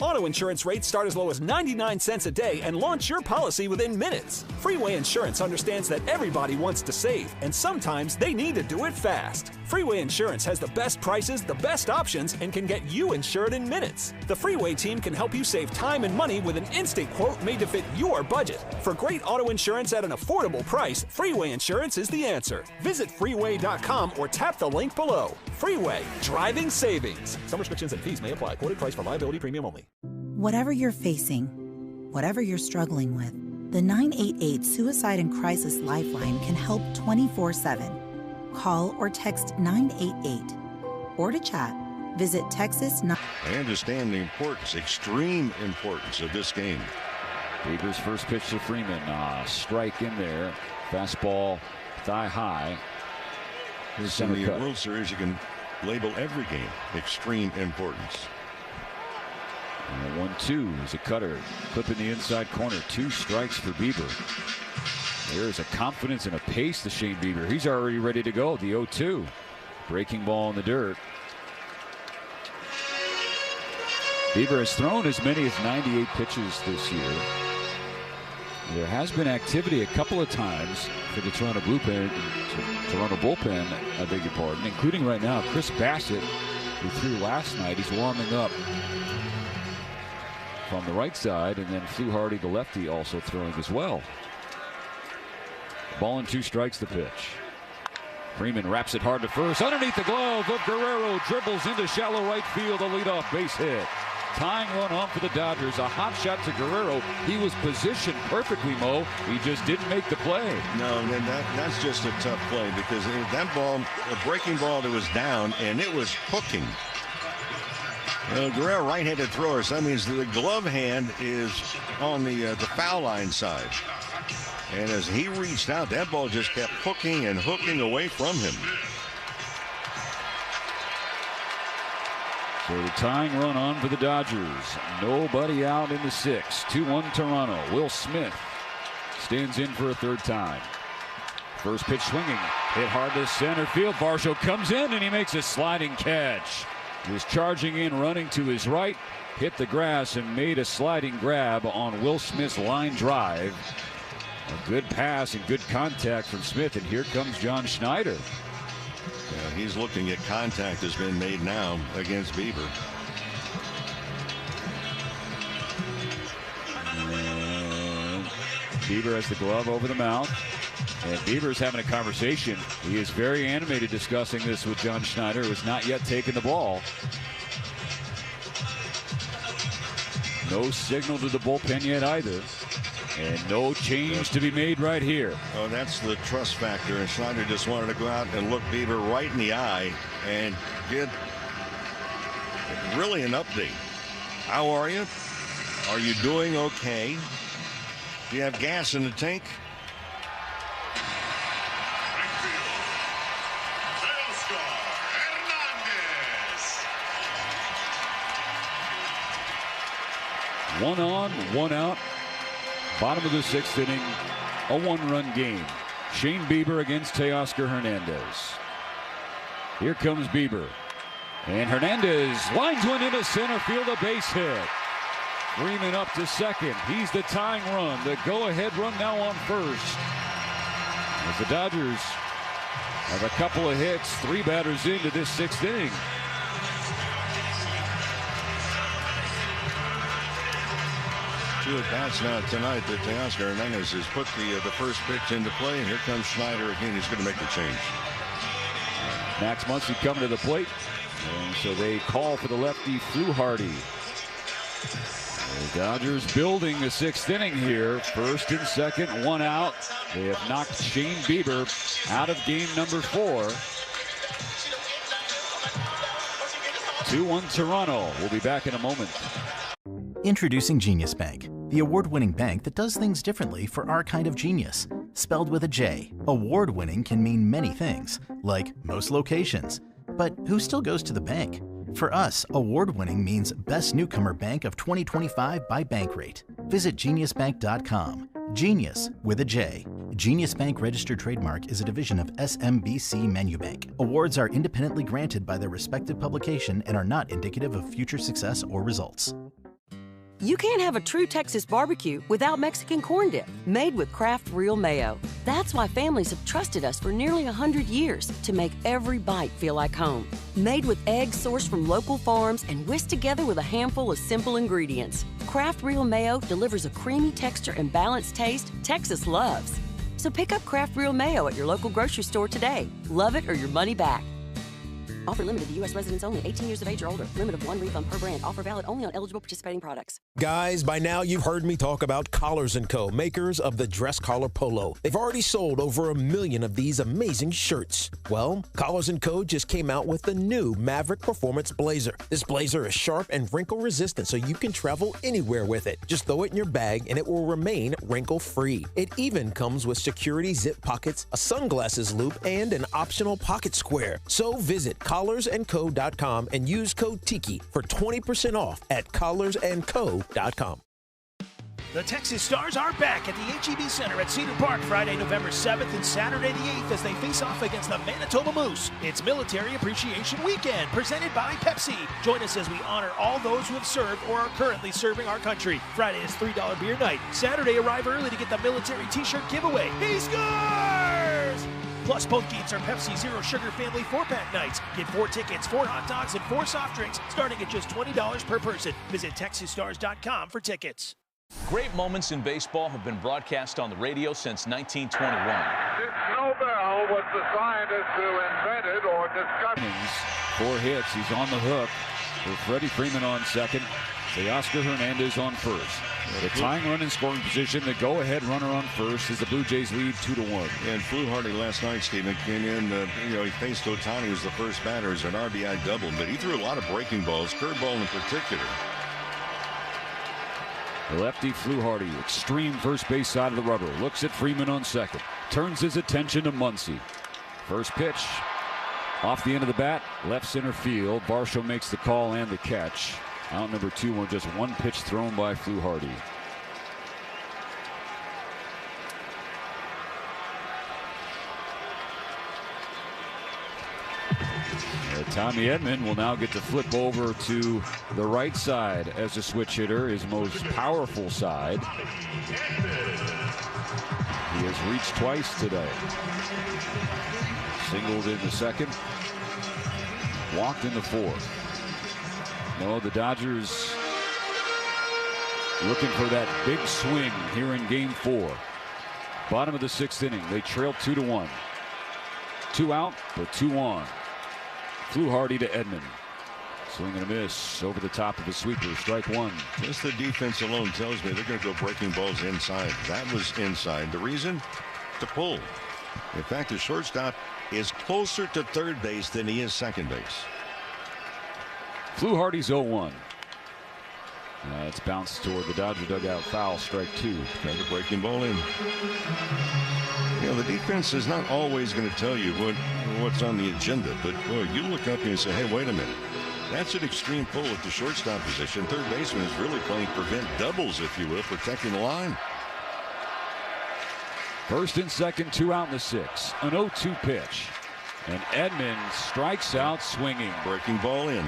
Auto insurance rates start as low as 99 cents a day and launch your policy within minutes. Freeway Insurance understands that everybody wants to save, and sometimes they need to do it fast. Freeway Insurance has the best prices, the best options, and can get you insured in minutes. The Freeway team can help you save time and money with an instant quote made to fit your budget. For great auto insurance at an affordable price, Freeway Insurance is the answer. Visit freeway.com or tap the link below. Freeway, driving savings. Some restrictions and fees may apply. Quoted price for liability premium only. Whatever you're facing, whatever you're struggling with, the 988 Suicide and Crisis Lifeline can help 24/7. Call or text 988. Or to chat, visit Texas. I understand the importance, extreme importance of this game. Bieber's first pitch to Freeman. Strike in there. Fastball thigh high. In the World Series, you can label every game extreme importance. And 1-2 is a cutter. Clip in the inside corner. 2 strikes for Bieber. There's a confidence and a pace to Shane Bieber. He's already ready to go. The 0-2. Breaking ball in the dirt. Bieber has thrown as many as 98 pitches this year. There has been activity a couple of times for the Toronto bullpen, I beg your pardon, including right now Chris Bassett, who threw last night. He's warming up from the right side, and then Fluharty, the lefty, also throwing as well. Ball and 2 strikes the pitch. Freeman wraps it hard to first. Underneath the glove of Guerrero, dribbles into shallow right field, a leadoff base hit. Tying run on for the Dodgers. A hot shot to Guerrero. He was positioned perfectly, Mo. He just didn't make the play. No, that's just a tough play because that ball, a breaking ball that was down, and it was hooking. Guerrero, right-handed thrower, so that means the glove hand is on the foul line side. And as he reached out, that ball just kept hooking and hooking away from him. So the tying run on for the Dodgers. Nobody out in the 6th. 2-1 Toronto. Will Smith stands in for a third time. First pitch swinging. Hit hard to center field. Varsho comes in and he makes a sliding catch. He was charging in, running to his right. Hit the grass and made a sliding grab on Will Smith's line drive. A good pass and good contact from Smith. And here comes John Schneider. He's looking at contact has been made now against Bieber. And Bieber has the glove over the mouth. And Bieber's having a conversation. He is very animated discussing this with John Schneider, who has not yet taken the ball. No signal to the bullpen yet either. And no change to be made right here. Oh, that's the trust factor. And Schneider just wanted to go out and look Bieber right in the eye and get really an update. How are you? Are you doing okay? Do you have gas in the tank? One on, one out. Bottom of the 6th inning, a 1-run game. Shane Bieber against Teoscar Hernandez. Here comes Bieber. And Hernandez lines one into center field, a base hit. Freeman up to second. He's the tying run. The go-ahead run now on first. As the Dodgers have a couple of hits, 3 batters into this 6th inning. Two at bats now tonight that Teoscar Hernandez has put the first pitch into play, and here comes Schneider again. He's going to make the change. Max Muncy coming to the plate, and so they call for the lefty Fluharty. The Dodgers building the 6th inning here. First and second, 1 out. They have knocked Shane Bieber out of game number 4. 2-1 Toronto. We'll be back in a moment. Introducing Genius Bank, the award-winning bank that does things differently for our kind of genius. Spelled with a J, award-winning can mean many things, like most locations. But who still goes to the bank? For us, award-winning means Best Newcomer Bank of 2025 by Bankrate. Visit geniusbank.com. Genius with a J. Genius Bank registered trademark is a division of SMBC Menubank. Awards are independently granted by their respective publication and are not indicative of future success or results. You can't have a true Texas barbecue without Mexican corn dip, made with Kraft Real Mayo. That's why families have trusted us for nearly 100 years to make every bite feel like home. Made with eggs sourced from local farms and whisked together with a handful of simple ingredients, Kraft Real Mayo delivers a creamy texture and balanced taste Texas loves. So pick up Kraft Real Mayo at your local grocery store today. Love it or your money back. Offer limited to U.S. residents only, 18 years of age or older. Limit of 1 refund per brand. Offer valid only on eligible participating products. Guys, by now you've heard me talk about Collars & Co., makers of the dress collar polo. They've already sold over 1 million of these amazing shirts. Well, Collars & Co. just came out with the new Maverick Performance Blazer. This blazer is sharp and wrinkle resistant, so you can travel anywhere with it. Just throw it in your bag and it will remain wrinkle-free. It even comes with security zip pockets, a sunglasses loop, and an optional pocket square. So visit collarsandco.com and use code TIKI for 20% off at collarsandco.com. The Texas Stars are back at the HEB Center at Cedar Park Friday, November 7th and Saturday the 8th as they face off against the Manitoba Moose. It's Military Appreciation Weekend presented by Pepsi. Join us as we honor all those who have served or are currently serving our country. Friday is $3 beer night. Saturday, arrive early to get the military t-shirt giveaway. He scores! Plus, both games are Pepsi Zero Sugar Family 4-pack nights. Get 4 tickets, 4 hot dogs, and 4 soft drinks starting at just $20 per person. Visit TexasStars.com for tickets. Great moments in baseball have been broadcast on the radio since 1921. Snowbell was the scientist who invented or discovered. 4 hits. He's on the hook for Freddie Freeman on second. Oscar Hernandez on first. The tying run in scoring position. The go-ahead runner on first as the Blue Jays lead 2-1. And Fluharty last night, Stephen, came in. He faced Ohtani as the first batter as an RBI double, but he threw a lot of breaking balls, curveball in particular. The lefty Fluharty, extreme first base side of the rubber, looks at Freeman on second, turns his attention to Muncy. First pitch off the end of the bat, left center field. Varsho makes the call and the catch. Out number 2 on just 1 pitch thrown by Fluharty. Tommy Edman will now get to flip over to the right side as a switch hitter, his most powerful side. He has reached twice today. Singled in the second, walked in the fourth. No, the Dodgers looking for that big swing here in game 4. Bottom of the 6th inning. They trail 2-1. 2 out, but 2 on. Fluharty to Edman. Swing and a miss over the top of the sweeper. Strike 1. Just the defense alone tells me they're going to go breaking balls inside. That was inside. The reason? To pull. In fact, the shortstop is closer to third base than he is second base. Fluharty's 0-1. It's bounced toward the Dodger dugout. Foul, strike 2. Trying to breaking ball in. You know, the defense is not always going to tell you what's on the agenda, but boy, you look up and you say, hey, wait a minute. That's an extreme pull at the shortstop position. Third baseman is really playing prevent doubles, if you will, protecting the line. First and second, 2 out in the 6th. An 0-2 pitch. And Edman strikes out swinging. Breaking ball in.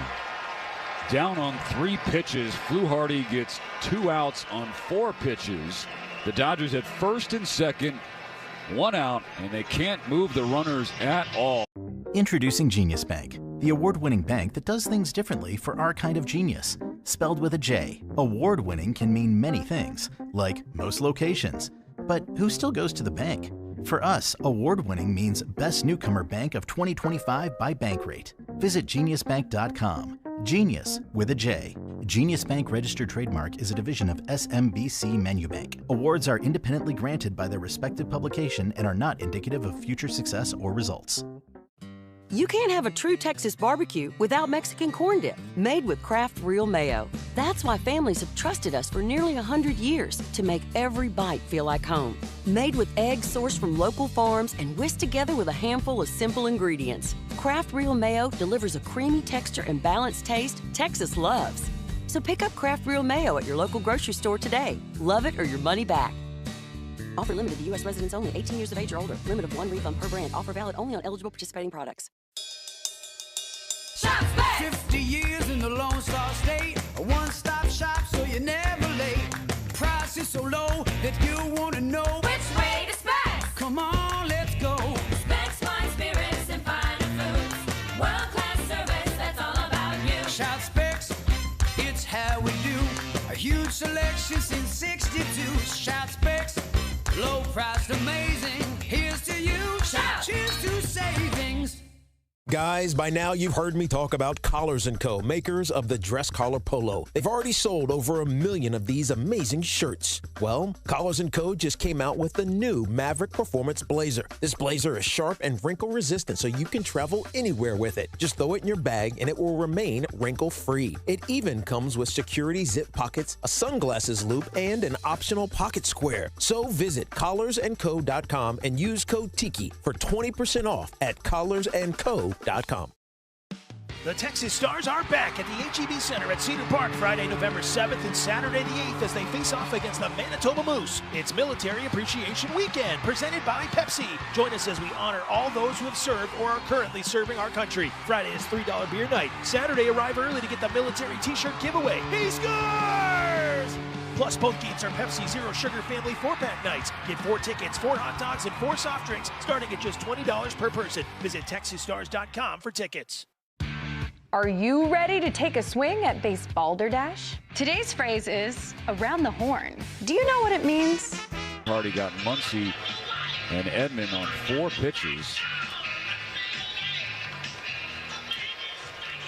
Down on 3 pitches. Fluharty gets 2 outs on 4 pitches. The Dodgers at first and second, 1 out, and they can't move the runners at all. Introducing Genius Bank, the award-winning bank that does things differently for our kind of genius. Spelled with a J, award-winning can mean many things, like most locations. But who still goes to the bank? For us, award-winning means Best Newcomer Bank of 2025 by Bankrate. Visit geniusbank.com. Genius with a J. Genius Bank registered trademark is a division of SMBC Menubank. Awards are independently granted by their respective publication and are not indicative of future success or results. You can't have a true Texas barbecue without Mexican corn dip, made with Kraft Real Mayo. That's why families have trusted us for nearly 100 years to make every bite feel like home. Made with eggs sourced from local farms and whisked together with a handful of simple ingredients, Kraft Real Mayo delivers a creamy texture and balanced taste Texas loves. So pick up Kraft Real Mayo at your local grocery store today. Love it or your money back. Offer limited to U.S. residents only, 18 years of age or older. Limit of 1 refund per brand. Offer valid only on eligible participating products. Shop's back. 50 years in the Lone Star State. A one-stop shop so you never we do. A huge selection since 62. Shout specs, low price, amazing. Here's to you. Shout cheers to savings. Guys, by now you've heard me talk about Collars & Co., makers of the dress collar polo. They've already sold over 1 million of these amazing shirts. Well, Collars & Co. just came out with the new Maverick Performance Blazer. This blazer is sharp and wrinkle resistant, so you can travel anywhere with it. Just throw it in your bag and it will remain wrinkle-free. It even comes with security zip pockets, a sunglasses loop, and an optional pocket square. So visit collarsandco.com and use code TIKI for 20% off at collarsandco.com. The Texas Stars are back at the HEB Center at Cedar Park Friday, November 7th and Saturday the 8th as they face off against the Manitoba Moose. It's Military Appreciation Weekend presented by Pepsi. Join us as we honor all those who have served or are currently serving our country. Friday is $3 beer night. Saturday, arrive early to get the military t-shirt giveaway. He scores! Plus, both games are Pepsi Zero Sugar Family 4-pack nights. Get 4 tickets, 4 hot dogs, and 4 soft drinks starting at just $20 per person. Visit TexasStars.com for tickets. Are you ready to take a swing at base balderdash? Today's phrase is around the horn. Do you know what it means? Hardy got Muncy and Edman on 4 pitches.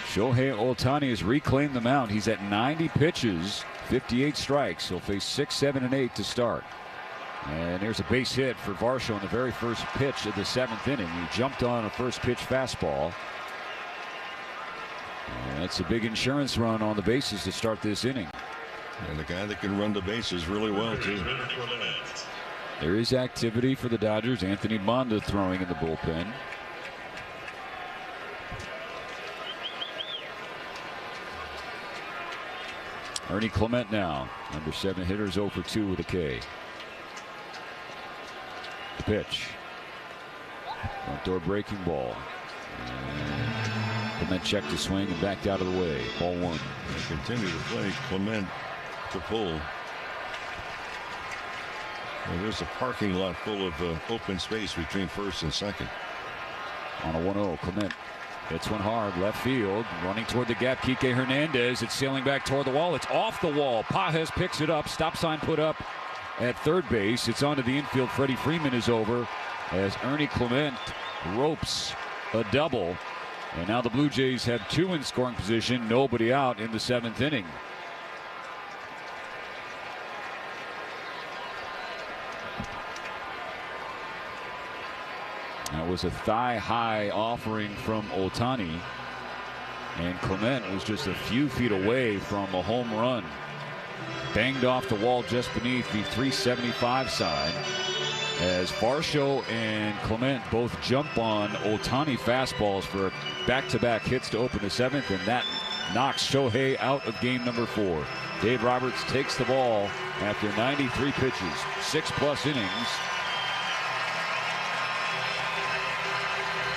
Shohei Ohtani has reclaimed the mound. He's at 90 pitches, 58 strikes. He'll face 6, 7, and 8 to start. And there's a base hit for Varsho in the very first pitch of the 7th inning. He jumped on a first pitch fastball. And that's a big insurance run on the bases to start this inning. And the guy that can run the bases really well, too. There is activity for the Dodgers. Anthony Banda throwing in the bullpen. Ernie Clement now. Number 7 hitter, 0 for 2 with a K. The pitch. Front door breaking ball. Clement checked the swing and backed out of the way. Ball 1. They continue to play Clement to pull. And there's a parking lot full of open space between first and second. On a 1-0, Clement hits one hard, left field, running toward the gap. Kike Hernandez, it's sailing back toward the wall. It's off the wall. Pages picks it up. Stop sign put up at third base. It's onto the infield. Freddie Freeman is over as Ernie Clement ropes a double. And now the Blue Jays have 2 in scoring position. Nobody out in the 7th inning. That was a thigh-high offering from Ohtani. And Clement was just a few feet away from a home run. Banged off the wall just beneath the 375 sign. As Varsho and Clement both jump on Ohtani fastballs for back-to-back hits to open the 7th, and that knocks Shohei out of game number 4. Dave Roberts takes the ball after 93 pitches, 6+ innings.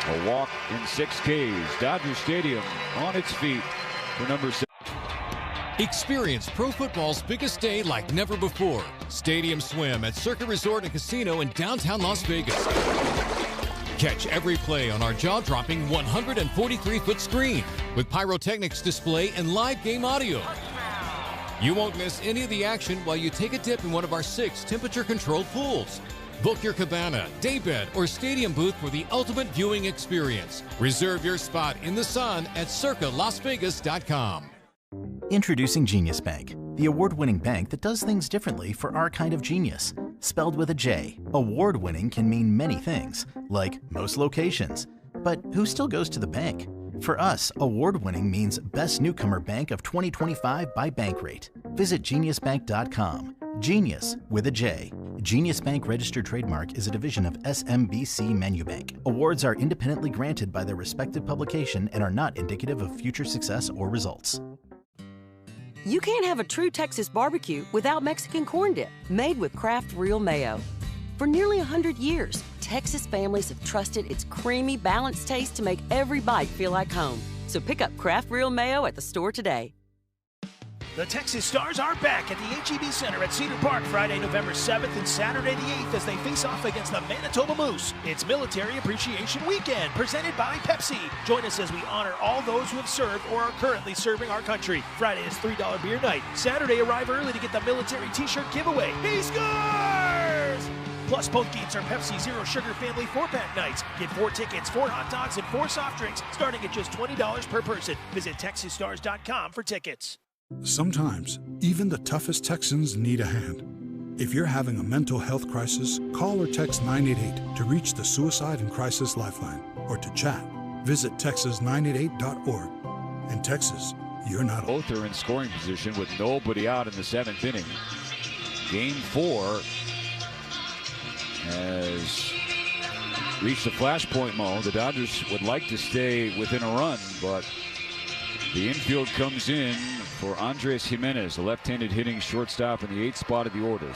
A walk in 6 Ks. Dodger Stadium on its feet for number 6. Experience pro football's biggest day like never before. Stadium Swim at Circuit Resort and Casino in downtown Las Vegas. Catch every play on our jaw-dropping 143-foot screen with pyrotechnics display and live game audio. You won't miss any of the action while you take a dip in one of our 6 temperature-controlled pools. Book your cabana, daybed, or stadium booth for the ultimate viewing experience. Reserve your spot in the sun at circalasvegas.com. Introducing Genius Bank, the award-winning bank that does things differently for our kind of genius. Spelled with a J, award-winning can mean many things, like most locations. But who still goes to the bank? For us, award-winning means Best Newcomer Bank of 2025 by Bankrate. Visit geniusbank.com. Genius with a J. Genius Bank registered trademark is a division of SMBC Menubank. Awards are independently granted by their respective publication and are not indicative of future success or results. You can't have a true Texas barbecue without Mexican corn dip, made with Kraft Real Mayo. For nearly 100 years, Texas families have trusted its creamy, balanced taste to make every bite feel like home. So pick up Kraft Real Mayo at the store today. The Texas Stars are back at the HEB Center at Cedar Park Friday, November 7th and Saturday the 8th as they face off against the Manitoba Moose. It's Military Appreciation Weekend presented by Pepsi. Join us as we honor all those who have served or are currently serving our country. Friday is $3 beer night. Saturday, arrive early to get the military t-shirt giveaway. He scores! Plus, both games are Pepsi Zero Sugar Family 4-pack nights. Get 4 tickets, 4 hot dogs, and 4 soft drinks starting at just $20 per person. Visit TexasStars.com for tickets. Sometimes, even the toughest Texans need a hand. If you're having a mental health crisis, call or text 988 to reach the Suicide and Crisis Lifeline. Or to chat, visit texas988.org. In Texas, you're not alone. Both are in scoring position with nobody out in the 7th inning. Game 4 has reached a flashpoint, Mo. The Dodgers would like to stay within a run, but the infield comes in for Andres Jimenez, a left-handed hitting shortstop in the 8th spot of the order.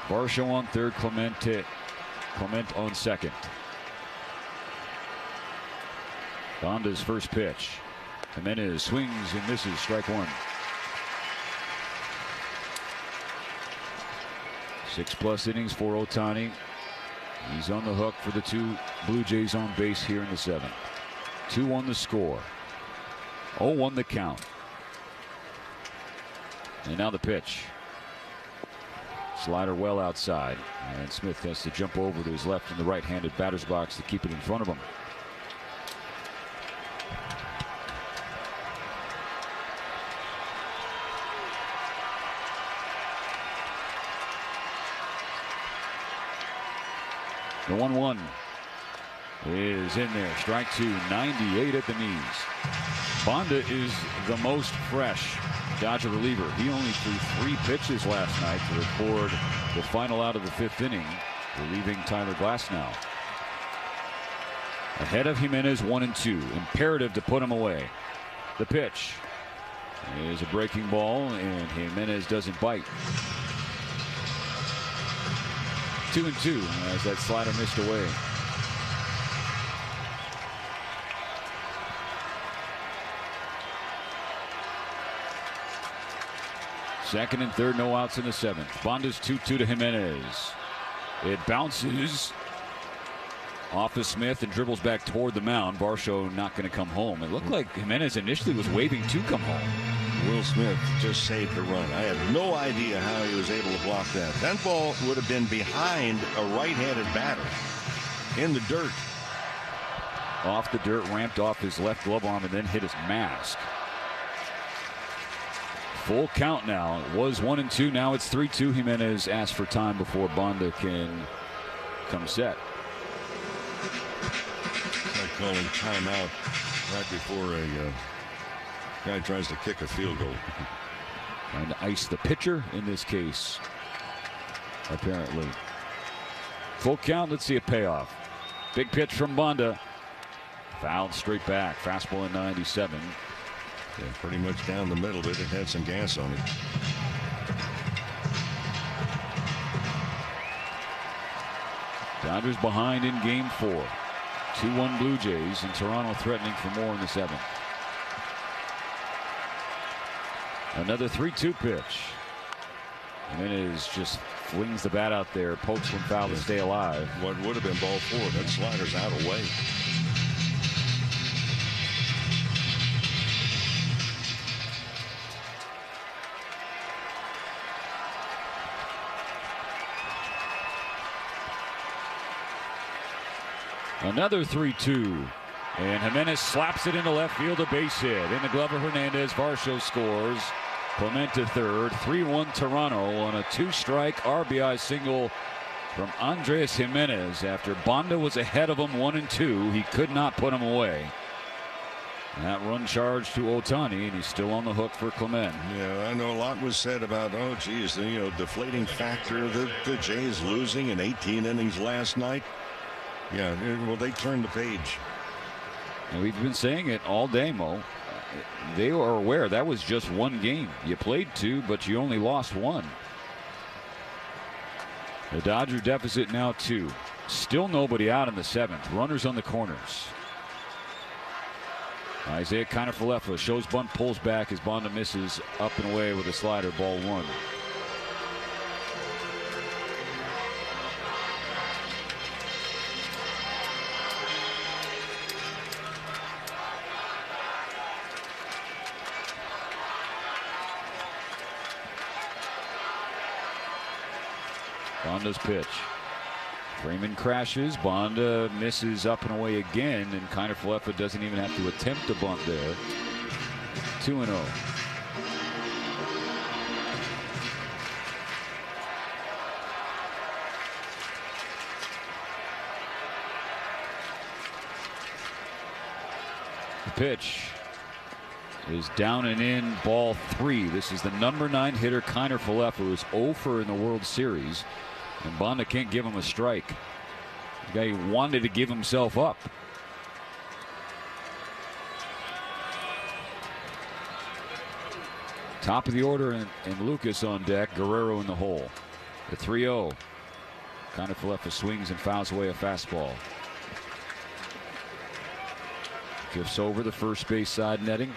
Varsho on third, Clement on second. Bonda's first pitch. Jimenez swings and misses, strike one. 6+ innings for Ohtani. He's on the hook for the 2 Blue Jays on base here in the 7th. 2-1 the score. 0-1 the count. And now the pitch. Slider well outside. And Smith has to jump over to his left in the right-handed batter's box to keep it in front of him. The 1-1 is in there. Strike 2, 98 at the knees. Bonda is the most fresh Dodger reliever. He only threw 3 pitches last night to record the final out of the 5th inning, relieving Tyler Glasnow. Ahead of Jimenez, 1-2. Imperative to put him away. The pitch is a breaking ball, and Jimenez doesn't bite. 2-2 as that slider missed away. Second and third, no outs in the 7th. Bonda's 2-2 to Jimenez. It bounces off of Smith and dribbles back toward the mound. Varsho not going to come home. It looked like Jimenez initially was waving to come home. Will Smith just saved the run. I have no idea how he was able to block that. That ball would have been behind a right-handed batter in the dirt. Off the dirt, ramped off his left glove arm and then hit his mask. Full count now. It was 1-2. Now it's 3-2. Jimenez asked for time before Bonda can come set. Like calling timeout right before a guy tries to kick a field goal. Trying to ice the pitcher in this case, apparently. Full count. Let's see a payoff. Big pitch from Bonda. Fouled straight back. Fastball in 97. Yeah, pretty much down the middle, but it had some gas on it. Dodgers behind in game 4. 2-1 Blue Jays, and Toronto threatening for more in the 7th. Another 3-2 pitch. Jimenez just flings the bat out there, pokes when foul to stay alive. What would have been ball 4. That slider's out away. Another 3-2. And Jimenez slaps it into left field, a base hit. In the glove of Hernandez, Varsho scores. Clement to third. 3-1 Toronto on a 2-strike RBI single from Andres Jimenez. After Bonda was ahead of him 1-2, he could not put him away. And that run charge to Ohtani, and he's still on the hook for Clement. Yeah, I know a lot was said about, oh, geez, the deflating factor, the Jays losing in 18 innings last night. Yeah, well, they turned the page. And we've been saying it all day, Mo. They are aware that was just one game. You played 2, but you only lost 1. The Dodger deficit now 2. Still nobody out in the 7th. Runners on the corners. Isaiah Kiner-Falefa shows bunt, pulls back as Bonda misses up and away with a slider, ball 1. Bonda's pitch. Freeman crashes. Bonda misses up and away again, and Kiner-Falefa doesn't even have to attempt a bunt there. 2-0. The pitch is down and in, ball 3. This is the number 9 hitter, Kiner-Falefa, who is 0-for in the World Series. And Bonda can't give him a strike. The guy wanted to give himself up. Top of the order and Lucas on deck. Guerrero in the hole. The 3-0. Kiner-Falefa swings and fouls away a fastball. Drifts over the first base side netting.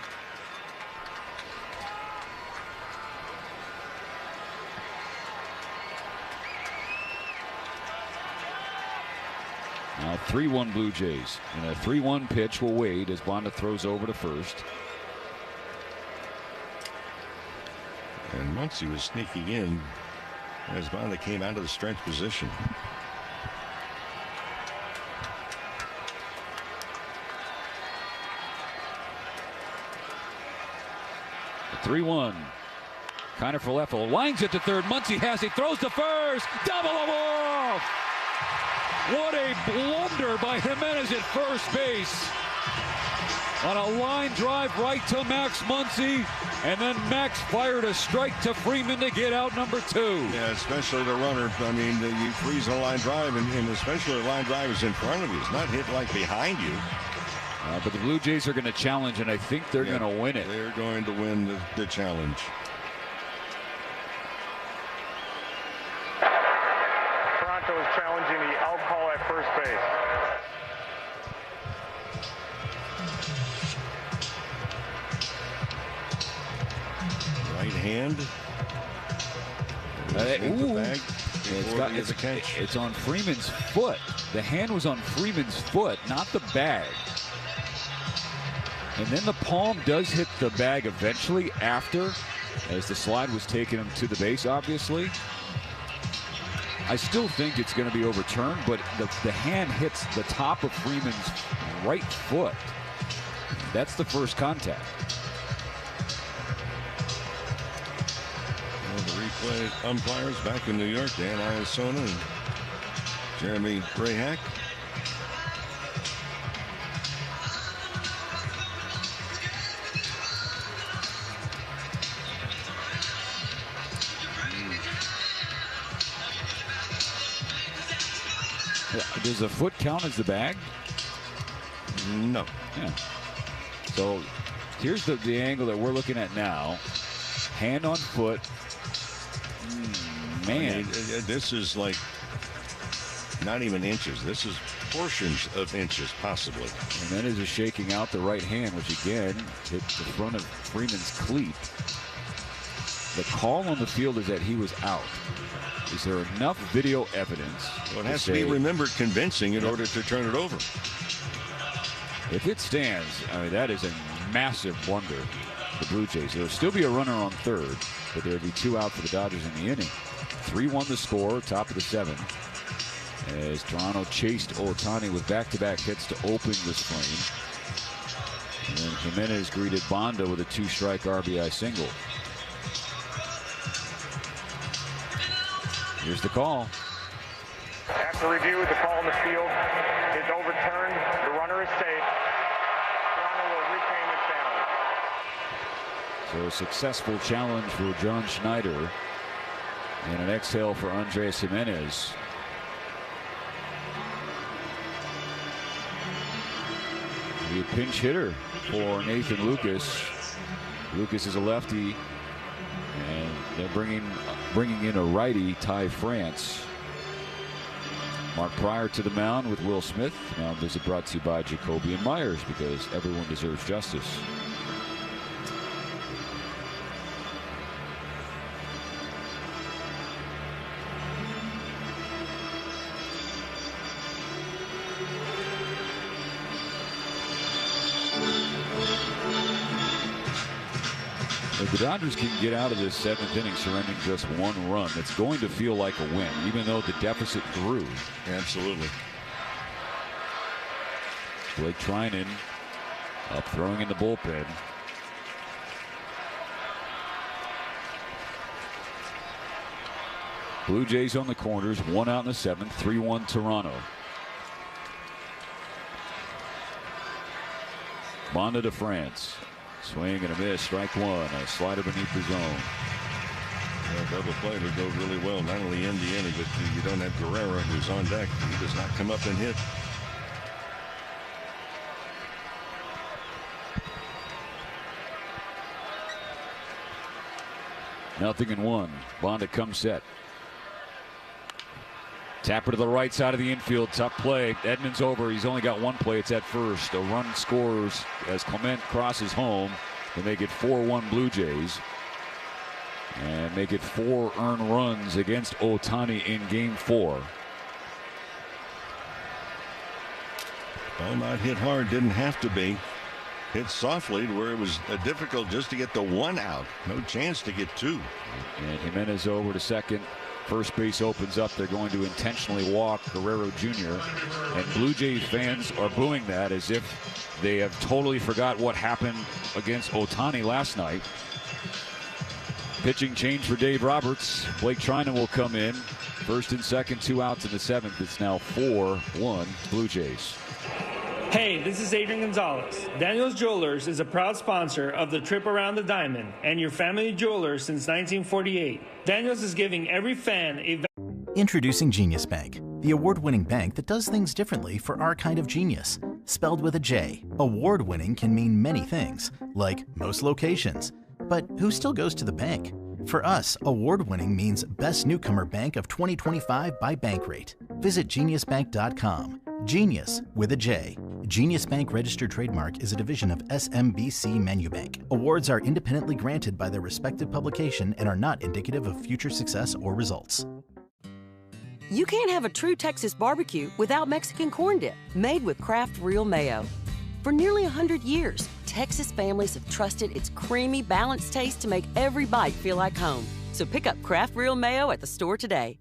Now 3-1 Blue Jays, and a 3-1 pitch will wait as Bonda throws over to first. And Muncy was sneaking in as Bonda came out of the stretch position. The 3-1. Kiner-Falefa lines it to third. Muncy has it, throws to first. Double him off. What a blunder by Jimenez at first base. On a line drive right to Max Muncy, and then Max fired a strike to Freeman to get out number 2. Yeah, especially the runner. I mean, you freeze a line drive, and especially the line drive is in front of you. It's not hit like behind you. But the Blue Jays are going to challenge, and I think they're going to win it. They're going to win the challenge. Toronto is challenging the out call at first base. Right hand. It's on Freeman's foot. The hand was on Freeman's foot, not the bag. And then the palm does hit the bag eventually after, as the slide was taking him to the base, obviously. I still think it's going to be overturned, but the hand hits the top of Freeman's right foot. That's the first contact. Well, the replay umpires back in New York, Dan Iasona and Jeremy Brayhack. Does a foot count as the bag? No. Yeah. So here's the angle that we're looking at now. Hand on foot. Man. I mean, this is like not even inches. This is portions of inches, possibly. And then as he's shaking out the right hand, which again hit the front of Freeman's cleat. The call on the field is that he was out. Is there enough video evidence? Well, it has to be remembered convincing in order to turn it over. If it stands, I mean, that is a massive blunder for the Blue Jays. There will still be a runner on third, but there will be 2 out for the Dodgers in the inning. 3-1 the score, top of the 7th. As Toronto chased Ohtani with back-to-back hits to open this frame. And then Jimenez greeted Bonda with a 2-strike RBI single. Here's the call. After review, the call in the field is overturned. The runner is safe. Toronto will reclaim its challenge. So a successful challenge for John Schneider. And an exhale for Andres Jimenez. The pinch hitter for Nathan Lucas. Lucas is a lefty. And they're bringing in a righty, Ty France. Mark Pryor to the mound with Will Smith. Now visit brought to you by Jacoby and Myers, because everyone deserves justice. If the Dodgers can get out of this 7th inning surrendering just 1 run, it's going to feel like a win, even though the deficit grew. Absolutely. Blake Trinan up throwing in the bullpen. Blue Jays on the corners, 1 out in the 7th, 3-1 Toronto. Bonda to France. Swing and a miss, strike 1, a slider beneath the zone. Double play would go really well, not only in the inning, but you don't have Guerrero, who's on deck. He does not come up and hit. Nothing in 1. Bonda comes set. Tapper to the right side of the infield. Tough play. Edmonds over. He's only got 1 play. It's at first. A run scores as Clement crosses home to make it 4-1 Blue Jays. And make it 4 earned runs against Ohtani in Game 4. Ball not hit hard. Didn't have to be. Hit softly to where it was difficult just to get the 1 out. No chance to get 2. And Jimenez over to second. First base opens up. They're going to intentionally walk Guerrero Jr. And Blue Jays fans are booing that as if they have totally forgot what happened against Ohtani last night. Pitching change for Dave Roberts. Blake Trinan will come in. First and second, 2 outs in the 7th. It's now 4-1 Blue Jays. Hey, this is Adrian Gonzalez. Daniels Jewelers is a proud sponsor of the Trip Around the Diamond and your family jeweler since 1948. Daniels is giving every fan a... Introducing Genius Bank, the award-winning bank that does things differently for our kind of genius. Spelled with a J, award-winning can mean many things, like most locations. But who still goes to the bank? For us, award-winning means Best Newcomer Bank of 2025 by Bankrate. Visit geniusbank.com. Genius with a J. Genius Bank registered trademark is a division of SMBC Menubank. Awards are independently granted by their respective publication and are not indicative of future success or results. You can't have a true Texas barbecue without Mexican corn dip, made with Kraft Real Mayo. For nearly 100 years, Texas families have trusted its creamy, balanced taste to make every bite feel like home. So pick up Kraft Real Mayo at the store today.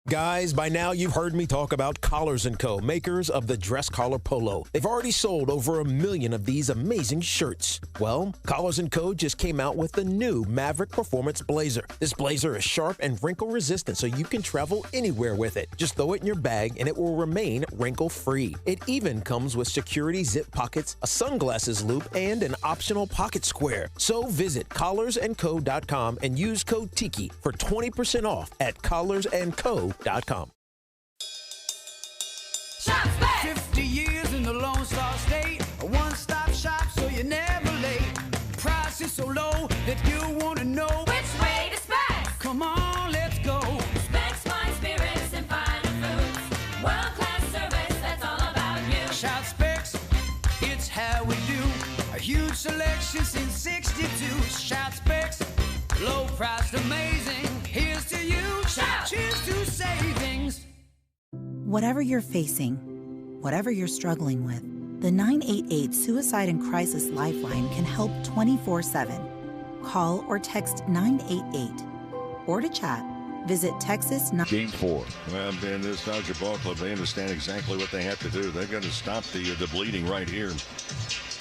Guys, by now you've heard me talk about Collars & Co., makers of the dress collar polo. They've already sold over 1 million of these amazing shirts. Well, Collars & Co. just came out with the new Maverick Performance Blazer. This blazer is sharp and wrinkle resistant, so you can travel anywhere with it. Just throw it in your bag and it will remain wrinkle-free. It even comes with security zip pockets, a sunglasses loop, and an optional pocket square. So visit collarsandco.com and use code TIKI for 20% off at collarsandco.com. Shop back. 50 years in the Lone Star State, a one-stop shop so you're never late. Price is so low that you want to know which way to Specs. Come on, let's go. Specs, fine spirits and finer foods. World-class service, that's all about you. Shop Specs, it's how we do. A huge selection since 62. Shop Specs, low price, amazing. Here's to you. Shout. Cheers to savings. Whatever you're facing, whatever you're struggling with, the 988 Suicide and Crisis Lifeline can help 24/7. Call or text 988. Or to chat, visit Texas. Game 4. Well, in this Dodger ball club, they understand exactly what they have to do. They've got to stop the bleeding right here.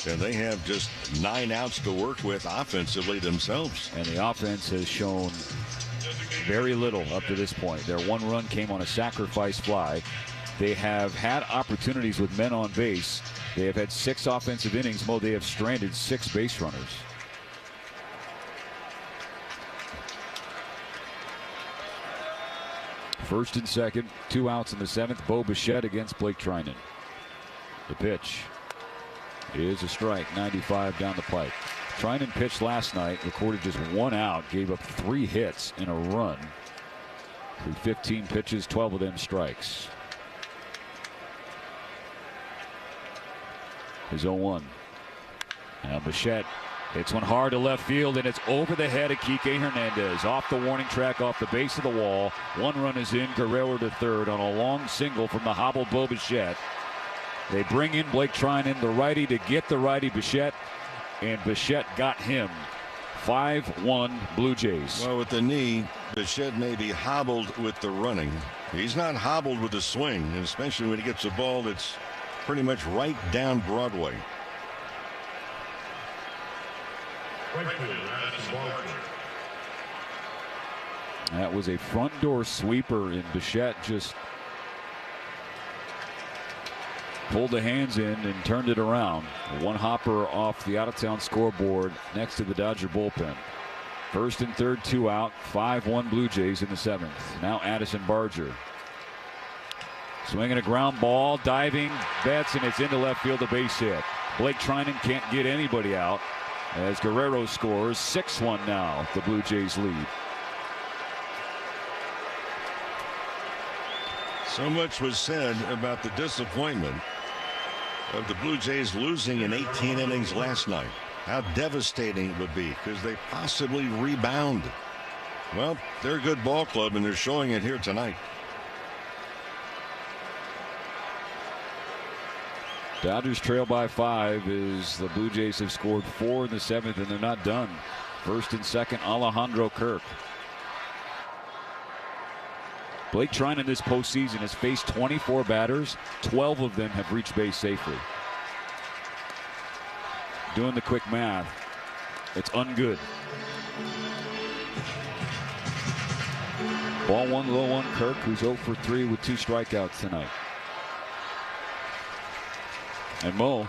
And they have just 9 outs to work with offensively themselves. And the offense has shown very little up to this point. Their 1 run came on a sacrifice fly. They have had opportunities with men on base. They have had 6 offensive innings. They have stranded 6 base runners. First and second, 2 outs in the 7th. Bo Bichette against Blake Trinan. The pitch is a strike, 95 down the pipe. Trinan pitched last night, recorded just 1 out, gave up 3 hits in a run. Through 15 pitches, 12 of them strikes. is 0-1. Now Bichette hits one hard to left field, and it's over the head of Kike Hernandez. Off the warning track, off the base of the wall. One run is in. Guerrero to third on a long single from the hobbled Bo Bichette. They bring in Blake Trinan, the righty, to get the righty Bichette, and Bichette got him. 5-1 Blue Jays. Well, with the knee, Bichette may be hobbled with the running. He's not hobbled with the swing, and especially when he gets a ball that's pretty much right down Broadway. That was a front door sweeper, and Bichette just pulled the hands in and turned it around. One hopper off the out-of-town scoreboard next to the Dodger bullpen. First and third, 2 out. 5-1 Blue Jays in the 7th. Now Addison Barger. Swinging a ground ball, diving, bets, and it's into left field, a base hit. Blake Trinan can't get anybody out as Guerrero scores. 6-1 now, the Blue Jays lead. So much was said about the disappointment of the Blue Jays losing in 18 innings last night. How devastating it would be. Could they possibly rebound? Well, they're a good ball club, and they're showing it here tonight. Dodgers trail by 5 as the Blue Jays have scored 4 in the 7th, and they're not done. First and second, Alejandro Kirk. Blake Trinan this postseason has faced 24 batters. 12 of them have reached base safely. Doing the quick math, it's ungood. Ball 1, low 1, Kirk, who's 0 for 3 with 2 strikeouts tonight. And Mo,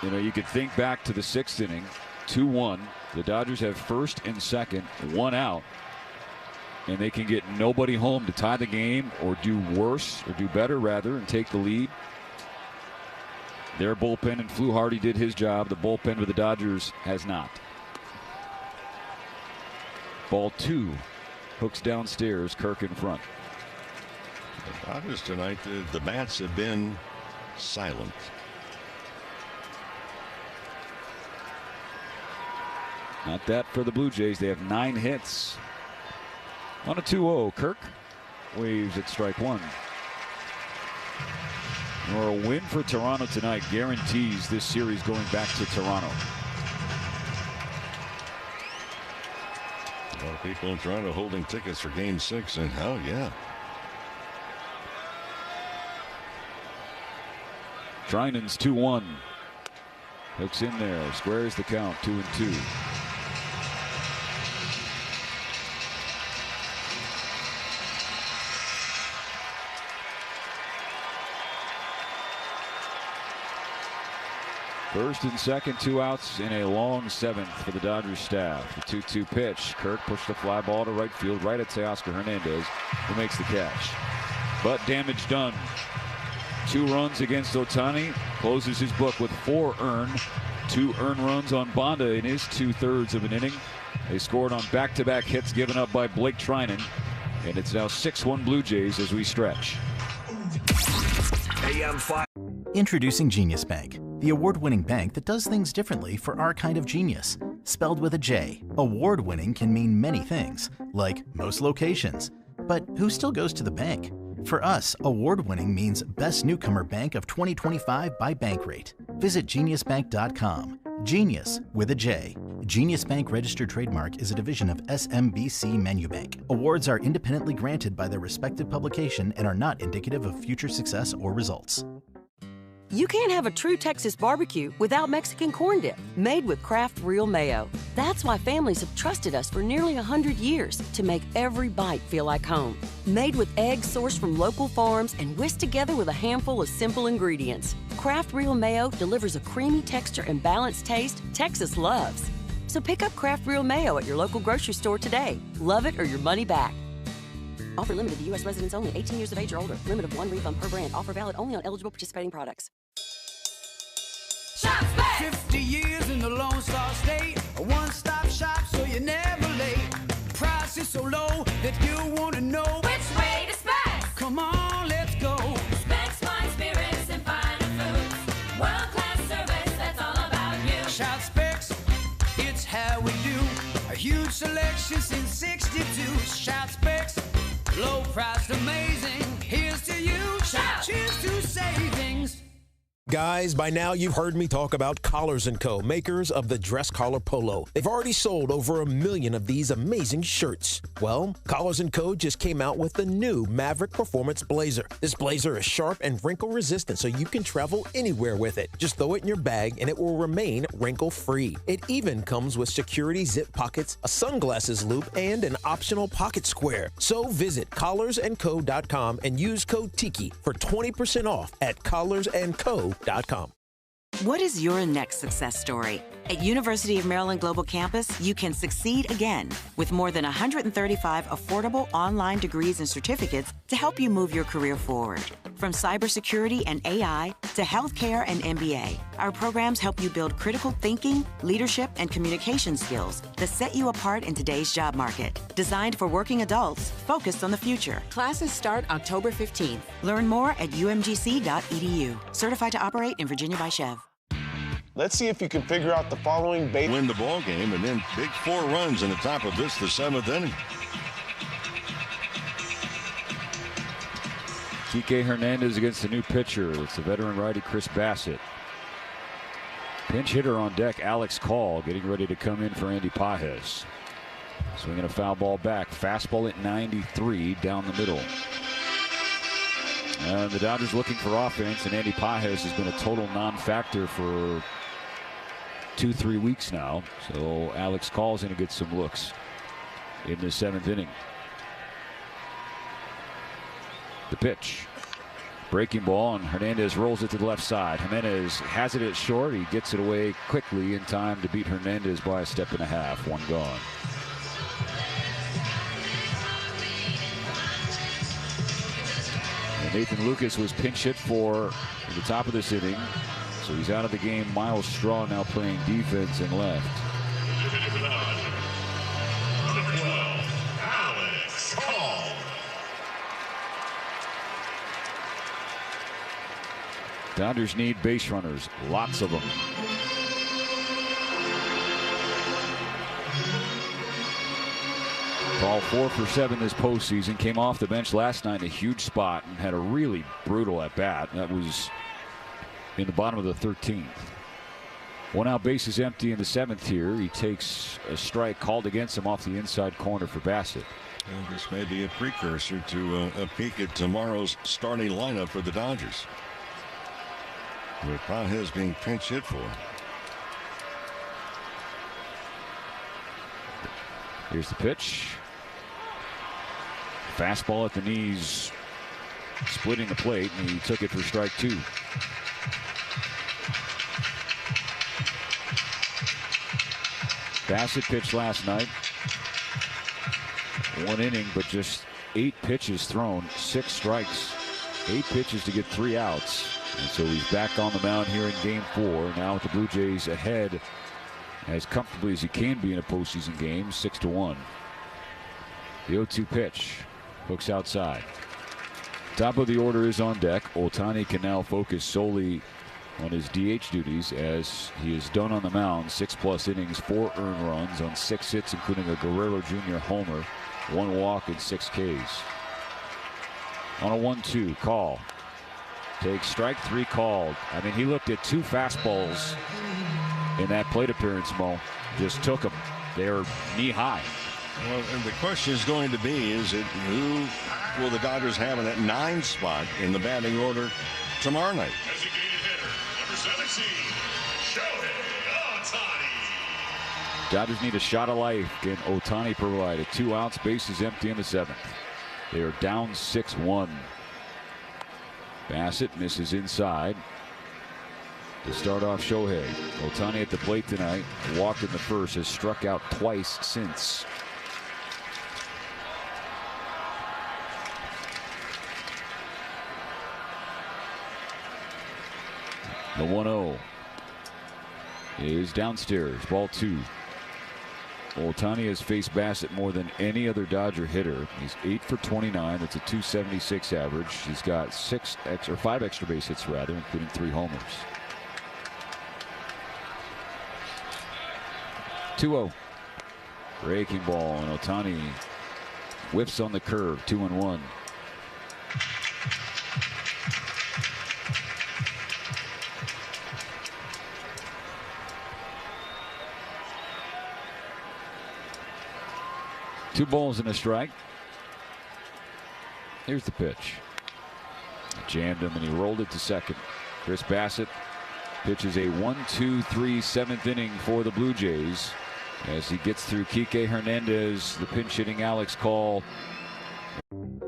you could think back to the 6th inning, 2-1. The Dodgers have first and second, 1 out. And they can get nobody home to tie the game or do worse, or do better rather, and take the lead. Their bullpen, and Fluharty did his job. The bullpen for the Dodgers has not. Ball 2, hooks downstairs, Kirk in front. The Dodgers tonight, the bats have been silent. Not that for the Blue Jays. They have 9 hits. On a 2-0, Kirk waves at strike 1. Or a win for Toronto tonight guarantees this series going back to Toronto. A lot of people in Toronto holding tickets for Game 6, and hell yeah. Trinan's 2-1. Hooks in there, squares the count, 2-2. First and second, 2 outs in a long 7th for the Dodgers staff. The 2-2 pitch. Kirk pushed the fly ball to right field, right at Teoscar Hernandez, who makes the catch. But damage done. 2 runs against Ohtani. Closes his book with 4 earned. 2 earned runs on Bonda in his 2/3 of an inning. They scored on back-to-back hits given up by Blake Trinan. And it's now 6-1 Blue Jays as we stretch. AM5. Introducing Genius Bank, the award-winning bank that does things differently for our kind of genius. Spelled with a J, award-winning can mean many things, like most locations. But who still goes to the bank? For us, award-winning means Best Newcomer Bank of 2025 by Bankrate. Visit geniusbank.com. Genius with a J. Genius Bank registered trademark is a division of SMBC Manubank. Awards are independently granted by their respective publication and are not indicative of future success or results. You can't have a true Texas barbecue without Mexican corn dip, made with Kraft Real Mayo. That's why families have trusted us for nearly 100 years to make every bite feel like home. Made with eggs sourced from local farms and whisked together with a handful of simple ingredients. Kraft Real Mayo delivers a creamy texture and balanced taste Texas loves. So pick up Kraft Real Mayo at your local grocery store today. Love it or your money back. Offer limited to U.S. residents only, 18 years of age or older. Limit of 1 refund per brand. Offer valid only on eligible participating products. Shop's back. 50 years in the Lone Star State. A one-stop shop so you're never late. Price is so low that you want to know which way to Specs. Come on, let's go. Specs, wine, spirits, and finer foods. World-class service. priced amazing. Here's to you. Shout. Cheers to savings. Guys, by now you've heard me talk about Collars & Co., makers of the dress collar polo. They've already sold over 1 million of these amazing shirts. Well, Collars & Co. just came out with the new Maverick Performance Blazer. This blazer is sharp and wrinkle resistant, so you can travel anywhere with it. Just throw it in your bag and it will remain wrinkle-free. It even comes with security zip pockets, a sunglasses loop, and an optional pocket square. So visit collarsandco.com and use code TIKI for 20% off at collarsandco.com. What is your next success story? At University of Maryland Global Campus, you can succeed again with more than 135 affordable online degrees and certificates to help you move your career forward. From cybersecurity and AI to healthcare and MBA, our programs help you build critical thinking, leadership, and communication skills that set you apart in today's job market. Designed for working adults focused on the future. Classes start October 15th. Learn more at umgc.edu. Certified to operate in Virginia by Chev. Let's see if you can figure out the following base. Win the ball game, and then big 4 runs in the top of this, the 7th inning. Kike Hernandez against the new pitcher. It's the veteran righty Chris Bassett. Pinch hitter on deck, Alex Call, getting ready to come in for Andy Pages. Swinging a foul ball back. Fastball at 93 down the middle. And the Dodgers looking for offense, and Andy Pages has been a total non-factor for 2-3 weeks now. So Alex Call's going to get some looks in the 7th inning. The pitch. Breaking ball, and Hernandez rolls it to the left side. Jimenez has it at short. He gets it away quickly in time to beat Hernandez by a step and a half. 1 gone. And Nathan Lucas was pinch hit for at the top of this inning. So he's out of the game. Miles Straw now playing defense and left. Alex Call. Dodgers need base runners, lots of them. Call 4 for 7 this postseason. Came off the bench last night in a huge spot and had a really brutal at bat. That was in the bottom of the 13th. 1 out, base is empty in the 7th here. He takes a strike called against him off the inside corner for Bassett. Well, this may be a precursor to a peek at tomorrow's starting lineup for the Dodgers, with Pages being pinch hit for. Here's the pitch. Fastball at the knees, splitting the plate, and he took it for strike 2. Bassett pitched last night. 1 inning, but just 8 pitches thrown, 6 strikes, 8 pitches to get 3 outs. And so he's back on the mound here in game 4. Now with the Blue Jays ahead as comfortably as he can be in a postseason game, 6-1. The 0-2 pitch, hooks outside. Top of the order is on deck. Ohtani can now focus solely on his DH duties, as he is done on the mound. 6+ innings, 4 earned runs on 6 hits, including a Guerrero Jr. homer, 1 walk, and 6 Ks. On a 1-2 call. Takes strike 3 called. I mean, he looked at 2 fastballs in that plate appearance, Mo. Just took them. They're knee high. Well, and the question is going to be, is it who will the Dodgers have in that 9 spot in the batting order tomorrow night? Dodgers need a shot of life. Can Ohtani provide it? 2 outs, base is empty in the 7th. They are down 6-1. Bassett misses inside to start off Shohei. Ohtani at the plate tonight. Walked in the first, has struck out twice since. The 1-0 is downstairs. Ball 2. Ohtani has faced Bassett more than any other Dodger hitter. He's 8 for 29. That's a .276 average. He's got 5 extra base hits, rather, including 3 homers. 2-0. Breaking ball, and Ohtani whiffs on the curve. 2-1. Two balls and a strike. Here's the pitch. Jammed him and he rolled it to second. Chris Bassett pitches a 1-2-3 7th inning for the Blue Jays as he gets through Kike Hernandez, the pinch hitting Alex Call.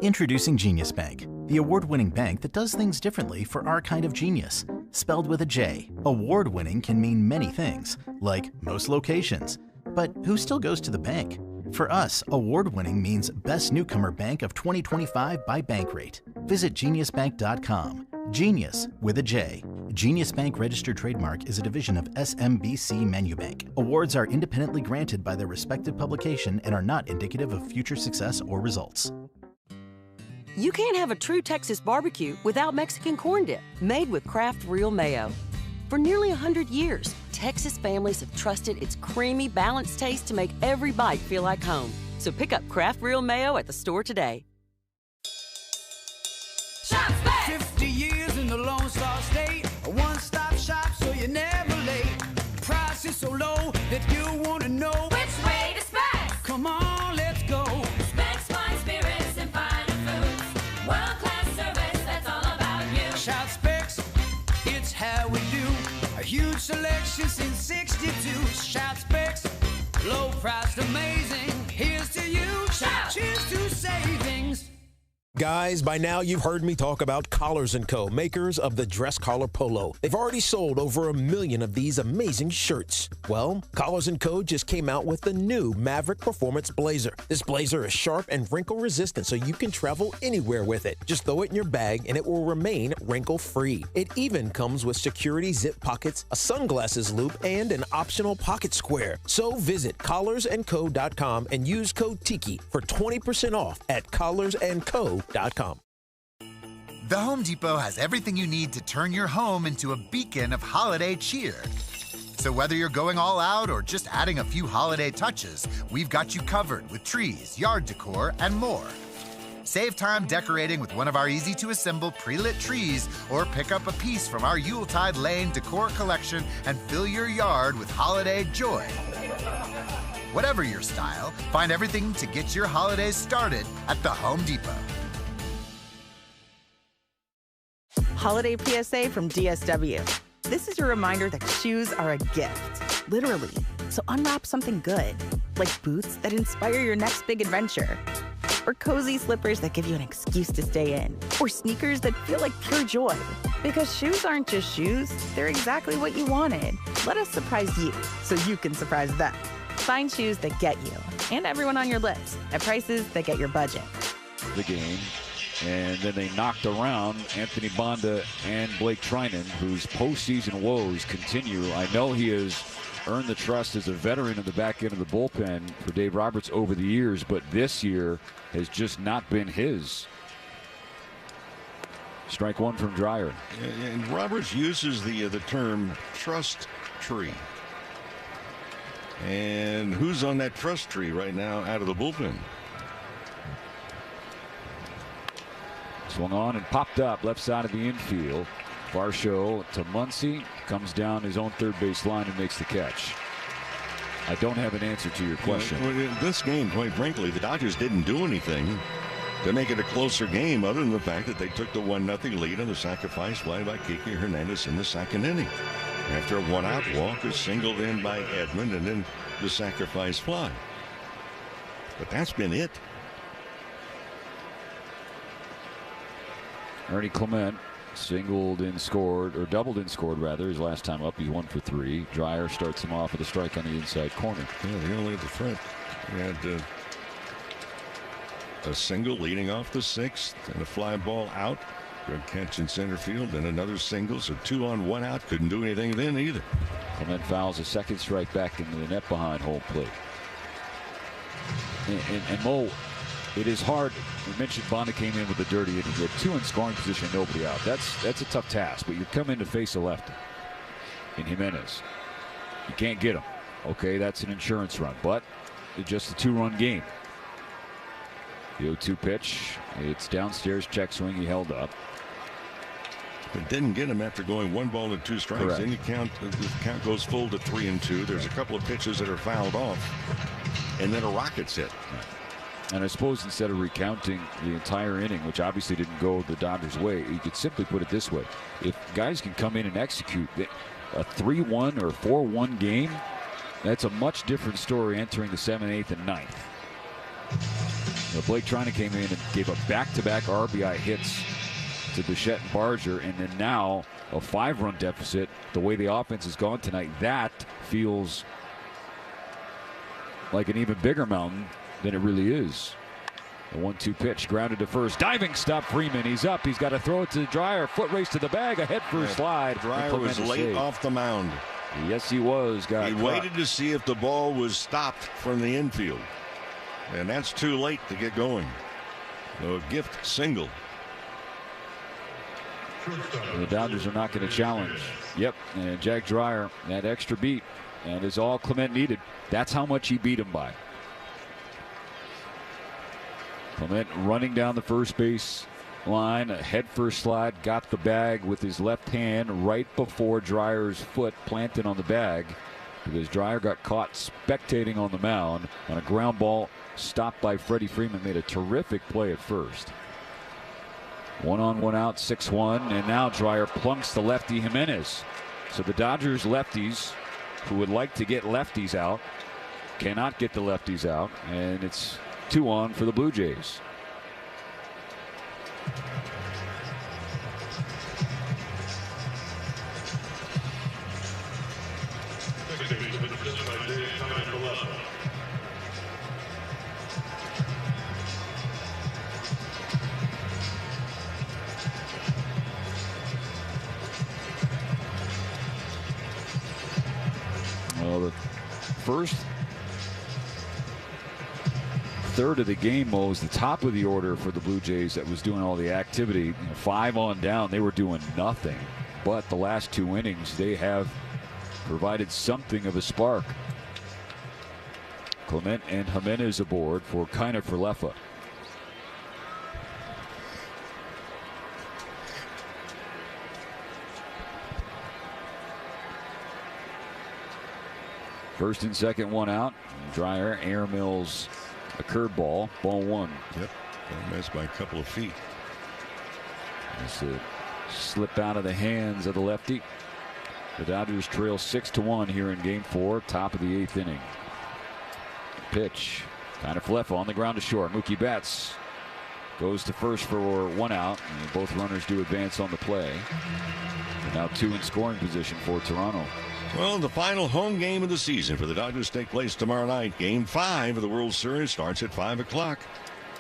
Introducing Genius Bank, the award-winning bank that does things differently for our kind of genius. Spelled with a J, award-winning can mean many things, like most locations. But who still goes to the bank? For us, award-winning means Best Newcomer Bank of 2025 by Bankrate. Visit geniusbank.com. Genius with a J. Genius Bank registered trademark is a division of SMBC Menubank. Awards are independently granted by their respective publication and are not indicative of future success or results. You can't have a true Texas barbecue without Mexican corn dip, made with Kraft Real Mayo. For nearly 100 years, Texas families have trusted its creamy, balanced taste to make every bite feel like home. So pick up Kraft Real Mayo at the store today. Shop's back! 50 years in the Lone Star State, a one-stop shop so you're never late. Price is so low that you want to know which way to Specs. Come on, let's go. Specs wine, spirits, and finer foods. World-class service, that's all about you. Shout Specs, it's how we do. A huge selection since 62. Shout Specs, low priced, amazing. Here's to you. Shout. Cheers to savings. Guys, by now you've heard me talk about Collars & Co., makers of the dress collar polo. They've already sold over 1 million of these amazing shirts. Well, Collars & Co. just came out with the new Maverick Performance Blazer. This blazer is sharp and wrinkle resistant, so you can travel anywhere with it. Just throw it in your bag and it will remain wrinkle-free. It even comes with security zip pockets, a sunglasses loop, and an optional pocket square. So visit collarsandco.com and use code TIKI for 20% off at collarsandco.com. The Home Depot has everything you need to turn your home into a beacon of holiday cheer. So whether you're going all out or just adding a few holiday touches, we've got you covered with trees, yard decor, and more. Save time decorating with one of our easy-to-assemble pre-lit trees or pick up a piece from our Yuletide Lane decor collection and fill your yard with holiday joy. Whatever your style, find everything to get your holidays started at the Home Depot. Holiday PSA from DSW. This is a reminder that shoes are a gift, literally. So unwrap something good, like boots that inspire your next big adventure, or cozy slippers that give you an excuse to stay in, or sneakers that feel like pure joy. Because shoes aren't just shoes, they're exactly what you wanted. Let us surprise you so you can surprise them. Find shoes that get you and everyone on your list at prices that get your budget. The game. And then they knocked around Anthony Banda and Blake Trinan, whose postseason woes continue. I know he has earned the trust as a veteran in the back end of the bullpen for Dave Roberts over the years, but this year has just not been his. Strike one from Dreyer. And Roberts uses the term trust tree. And who's on that trust tree right now out of the bullpen? Swung on and popped up left side of the infield. Varsho to Muncy, comes down his own third base line and makes the catch. I don't have an answer to your question. This game, quite frankly, the Dodgers didn't do anything to make it a closer game other than the fact that they took the 1-0 lead on the sacrifice fly by Kike Hernandez in the second inning. After a one-out walk was singled in by Edmund and then the sacrifice fly. But that's been it. Ernie Clement singled and scored, or doubled and scored rather, his last time up. He's 1 for 3. Dreyer starts him off with a strike on the inside corner. Yeah, they only at the front. He had a single leading off the sixth and a fly ball out. Good catch in center field and another single, so 2 on 1 out. Couldn't do anything then either. Clement fouls a second strike back into the net behind home plate. And Mo, it is hard. We mentioned Bonda came in with a dirty inning. He had 2 in scoring position, nobody out. That's a tough task, but you come in to face a lefty in Jimenez. You can't get him. Okay, that's an insurance run, but it's just a 2-run game. The 0-2 pitch. It's downstairs, check swing. He held up. It didn't get him after going 1 ball and 2 strikes. Correct. Then the count goes full to 3-2. There's a couple of pitches that are fouled off, and then a rocket's hit. And I suppose instead of recounting the entire inning, which obviously didn't go the Dodgers' way, you could simply put it this way. If guys can come in and execute a 3-1 or 4-1 game, that's a much different story entering the 7th, 8th, and 9th. Blake Treinen came in and gave a back-to-back RBI hits to Bichette and Barger, and then now a 5-run deficit. The way the offense has gone tonight, that feels like an even bigger mountain than it really is. The 1-2 pitch, grounded to first, diving stop Freeman. He's up. He's got to throw it to Dreyer. Foot race to the bag. A head first slide. Dreyer was late off the mound. Yes, he was. He waited to see if the ball was stopped from the infield, and that's too late to get going. So a gift single. The Dodgers are not going to challenge. Yep, and Jack Dreyer, that extra beat, and is all Clement needed. That's how much he beat him by. Clement running down the first base line, a head first slide, got the bag with his left hand right before Dreyer's foot planted on the bag, because Dreyer got caught spectating on the mound on a ground ball stopped by Freddie Freeman. Made a terrific play at first. 1 on, 1 out, 6-1, and now Dreyer plunks the lefty Jimenez. So the Dodgers lefties, who would like to get lefties out, cannot get the lefties out, and it's 2 on for the Blue Jays. Well, the first third of the game was the top of the order for the Blue Jays that was doing all the activity. 5 on down, they were doing nothing. But the last 2 innings, they have provided something of a spark. Clement and Jimenez aboard for Kiner for Lefa. First and second, 1 out. Dreyer air mills a curveball, ball 1. Yep, missed by a couple of feet. It's a slip out of the hands of the lefty. The Dodgers trail 6-1 here in Game 4, top of the 8th inning. Pitch, kind of Lefa on the ground to short. Mookie Betts goes to first for 1 out, and both runners do advance on the play. And now 2 in scoring position for Toronto. Well, the final home game of the season for the Dodgers take place tomorrow night. Game 5 of the World Series starts at 5 o'clock.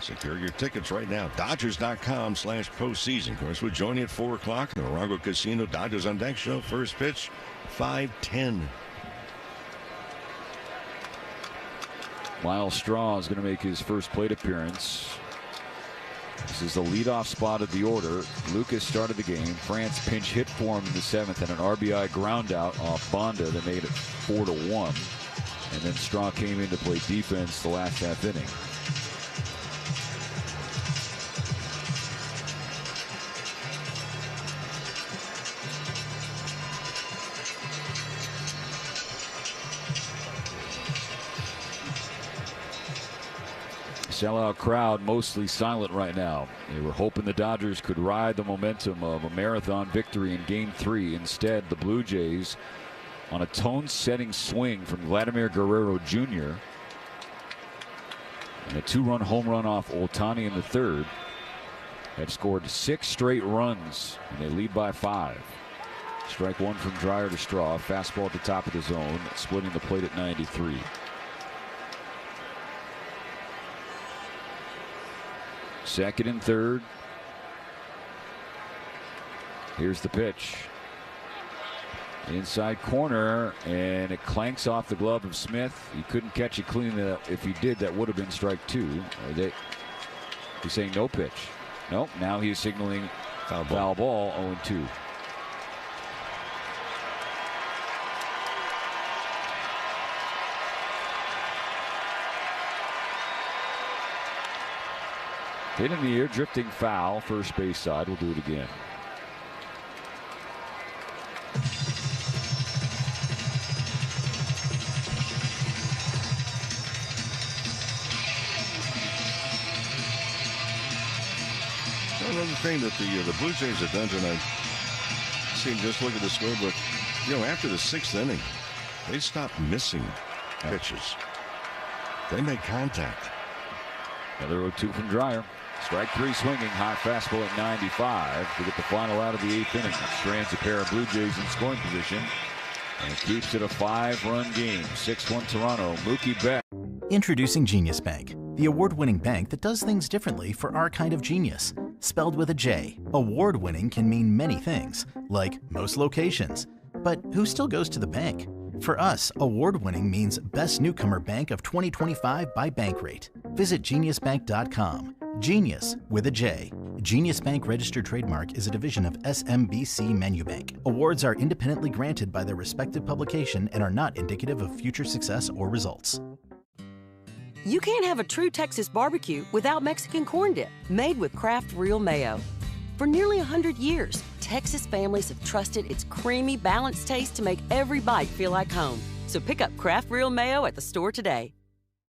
Secure your tickets right now. Dodgers.com/postseason. Of course, we'll join you at 4 o'clock. The Morongo Casino Dodgers on Deck show. First pitch, 5:10. Miles Straw is going to make his first plate appearance. This is the leadoff spot of the order. Lucas started the game. France pinch hit for him in the 7th and an RBI ground out off Bonda that made it 4-1. And then Straw came in to play defense the last half inning. Sellout crowd, mostly silent right now. They were hoping the Dodgers could ride the momentum of a marathon victory in Game 3. Instead, the Blue Jays, on a tone-setting swing from Vladimir Guerrero Jr. and a 2-run home run off Ohtani in the 3rd, have scored 6 straight runs, and they lead by 5. Strike 1 from Dreyer to Straw. Fastball at the top of the zone, splitting the plate at 93. Second and third. Here's the pitch. Inside corner, and it clanks off the glove of Smith. He couldn't catch it clean. If he did, that would have been strike 2. He's saying no pitch. Nope, now he's signaling foul ball, 0-2. Hit in the air, drifting foul, first base side. We'll do it again. Another thing that the Blue Jays have done tonight, see, just look at the scorebook. You know, after the 6th inning, they stopped missing pitches. They make contact. Another 0-2 from Dreyer. Strike 3 swinging, high fastball at 95 to get the final out of the 8th inning. Strands a pair of Blue Jays in scoring position and keeps it a 5-run game. 6-1 Toronto. Mookie Betts. Introducing Genius Bank, the award-winning bank that does things differently for our kind of genius. Spelled with a J, award-winning can mean many things, like most locations. But who still goes to the bank? For us, award-winning means Best Newcomer Bank of 2025 by Bankrate. Visit geniusbank.com. Genius with a J. Genius Bank registered trademark is a division of SMBC Menubank. Awards are independently granted by their respective publication and are not indicative of future success or results. You can't have a true Texas barbecue without Mexican corn dip, made with Kraft Real Mayo. For nearly 100 years, Texas families have trusted its creamy, balanced taste to make every bite feel like home. So pick up Kraft Real Mayo at the store today.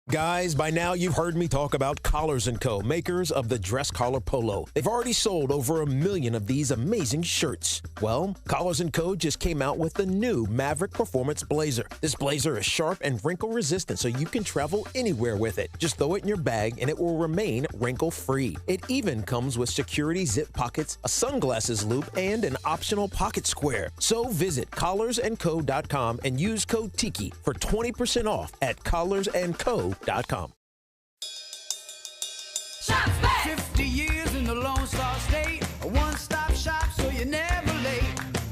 Guys, by now you've heard me talk about Collars & Co., makers of the dress collar polo. They've already sold over 1 million of these amazing shirts. Well, Collars & Co. just came out with the new Maverick Performance Blazer. This blazer is sharp and wrinkle resistant, so you can travel anywhere with it. Just throw it in your bag and it will remain wrinkle-free. It even comes with security zip pockets, a sunglasses loop, and an optional pocket square. So visit collarsandco.com and use code TIKI for 20% off at collarsandco.com. Shop back. 50 years in the Lone Star State, a one-stop shop so you're never late.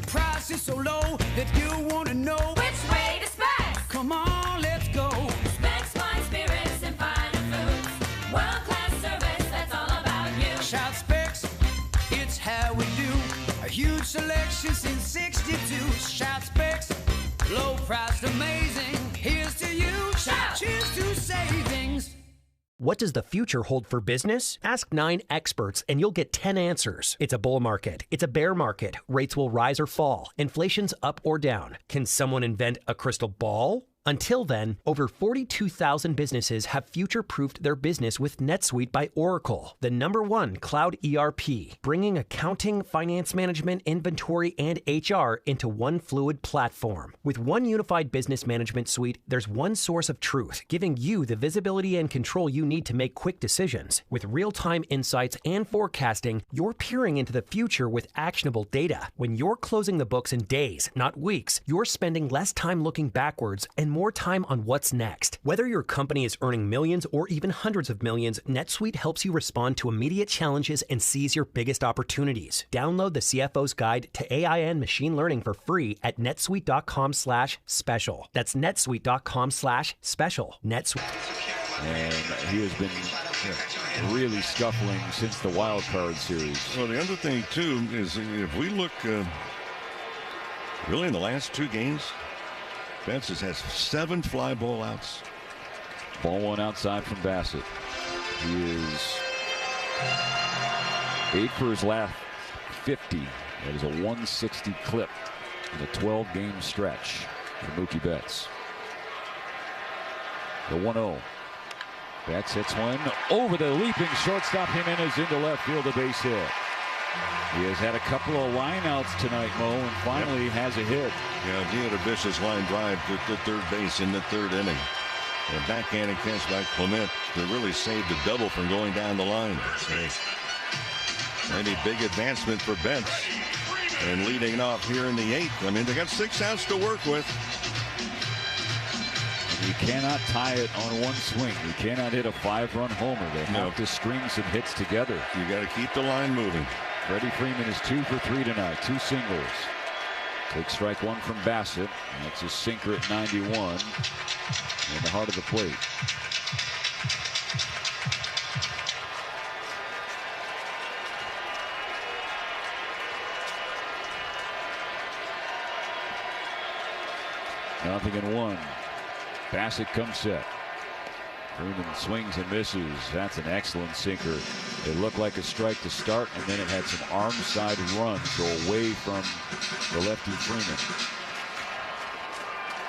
Price is so low that you want to know Which way to Specs? Come on, let's go. Specs wine, spirits, and finer foods. World-class service, that's all about you. Shout Specs, it's how we do. A huge selection since 62. Shout Specs, low priced, amazing. Here's to you. Shout. Cheers to savings. What does the future hold for business? Ask 9 experts and you'll get 10 answers. It's a bull market. It's a bear market. Rates will rise or fall. Inflation's up or down. Can someone invent a crystal ball? Until then, over 42,000 businesses have future-proofed their business with NetSuite by Oracle, the #1 cloud ERP, bringing accounting, finance management, inventory, and HR into one fluid platform. With one unified business management suite, there's one source of truth, giving you the visibility and control you need to make quick decisions. With real-time insights and forecasting, you're peering into the future with actionable data. When you're closing the books in days, not weeks, you're spending less time looking backwards and more time on what's next. Whether your company is earning millions or even hundreds of millions, NetSuite helps you respond to immediate challenges and seize your biggest opportunities. Download the CFO's Guide to AI and Machine Learning for free at netsuite.com/special. That's netsuite.com/special. NetSuite. And he has been really scuffling since the wild card series. Well, the other thing, too, is if we look really in the last 2 games, Betts has 7 fly ball outs. Ball one outside from Bassett. He is 8 for his last 50. That is a 160 clip in a 12-game stretch for Mookie Betts. The 1-0. Betts hits one over the leaping shortstop. Jimenez into left field, a base hit. He has had a couple of lineouts tonight, Mo, and finally has a hit. Yeah, he had a vicious line drive to third base in the 3rd inning. A backhanded catch by Clement to really save the double from going down the line. Any big advancement for Betts. And leading off here in the 8th. I mean, they got 6 outs to work with. You cannot tie it on one swing. You cannot hit a 5-run homer. They have to string some hits together. You got to keep the line moving. Freddie Freeman is 2 for 3 tonight. 2 singles. Take strike 1 from Bassett. That's a sinker at 91 in the heart of the plate. Nothing in 1. Bassett comes set. Freeman swings and misses. That's an excellent sinker. It looked like a strike to start, and then it had some arm side run, so away from the lefty Freeman.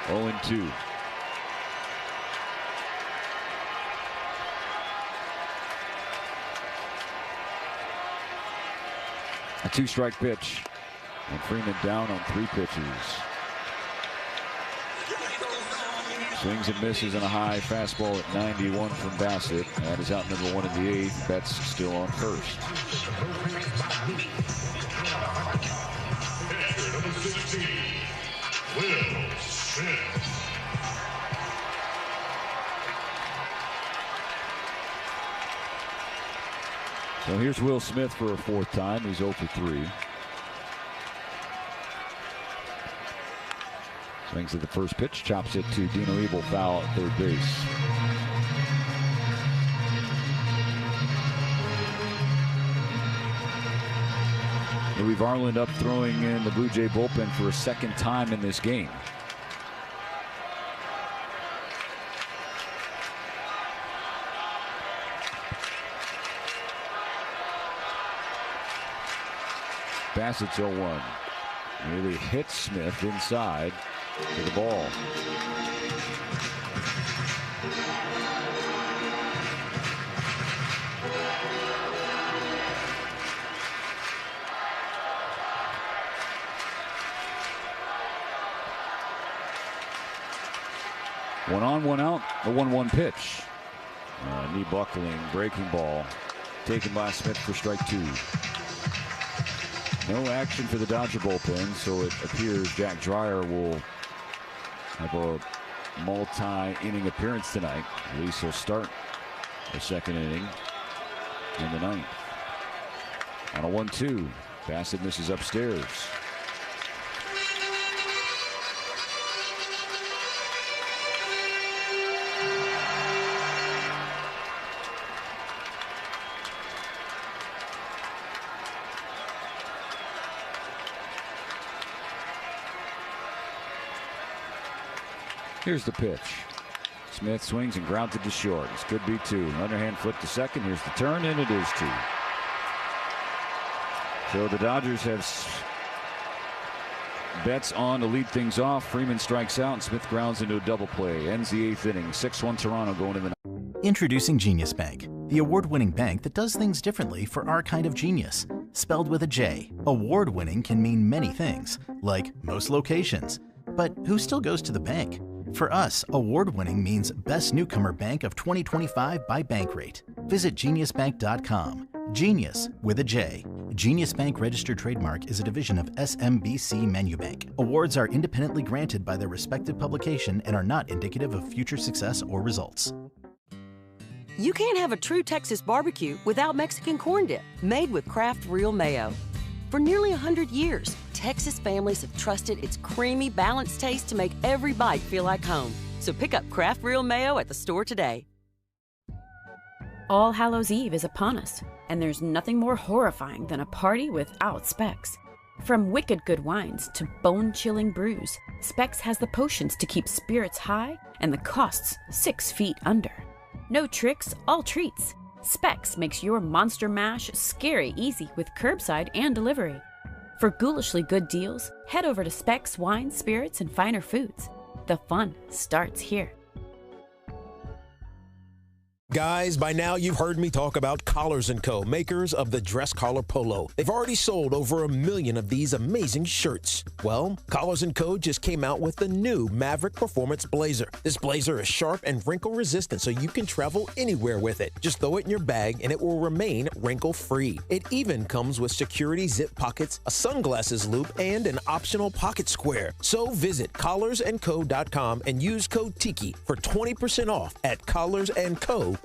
0-2. A 2-strike pitch, and Freeman down on 3 pitches. Swings and misses on a high fastball at 91 from Bassett. That is out number 1 in the 8th. Betts still on first. Number 16, Will Smith. So here's Will Smith for a 4th time. He's 0 for 3. Swings at the first pitch, chops it to Dino Ebel, foul at third base. Louis Varland up throwing in the Blue Jay bullpen for a 2nd time in this game. Bassett's 0-1. Nearly hits Smith inside to the ball. One on, one out, the 1-1 pitch. Knee buckling, breaking ball taken by Smith for strike 2. No action for the Dodger bullpen, so it appears Jack Dreyer will have a multi-inning appearance tonight. At least he'll start the 2nd inning in the 9th. On a 1-2, Bassett misses upstairs. Here's the pitch. Smith swings and grounds it to short. This could be 2. Underhand flip to second. Here's the turn, and it is 2. So the Dodgers have Betts on to lead things off. Freeman strikes out, and Smith grounds into a double play. Ends the 8th inning. 6-1 Toronto going to the 9th. Introducing Genius Bank, the award-winning bank that does things differently for our kind of genius. Spelled with a J. Award-winning can mean many things, like most locations. But who still goes to the bank? For us, award-winning means Best Newcomer Bank of 2025 by Bankrate. Visit geniusbank.com. Genius with a J. Genius Bank registered trademark is a division of SMBC Manubank. Awards are independently granted by their respective publication and are not indicative of future success or results. You can't have a true Texas barbecue without Mexican corn dip, made with Kraft Real Mayo. For nearly 100 years, Texas families have trusted its creamy, balanced taste to make every bite feel like home. So pick up Kraft Real Mayo at the store today. All Hallows Eve is upon us, and there's nothing more horrifying than a party without Specs. From wicked good wines to bone-chilling brews, Specs has the potions to keep spirits high and the costs 6 feet under. No tricks, all treats. Specs makes your monster mash scary easy with curbside and delivery. For ghoulishly good deals, head over to Specs Wine, Spirits, and Finer Foods. The fun starts here. Guys, by now you've heard me talk about Collars & Co., makers of the dress collar polo. They've already sold over 1 million of these amazing shirts. Well, Collars & Co. just came out with the new Maverick Performance Blazer. This blazer is sharp and wrinkle resistant, so you can travel anywhere with it. Just throw it in your bag and it will remain wrinkle-free. It even comes with security zip pockets, a sunglasses loop, and an optional pocket square. So visit collarsandco.com and use code TIKI for 20% off at collarsandco.com.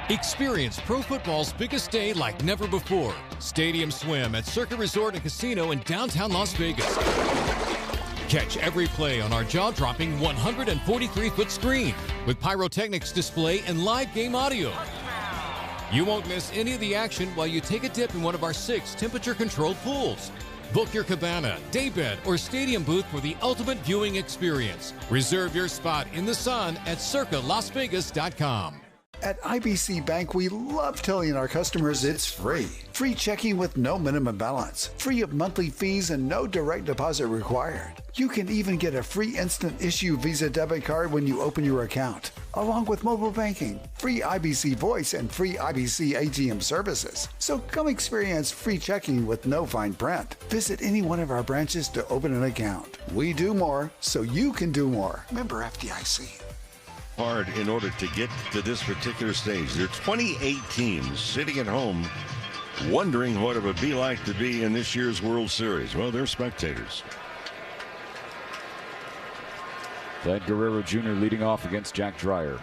Experience pro football's biggest day like never before. Stadium Swim at Circuit Resort and Casino in downtown Las Vegas. Catch every play on our jaw-dropping 143-foot screen with pyrotechnics display and live game audio. You won't miss any of the action while you take a dip in one of our 6 temperature-controlled pools. Book your cabana, daybed, or stadium booth for the ultimate viewing experience. Reserve your spot in the sun at circalasvegas.com. At IBC Bank, we love telling our customers it's free. Free checking with no minimum balance, free of monthly fees, and no direct deposit required. You can even get a free instant issue Visa debit card when you open your account, along with mobile banking, free IBC voice, and free IBC ATM services. So come experience free checking with no fine print. Visit any one of our branches to open an account. We do more, so you can do more. Member FDIC. Hard in order to get to this particular stage. There are 28 teams sitting at home wondering what it would be like to be in this year's World Series. Well, they're spectators. Vlad Guerrero Jr. leading off against Jack Dreyer.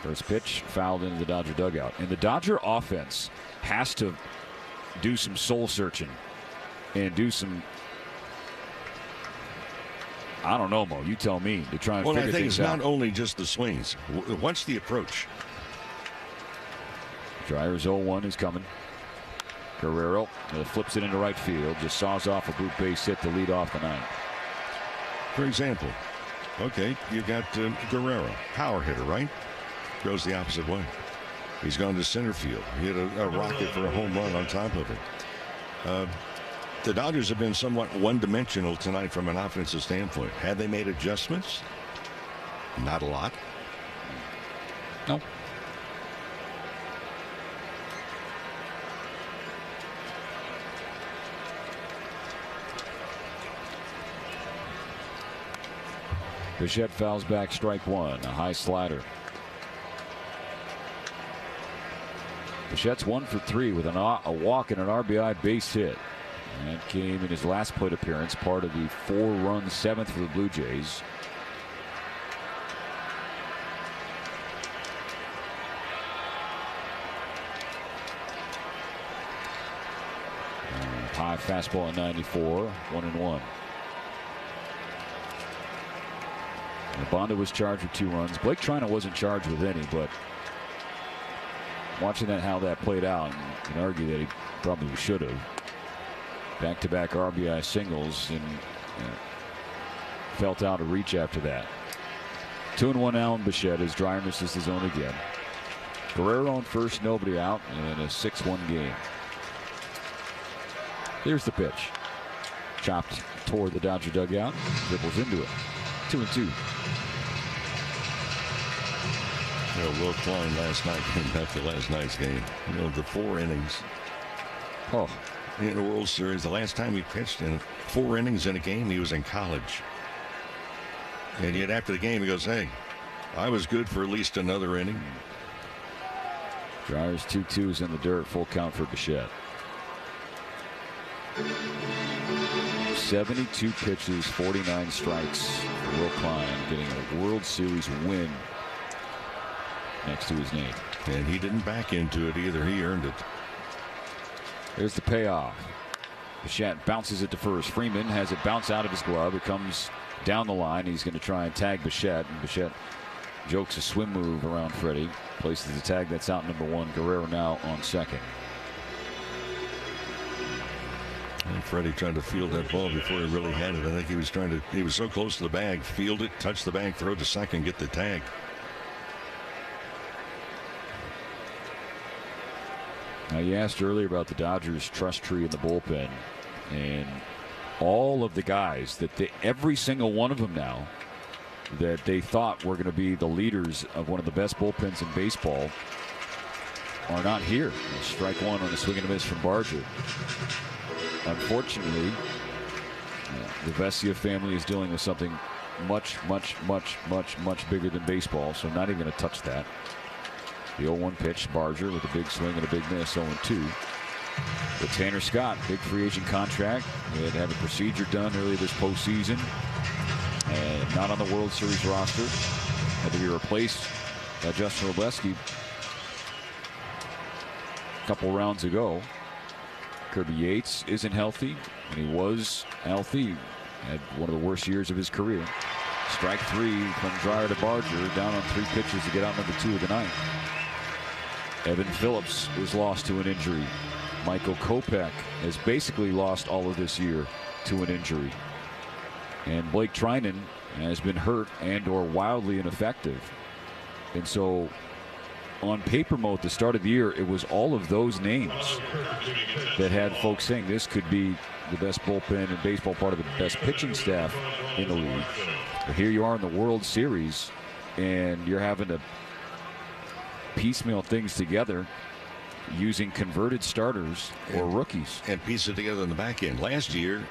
First pitch fouled into the Dodger dugout. And the Dodger offense has to do some soul searching and do some, I don't know, Mo, you tell me, to try and figure things out. Well, I think it's not only just the swings. What's the approach? Dreyer's 0-1 is coming. Guerrero flips it into right field, just saws off a boot base hit to lead off the ninth. For example, okay, you got Guerrero, power hitter, right? Goes the opposite way. He's gone to center field. He hit a rocket for a home run on top of it. The Dodgers have been somewhat one-dimensional tonight from an offensive standpoint. Have they made adjustments? Not a lot. No. Bichette fouls back strike one, a high slider. Bichette's 1 for 3 with a walk and an RBI base hit. And that came in his last plate appearance, part of the 4-run 7th for the Blue Jays. High fastball at 94, 1-1. Bonda was charged with 2 runs. Blake Trina wasn't charged with any, but watching how that played out, you can argue that he probably should have. Back-to-back RBI singles and felt out of reach after that. 2-1 Alan Bichette as Dreyer misses the zone again. Guerrero on first, nobody out, and a 6-1 game. Here's the pitch. Chopped toward the Dodger dugout, dribbles into it. 2-2. Will Klein last night came back to last night's game. The 4 innings. Oh. In the World Series, the last time he pitched in 4 innings in a game, he was in college. And yet after the game, he goes, hey, I was good for at least another inning. Dryer's 2-2s in the dirt, full count for Bichette. 72 pitches, 49 strikes for Will Klein, getting a World Series win next to his name. And he didn't back into it either. He earned it. There's the payoff. Bichette bounces it to first. Freeman has it bounce out of his glove. It comes down the line. He's going to try and tag Bichette. And Bichette jokes a swim move around Freddie. Places the tag. That's out number 1. Guerrero now on second. And Freddie tried to field that ball before he really had it. I think he was so close to the bag. Field it, touch the bag, throw to second, get the tag. Now, you asked earlier about the Dodgers trust tree in the bullpen, and all of the guys every single one of them now that they thought were going to be the leaders of one of the best bullpens in baseball are not here. Strike one on a swing and a miss from Barger. Unfortunately, the Vesia family is dealing with something much bigger than baseball, so not even going to touch that. The 0-1 pitch, Barger with a big swing and a big miss, 0-2. But Tanner Scott, big free agent contract. They had to have a procedure done early this postseason. And not on the World Series roster. Had to be replaced by Justin Robleski a couple rounds ago. Kirby Yates isn't healthy. When he was healthy, had one of the worst years of his career. Strike 3 from Dreyer to Barger, down on 3 pitches to get out number 2 of the ninth. Evan Phillips was lost to an injury Michael Kopech has basically lost all of this year to an injury. And Blake Trinan has been hurt and or wildly ineffective. And so on paper mode at the start of the year, it was all of those names that had folks saying this could be the best bullpen in baseball, part of the best pitching staff in the league. But here you are in the World Series, and you're having to piecemeal things together using converted starters or rookies. And piece it together on the back end. Last year,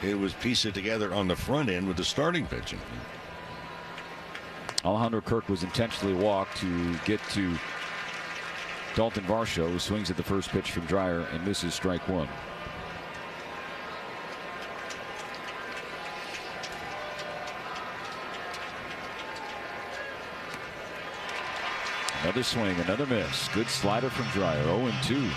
it was piece it together on the front end with the starting pitching. Alejandro Kirk was intentionally walked to get to Dalton Varsho, who swings at the first pitch from Dreyer and misses strike one. Another swing, another miss. Good slider from Dreyer. 0-2.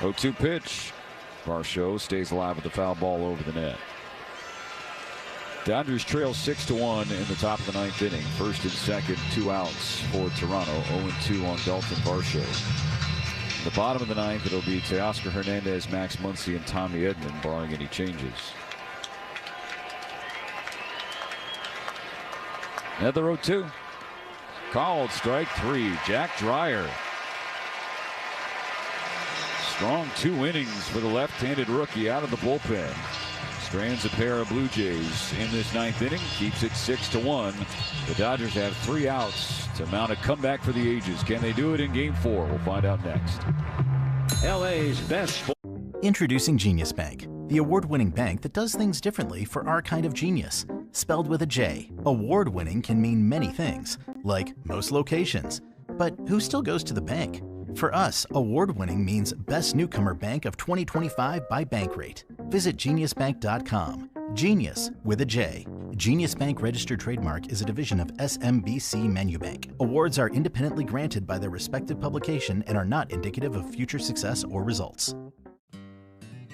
Oh-2 pitch. Varsho stays alive with the foul ball over the net. Dodgers trail 6-1 in the top of the ninth inning. First and second, 2 outs for Toronto. 0-2 on Dalton Varsho. The bottom of the ninth, it'll be Teoscar Hernandez, Max Muncy, and Tommy Edman, barring any changes. Another 0-2. Called strike 3. Jack Dreyer. Strong 2 innings for the left-handed rookie out of the bullpen. Strands a pair of Blue Jays in this ninth inning, keeps it 6-1. The Dodgers have 3 outs to mount a comeback for the ages. Can they do it in Game 4? We'll find out next. LA's best. Introducing Genius Bank, the award-winning bank that does things differently for our kind of genius. Spelled with a J, award-winning can mean many things, like most locations. But who still goes to the bank? For us, award-winning means Best Newcomer Bank of 2025 by Bankrate. Visit geniusbank.com. Genius with a J. Genius Bank registered trademark is a division of SMBC Manubank. Awards are independently granted by their respective publication and are not indicative of future success or results.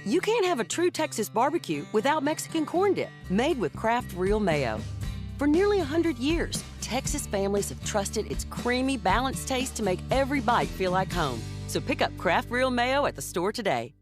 You can't have a true Texas barbecue without Mexican corn dip, made with Kraft Real Mayo. For nearly 100 years, Texas families have trusted its creamy, balanced taste to make every bite feel like home. So pick up Kraft Real Mayo at the store today.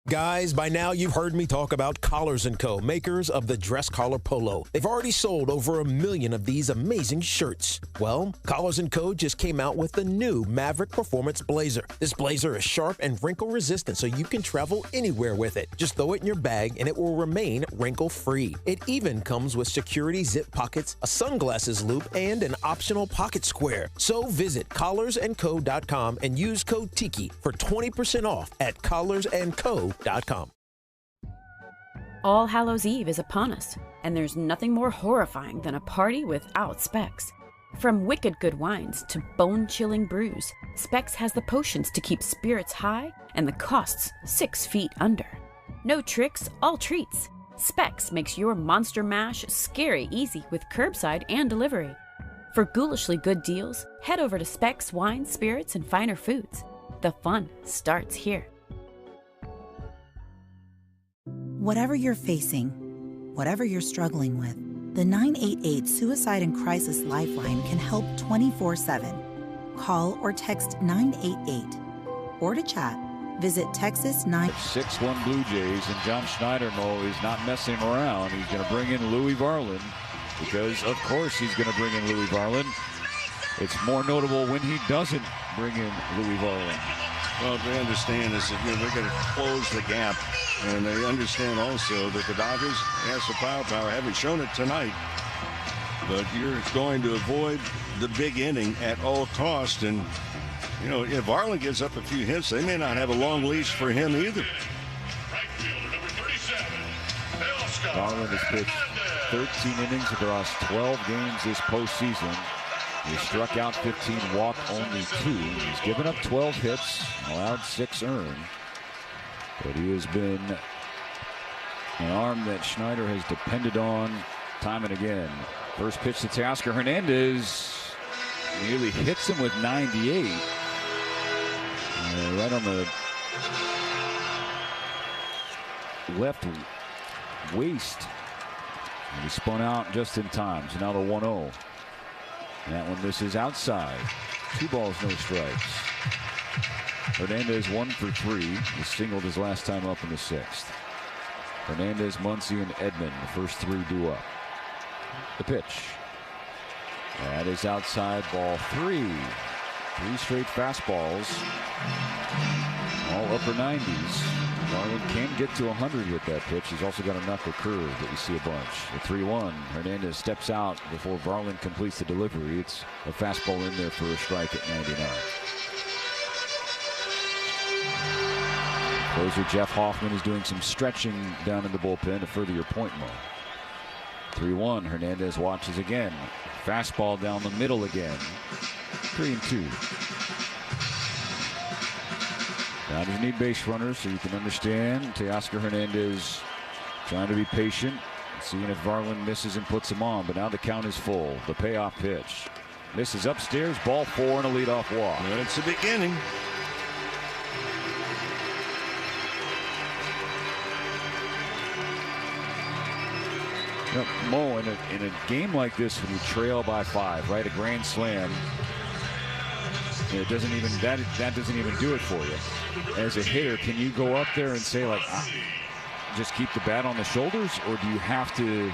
Guys, by now you've heard me talk about Collars & Co., makers of the dress collar polo. They've already sold over 1 million of these amazing shirts. Well, Collars & Co. just came out with the new Maverick Performance Blazer. This blazer is sharp and wrinkle resistant, so you can travel anywhere with it. Just throw it in your bag and it will remain wrinkle-free. It even comes with security zip pockets, a sunglasses loop, and an optional pocket square. So visit collarsandco.com and use code TIKI for 20% off at collarsandco.com. All Hallows Eve is upon us, and there's nothing more horrifying than a party without Specs. From wicked good wines to bone-chilling brews, Specs has the potions to keep spirits high and the costs 6 feet under. No tricks, all treats. Specs makes your monster mash scary easy with curbside and delivery. For ghoulishly good deals, head over to Specs Wine, Spirits, and Finer Foods. The fun starts here. Whatever you're facing, whatever you're struggling with, the 988 Suicide and Crisis Lifeline can help 24/7. Call or text 988. Or to chat, visit Texas9. 6-1 Blue Jays, and John Schneidermo is not messing around. He's going to bring in Louis Varland because, of course, he's going to bring in Louis Varland. It's more notable when he doesn't bring in Louis Varland. Well, they understand is that they're going to close the gap, and they understand also that the Dodgers have some firepower. Haven't shown it tonight, but you're going to avoid the big inning at all costs. And if Varland gives up a few hits, they may not have a long leash for him either. Varland has pitched 13 innings across 12 games this postseason. He struck out 15, walked only 2. He's given up 12 hits, allowed 6 earned. But he has been an arm that Schneider has depended on time and again. First pitch to Teoscar Hernandez. Nearly hits him with 98. Right on the left waist. And he spun out just in time. So now the 1-0. That one misses outside. 2 balls, no strikes. Hernandez 1 for 3. He singled his last time up in the 6th. Hernandez, Muncy, and Edman, the first 3 due up. The pitch. That is outside, ball 3. 3 straight fastballs. All upper 90s. Varland can get to 100 with that pitch. He's also got a knuckle curve that you see a bunch. The 3-1. Hernandez steps out before Varland completes the delivery. It's a fastball in there for a strike at 99. Closer Jeff Hoffman is doing some stretching down in the bullpen to further your point, Mo. 3-1. Hernandez watches again. Fastball down the middle again. 3-2. Dodgers need base runners, so you can understand Teoscar Hernandez trying to be patient, seeing if Varland misses and puts him on. But now the count is full. The payoff pitch. Misses upstairs, ball 4 and a leadoff walk. That's the beginning. You know, Mo, in a game like this, when you trail by 5, right, a grand slam, it doesn't even that doesn't even do it for you. As a hitter, can you go up there and say, like, just keep the bat on the shoulders, or do you have to?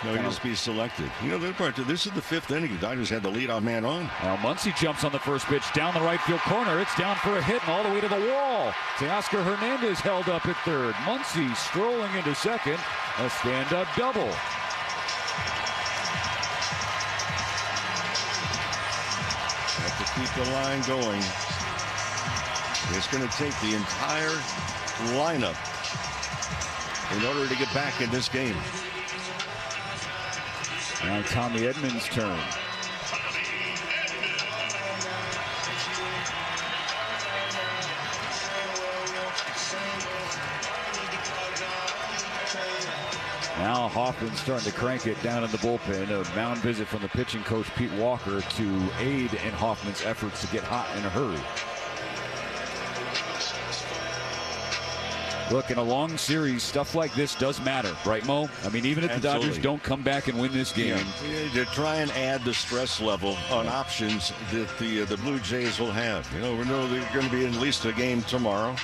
No, he must be selected. You know, this is the 5th inning. The Dodgers had the leadoff man on. Now Muncy jumps on the first pitch down the right field corner. It's down for a hit and all the way to the wall. Teoscar Hernandez held up at third. Muncy strolling into second. A stand-up double. Have to keep the line going. It's going to take the entire lineup in order to get back in this game. Now Tommy Edman's turn. Now Hoffman's starting to crank it down in the bullpen. A mound visit from the pitching coach Pete Walker to aid in Hoffman's efforts to get hot in a hurry. Look, in a long series, stuff like this does matter, right, Mo? I mean, even if the Dodgers don't come back and win this game. Yeah, to try and add the stress level on options that the Blue Jays will have. You know, we know they're going to be in at least a game tomorrow.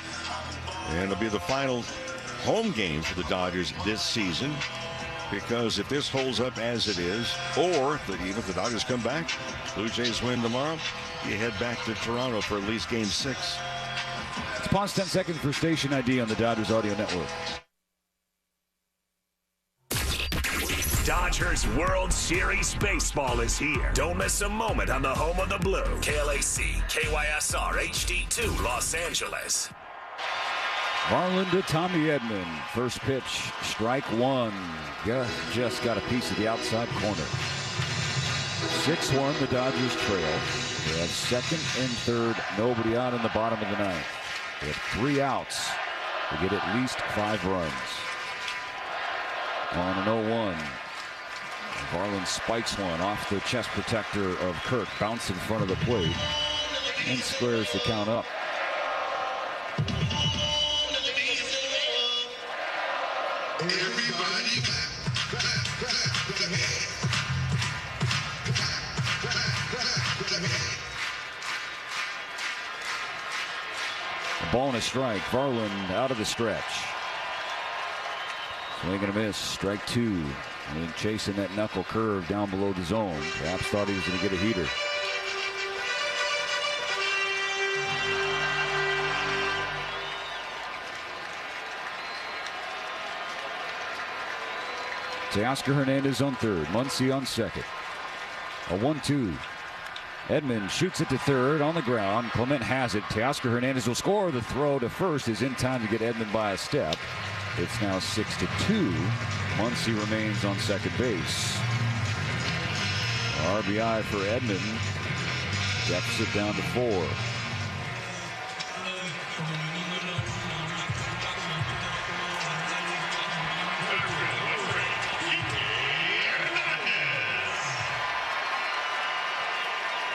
And it'll be the final home game for the Dodgers this season. Because if this holds up as it is, or even if the Dodgers come back, Blue Jays win tomorrow, you head back to Toronto for at least game 6. It's pause 10 seconds for station ID on the Dodgers Audio Network. Dodgers World Series baseball is here. Don't miss a moment on the home of the blue. KLAC, KYSR, HD2, Los Angeles. Varland to Tommy Edman. First pitch, strike 1. Just got a piece of the outside corner. 6-1, the Dodgers trail. They have second and third, nobody out in the bottom of the 9th. They have 3 outs to get at least 5 runs. On an 0-1. Varland spikes one off the chest protector of Kirk, bounce in front of the plate, and squares the count up. A ball and a strike. Varland out of the stretch. Swing and a miss. Strike 2. And chasing that knuckle curve down below the zone. Perhaps thought he was going to get a heater. Teoscar Hernandez on third. Muncy on second. A 1-2. Edman shoots it to third on the ground. Clement has it. Teoscar Hernandez will score. The throw to first is in time to get Edman by a step. It's now 6-2. Muncy remains on second base. RBI for Edman. Deficit down to 4.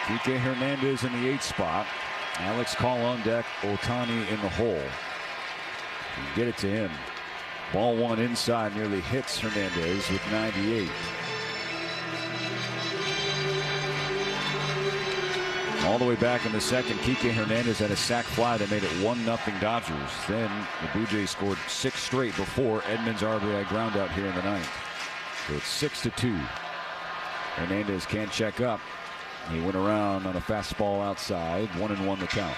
Kike Hernandez in the 8th spot. Alex Call on deck. Ohtani in the hole. Get it to him. Ball one inside, nearly hits Hernandez with 98. All the way back in the second, Kike Hernandez had a sac fly that made it 1-0 Dodgers. Then the Blue Jays scored 6 straight before Edmonds' RBI ground out here in the 9th. So it's 6-2. Hernandez can't check up. He went around on a fastball outside. 1-1 the count.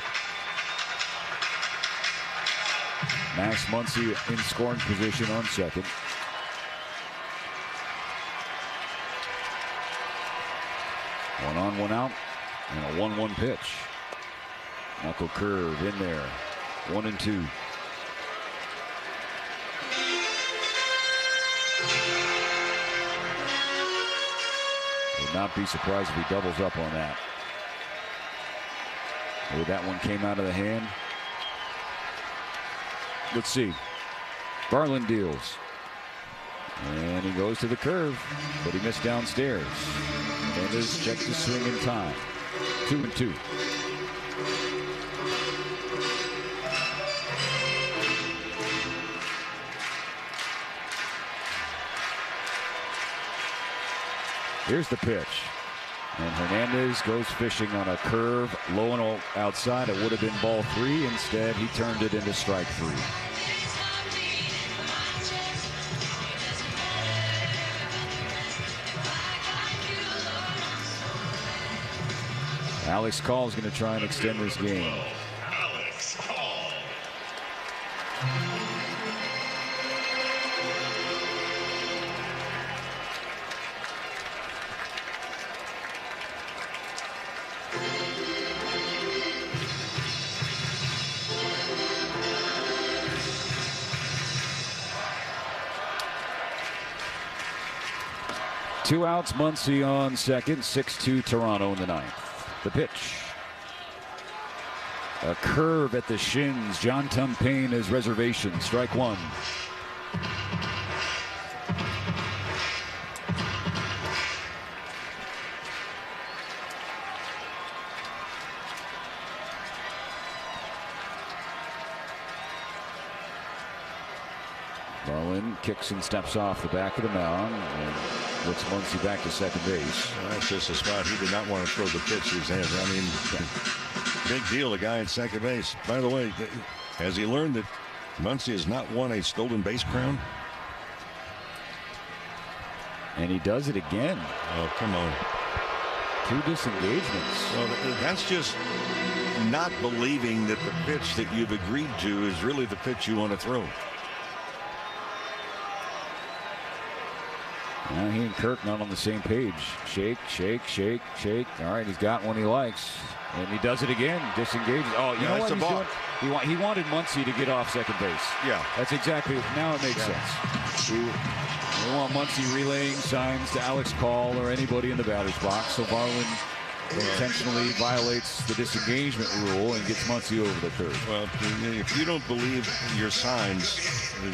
Max Muncy in scoring position on second. One on, one out, and a 1-1 pitch. Knuckle curve in there. 1-2. Would not be surprised if he doubles up on that. Oh, that one came out of the hand. Let's see. Barlin deals. And he goes to the curve, but he missed downstairs. Hernandez checks the swing in time. 2-2. Here's the pitch. And Hernandez goes fishing on a curve, low and outside. It would have been ball 3. Instead, he turned it into strike 3. Alex Call is going to try and extend this game. Alex Call. Two outs, Muncy on second. 6-2 Toronto in the 9th. The pitch. A curve at the shins. John Tumpane is reservation. Strike 1. Barlin kicks and steps off the back of the mound and puts Muncy back to second base. Well, that's just a spot he did not want to throw the pitch to his hands. I mean, big deal, the guy at second base. By the way, has he learned that Muncy has not won a stolen base crown? And he does it again. Oh, come on. 2 disengagements. Well, that's just not believing that the pitch that you've agreed to is really the pitch you want to throw. Now he and Kirk not on the same page. Shake, shake, shake, shake. All right, he's got one he likes. And he does it again. Disengages. Oh, you know what he's doing? He wanted Muncy to get off second base. Yeah. That's exactly. Now it makes sense. We want Muncy relaying signs to Alex Call or anybody in the batter's box. So Barlin intentionally violates the disengagement rule and gets Muncy over the curve. Well, if you don't believe your signs,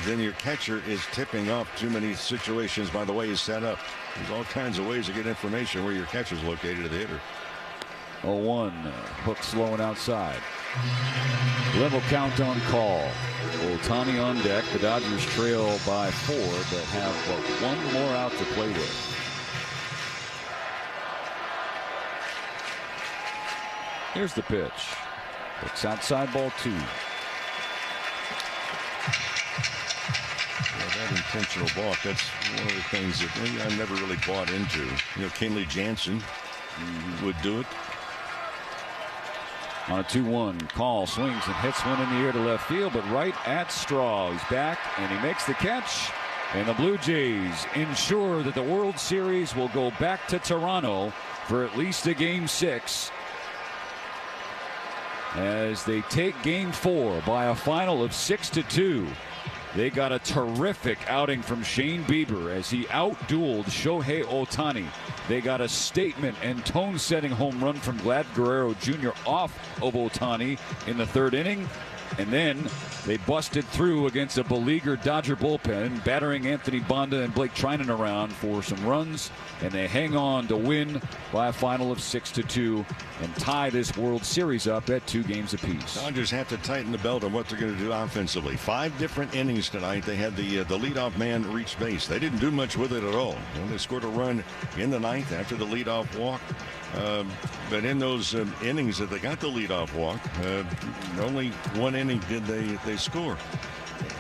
then your catcher is tipping off too many situations by the way he's set up. There's all kinds of ways to get information where your catcher's located to the hitter. 0-1. Hook slow and outside. Level count on Call. Ohtani on deck. The Dodgers trail by 4, but have one more out to play with. Here's the pitch. Hooks outside, ball 2. That intentional balk, that's one of the things that I never really bought into. You know, Kenley Jansen would do it. On a 2-1, Call swings and hits one in the air to left field, but right at Straw. He's back, and he makes the catch. And the Blue Jays ensure that the World Series will go back to Toronto for at least a Game 6. As they take Game 4 by a final of 6-2. They got a terrific outing from Shane Bieber as he outdueled Shohei Ohtani. They got a statement and tone-setting home run from Vlad Guerrero Jr. off of Ohtani in the 3rd inning. And then they busted through against a beleaguered Dodger bullpen, battering Anthony Bonda and Blake Trinan around for some runs, and they hang on to win by a final of 6-2 and tie this World Series up at 2 games apiece. Dodgers have to tighten the belt on what they're going to do offensively. 5 different innings tonight. They had the leadoff man reach base. They didn't do much with it at all. And they scored a run in the 9th after the leadoff walk. But in those innings that they got the leadoff walk, only 1 inning did they score.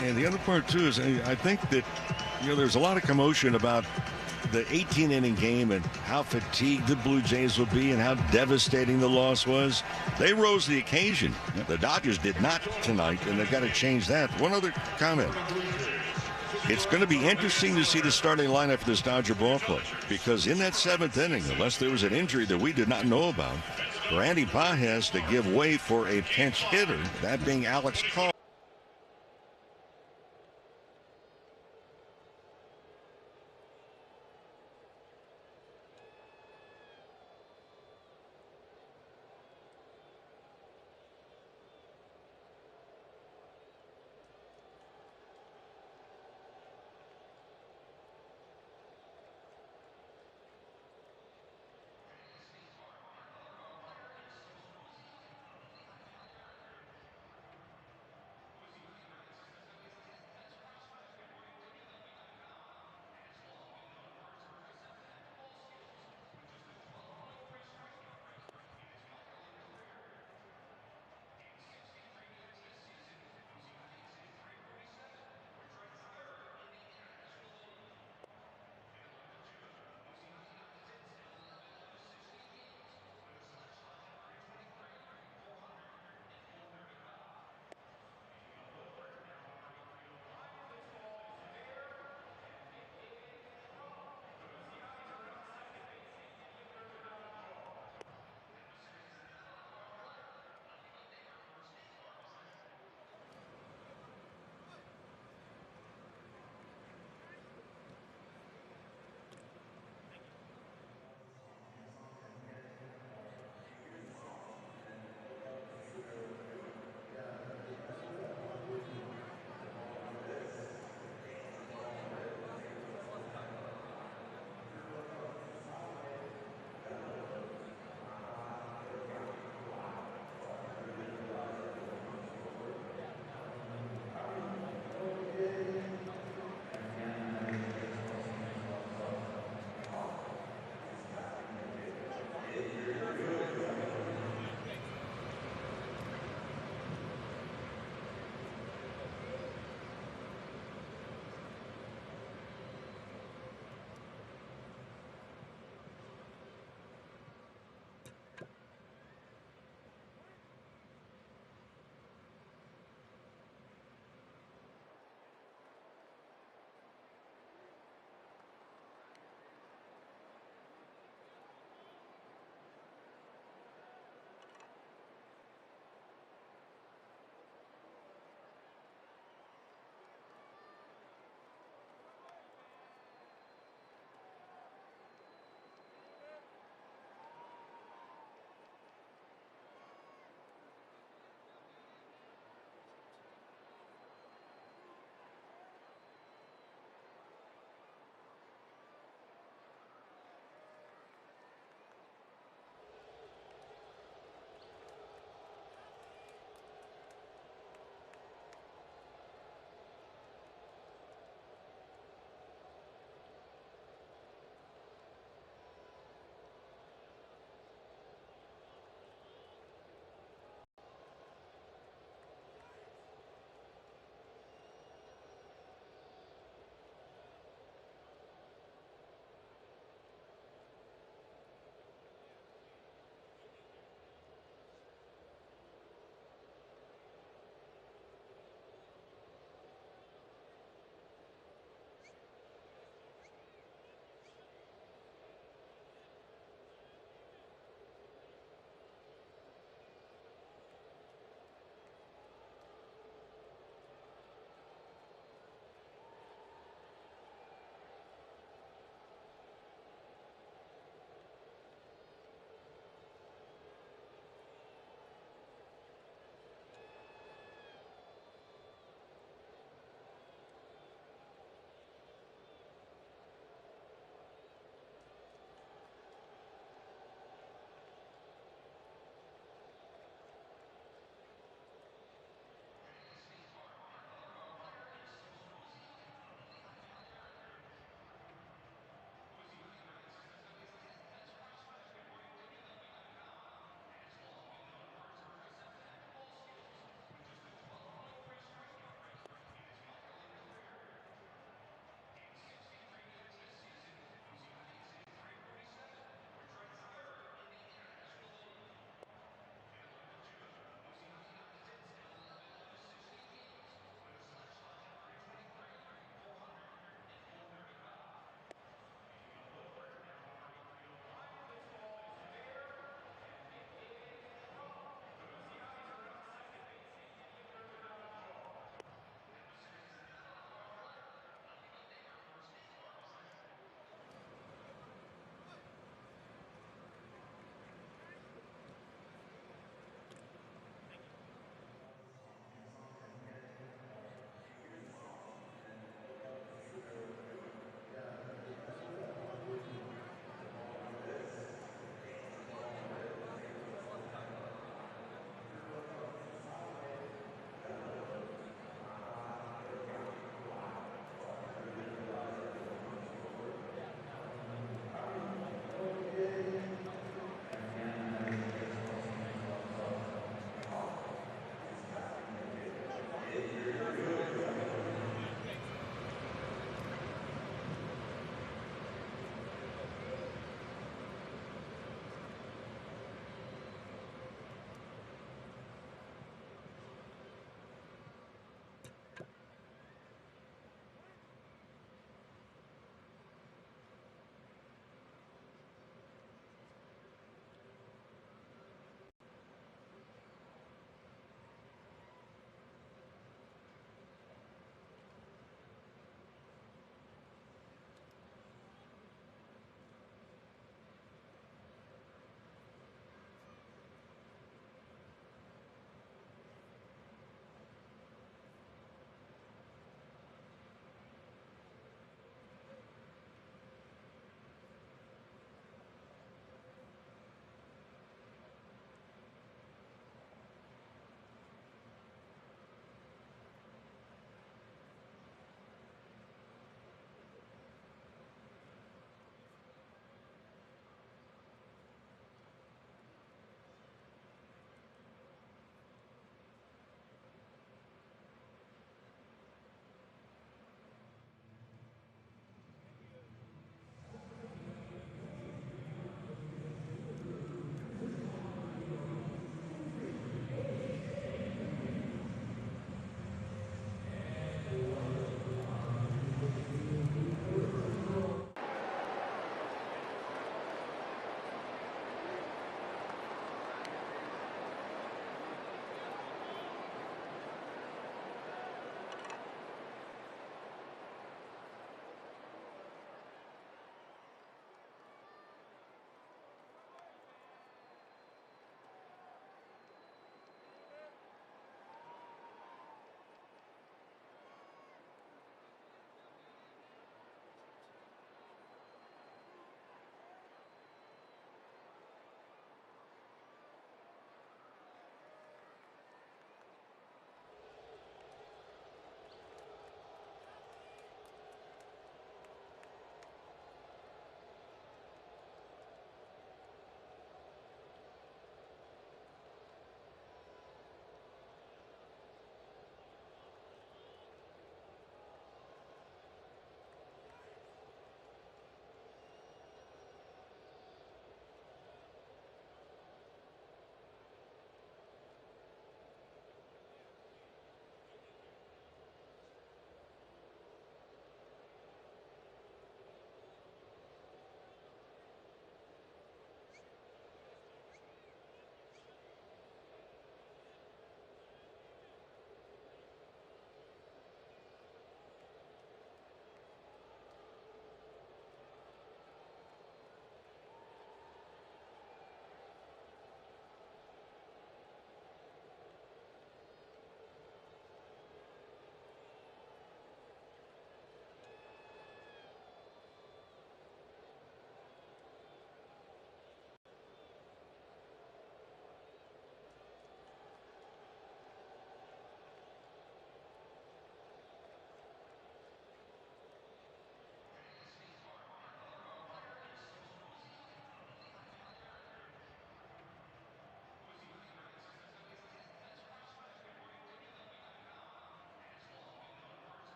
And the other part too is I think that there's a lot of commotion about the 18-inning game and how fatigued the Blue Jays would be and how devastating the loss was. They rose to the occasion. The Dodgers did not tonight, and they've got to change that. One other comment. It's going to be interesting to see the starting lineup for this Dodger ball club, because in that 7th inning, unless there was an injury that we did not know about, Randy Pa has to give way for a pinch hitter, that being Alex Call.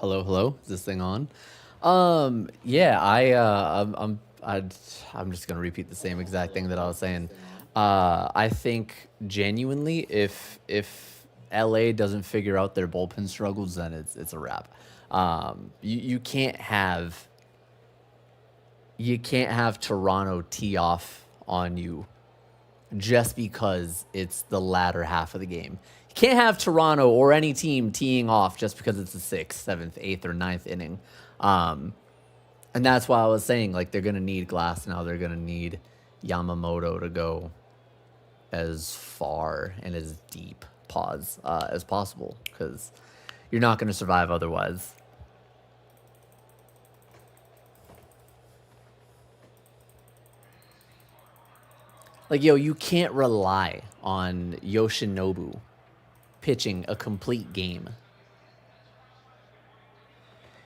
Hello. Is this thing on? Yeah, I'm just gonna repeat the same exact thing that I was saying. I think genuinely, if LA doesn't figure out their bullpen struggles, then it's a wrap. You can't have Toronto tee off on you just because it's the latter half of the game. You can't have Toronto or any team teeing off just because it's the 6th, 7th, 8th, or 9th inning. And that's why I was saying, like, they're going to need Glass now. They're going to need Yamamoto to go as far and as deep as possible, because you're not going to survive otherwise. Like, yo, you can't rely on Yoshinobu pitching a complete game.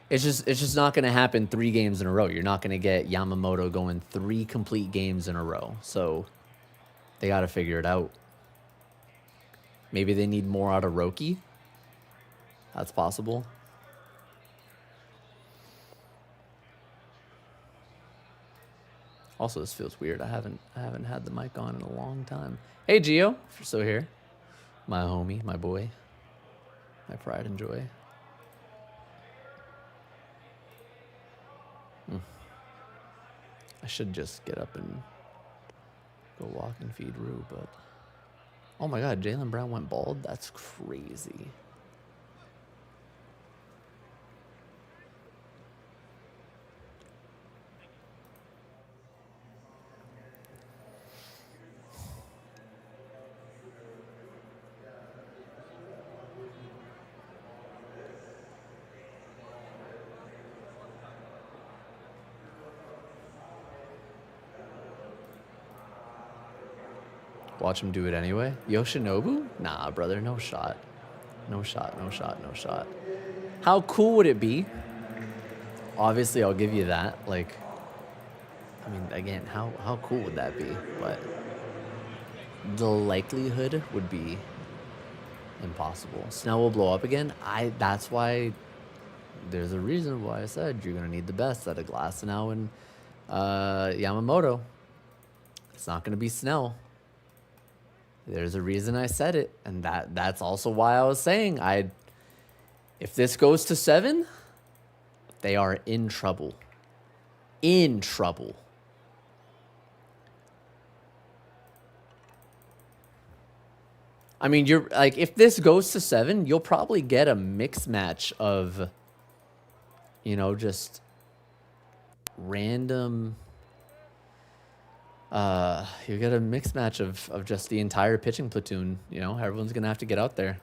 It's just not going to happen 3 games in a row. You're not going to get Yamamoto going 3 complete games in a row. So they got to figure it out. Maybe they need more out of Roki. That's possible. Also, this feels weird. I haven't had the mic on in a long time. Hey, Gio, if you're still here. My homie, my boy. My pride and joy. I should just get up and go walk and feed Rue, but... Oh my god, Jaylen Brown went bald? That's crazy. Watch him do it anyway. Yoshinobu? Nah, brother, no shot. No shot. How cool would it be? Obviously, I'll give you that. Like, I mean, again, how cool would that be? But the likelihood would be impossible. Snell will blow up again. That's why there's a reason why I said you're going to need the best out of Glasnow and Yamamoto. It's not going to be Snell. There's a reason I said it, and that's also why I was saying if this goes to 7, they are in trouble. In trouble. I mean, you're like, if this goes to 7, you'll probably get a mixed match of, just random. You get a mixed match of just the entire pitching platoon. Everyone's gonna have to get out there.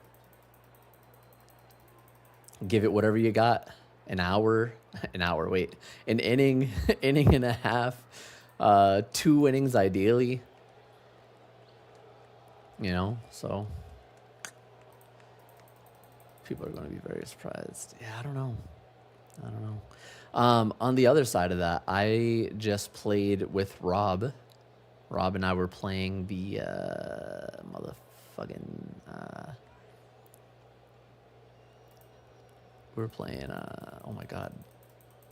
Give it whatever you got. An inning, inning and a half, 2 innings ideally. So people are going to be very surprised. Yeah, I don't know. On the other side of that, I just played with Rob. Rob and I were playing the oh my god,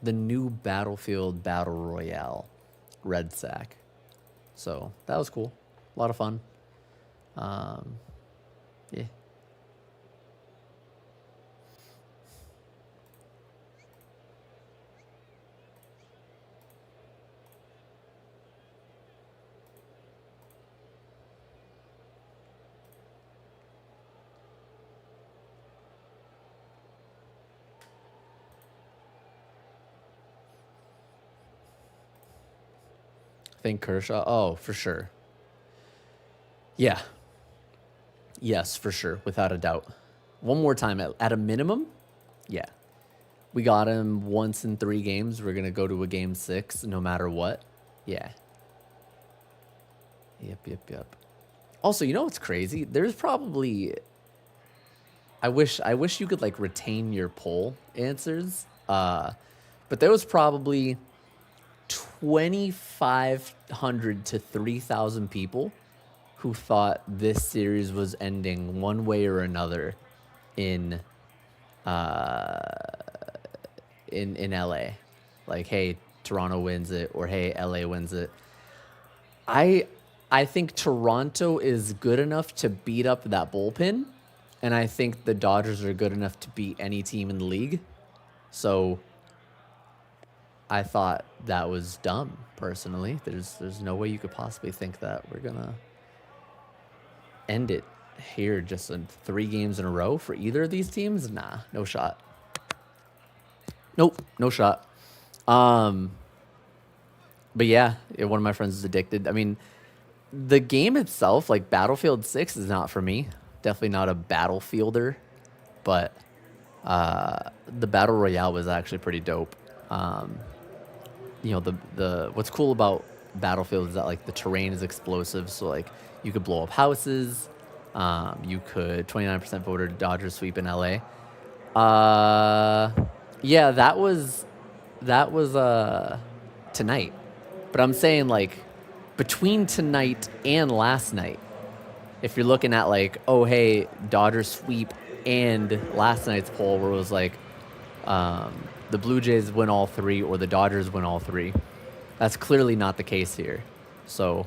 the new Battlefield Battle Royale Red Sack. So that was cool. A lot of fun. Yeah. I think Kershaw. Oh, for sure. Yeah. Yes, for sure. Without a doubt. One more time. At a minimum, yeah. We got him once in 3 games. We're going to go to a game 6 no matter what. Yeah. Yep. Also, what's crazy? There's probably... I wish you could, retain your poll answers. But there was probably 2,500 to 3,000 people who thought this series was ending one way or another in in LA. Like, hey, Toronto wins it, or hey, LA wins it. I think Toronto is good enough to beat up that bullpen, and I think the Dodgers are good enough to beat any team in the league. So I thought that was dumb, personally. There's no way you could possibly think that we're gonna end it here just in 3 games in a row for either of these teams. Nah, no shot. Nope, no shot. But yeah, one of my friends is addicted. I mean, the game itself, like Battlefield 6, is not for me. Definitely not a Battlefielder, but the Battle Royale was actually pretty dope. You know, the what's cool about Battlefield is that like the terrain is explosive, so like you could blow up houses. You could 29% voter Dodgers sweep in LA. Yeah, that was tonight. But I'm saying, like, between tonight and last night, if you're looking at, like, oh, hey, Dodgers sweep and last night's poll where it was, like, the Blue Jays win all 3 or the Dodgers win all 3, that's clearly not the case here. So,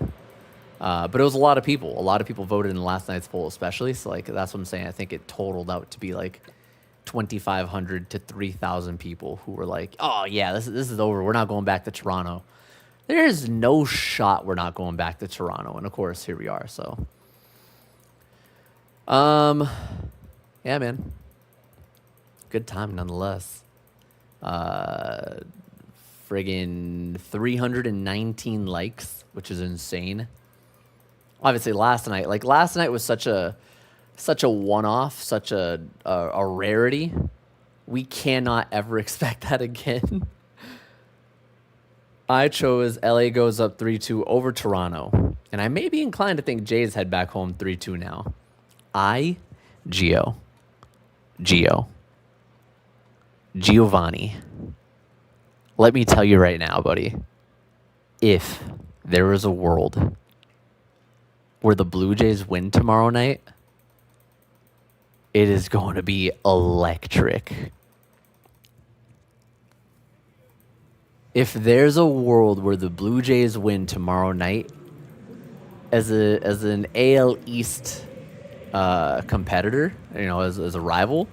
but it was a lot of people. A lot of people voted in last night's poll especially. So, like, that's what I'm saying. I think it totaled out to be, like, 2,500 to 3,000 people who were like, oh, yeah, this is over. We're not going back to Toronto. There's no shot we're not going back to Toronto. And, of course, here we are. So, yeah, man. Good time nonetheless. Friggin' 319 likes, which is insane. Obviously, last night was such a one-off, such a rarity. We cannot ever expect that again. I chose LA goes up 3-2 over Toronto, and I may be inclined to think Jays head back home 3-2 now. Giovanni, let me tell you right now, buddy, if there was a world where the Blue Jays win tomorrow night, it is going to be electric. If there's a world where the Blue Jays win tomorrow night, as an AL East competitor, you know, as a rival,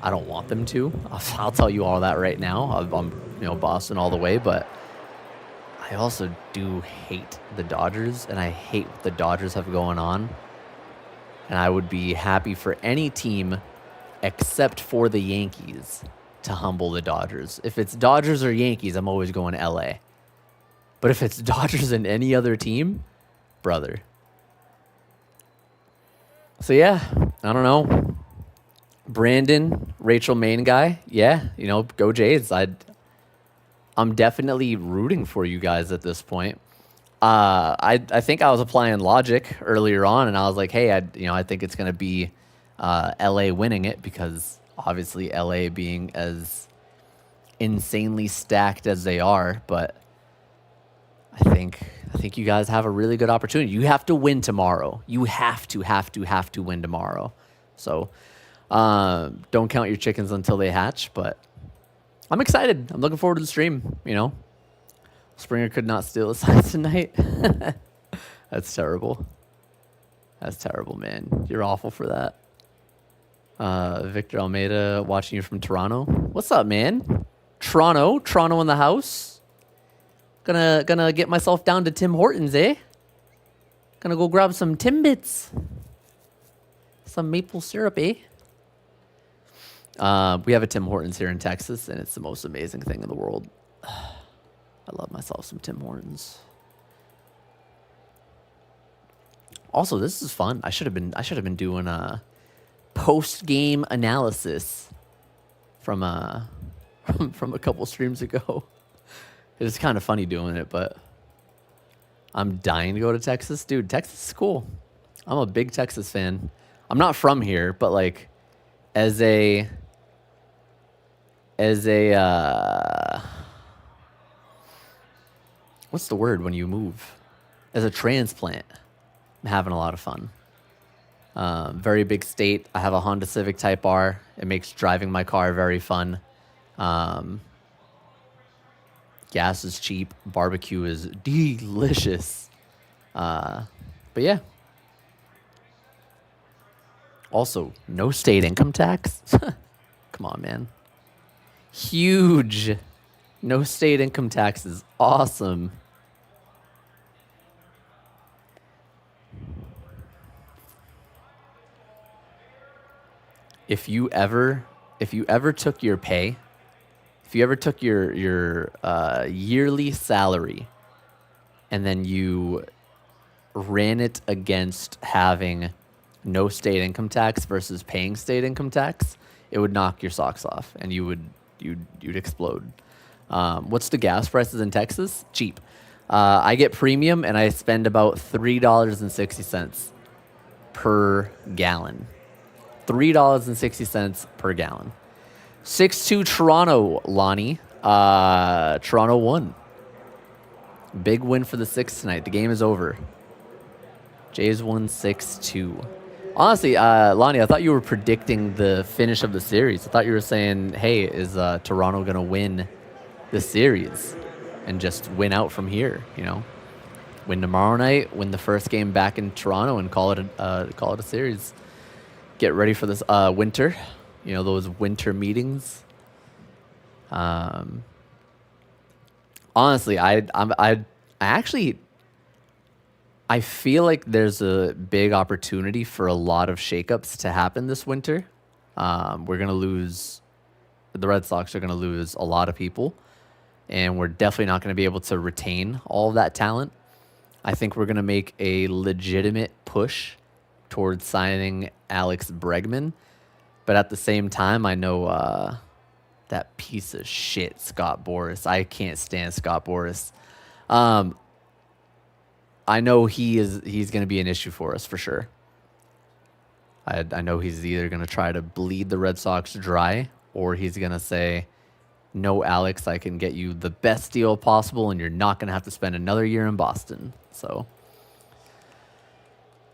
I don't want them to. I'll tell you all that right now. I'm Boston all the way, but I also do hate the Dodgers, and I hate what the Dodgers have going on. And I would be happy for any team except for the Yankees to humble the Dodgers. If it's Dodgers or Yankees, I'm always going to LA. But if it's Dodgers and any other team, brother. So yeah, I don't know. Brandon, Rachel Main guy, yeah, go Jays. I'm definitely rooting for you guys at this point. I think I was applying logic earlier on, and I was like, hey, I think it's going to be LA winning it, because obviously LA being as insanely stacked as they are, but I think you guys have a really good opportunity. You have to win tomorrow. You have to win tomorrow. So don't count your chickens until they hatch, but I'm excited. I'm looking forward to the stream, Springer could not steal a sign tonight. That's terrible. That's terrible, man. You're awful for that. Victor Almeida watching you from Toronto. What's up, man? Toronto in the house. Gonna get myself down to Tim Hortons, eh? Gonna go grab some Timbits. Some maple syrup, eh? We have a Tim Hortons here in Texas, and it's the most amazing thing in the world. I love myself some Tim Hortons. Also, this is fun. I should have been doing a post-game analysis from a couple streams ago. It's kind of funny doing it, but I'm dying to go to Texas. Dude, Texas is cool. I'm a big Texas fan. I'm not from here, but like as a what's the word when you move? As a transplant, I'm having a lot of fun. Very big state. I have a Honda Civic Type R. It makes driving my car very fun. Gas is cheap. Barbecue is delicious. But yeah. Also, no state income tax. Come on, man. Huge. No state income tax is awesome. If you ever took your pay, if you ever took your yearly salary and then you ran it against having no state income tax versus paying state income tax, it would knock your socks off and you'd explode. What's the gas prices in Texas? Cheap. I get premium and I spend about $3.60 per gallon. $3.60 per gallon. 6-2 Toronto, Lonnie. Toronto won. Big win for the Six tonight. The game is over. Jays won 6-2. Honestly, Lonnie, I thought you were predicting the finish of the series. I thought you were saying, hey, is Toronto going to win the series and just win out from here, you know? Win tomorrow night, win the first game back in Toronto, and call it a series. Get ready for this winter, you know, those winter meetings. Honestly, I feel like there's a big opportunity for a lot of shakeups to happen this winter. We're gonna lose. The Red Sox are gonna lose a lot of people, and we're definitely not gonna be able to retain all of that talent. I think we're gonna make a legitimate push towards signing Alex Bregman, but at the same time, I know that piece of shit Scott Boras. I can't stand Scott Boras. I know he's going to be an issue for us for sure. I know he's either going to try to bleed the Red Sox dry, or he's going to say, no, Alex, I can get you the best deal possible, and you're not going to have to spend another year in Boston. So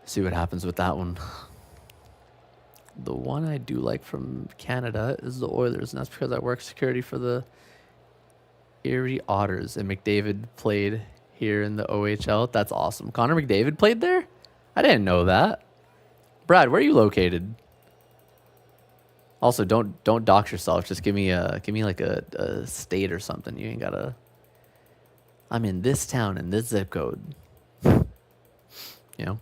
see what happens with that one. The one I do like from Canada is the Oilers, and that's because I work security for the Erie Otters, and McDavid played here in the OHL. That's awesome. Connor McDavid played there? I didn't know that. Brad, where are you located? Also, don't dox yourself. Just give me like a state or something. You ain't gotta. I'm in this town in this zip code. You know.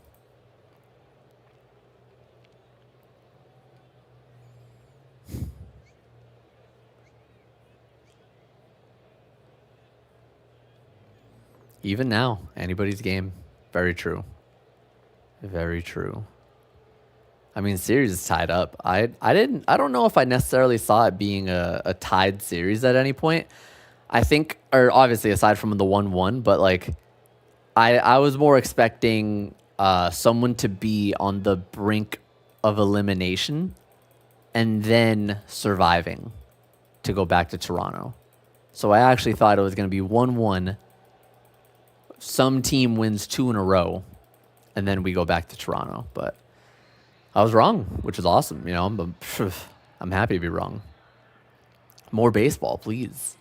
Even now, anybody's game. Very true. Very true. I mean, series is tied up. I don't know if I necessarily saw it being a tied series at any point. I think, or obviously aside from the 1-1, but like I was more expecting someone to be on the brink of elimination and then surviving to go back to Toronto. So I actually thought it was going to be 1-1. Some team wins 2 in a row, and then we go back to Toronto. But I was wrong, which is awesome. You know, I'm happy to be wrong. More baseball, please.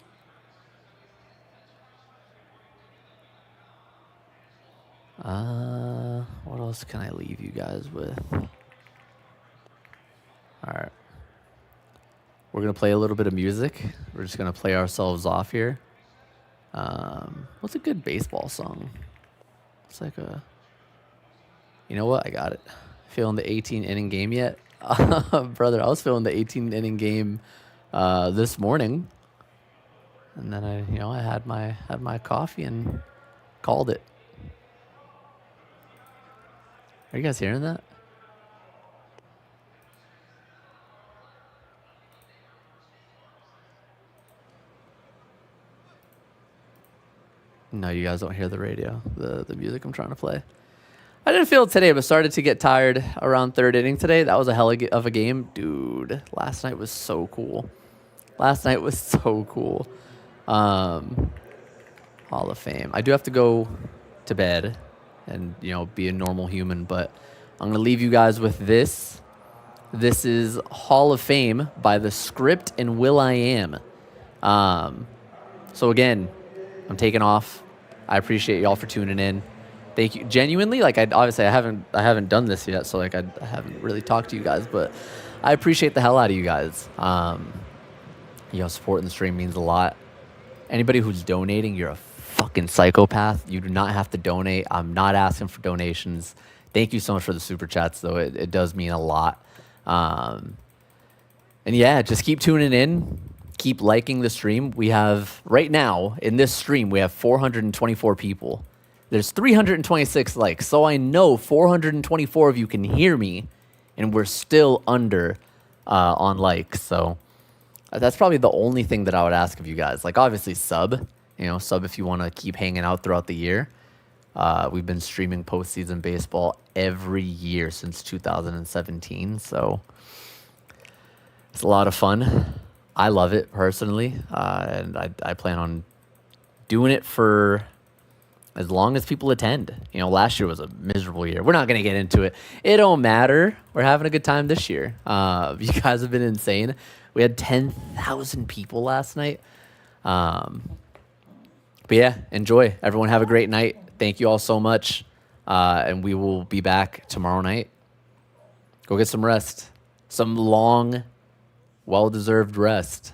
What else can I leave you guys with? All right. We're going to play a little bit of music. We're just going to play ourselves off here. What's a good baseball song? It's like a... You know what? I got it. Feeling the 18-inning game yet? Brother, I was feeling the 18-inning game this morning. And then I had my coffee and called it. Are you guys hearing that? No, you guys don't hear the radio, the music I'm trying to play. I didn't feel it today, but started to get tired around third inning today. That was a hell of a game. Dude, last night was so cool. Hall of Fame. I do have to go to bed and, be a normal human, but I'm going to leave you guys with this. This is Hall of Fame by The Script and Will.i.am. So again, I'm taking off. I appreciate y'all for tuning in. Thank you. Genuinely, like, I haven't done this yet, so like I haven't really talked to you guys, but I appreciate the hell out of you guys. Supporting the stream means a lot. Anybody who's donating, you're a fucking psychopath. You do not have to donate. I'm not asking for donations. Thank you so much for the super chats, though. It does mean a lot. And yeah, just keep tuning in. Keep liking the stream. We have, right now, in this stream, we have 424 people. There's 326 likes, so I know 424 of you can hear me, and we're still under on likes. So that's probably the only thing that I would ask of you guys. Like, obviously, sub if you want to keep hanging out throughout the year. We've been streaming postseason baseball every year since 2017, so it's a lot of fun. I love it personally, and I plan on doing it for as long as people attend. Last year was a miserable year. We're not going to get into it. It don't matter. We're having a good time this year. You guys have been insane. We had 10,000 people last night. But yeah, enjoy. Everyone have a great night. Thank you all so much. And we will be back tomorrow night. Go get some rest. Some long, well-deserved rest.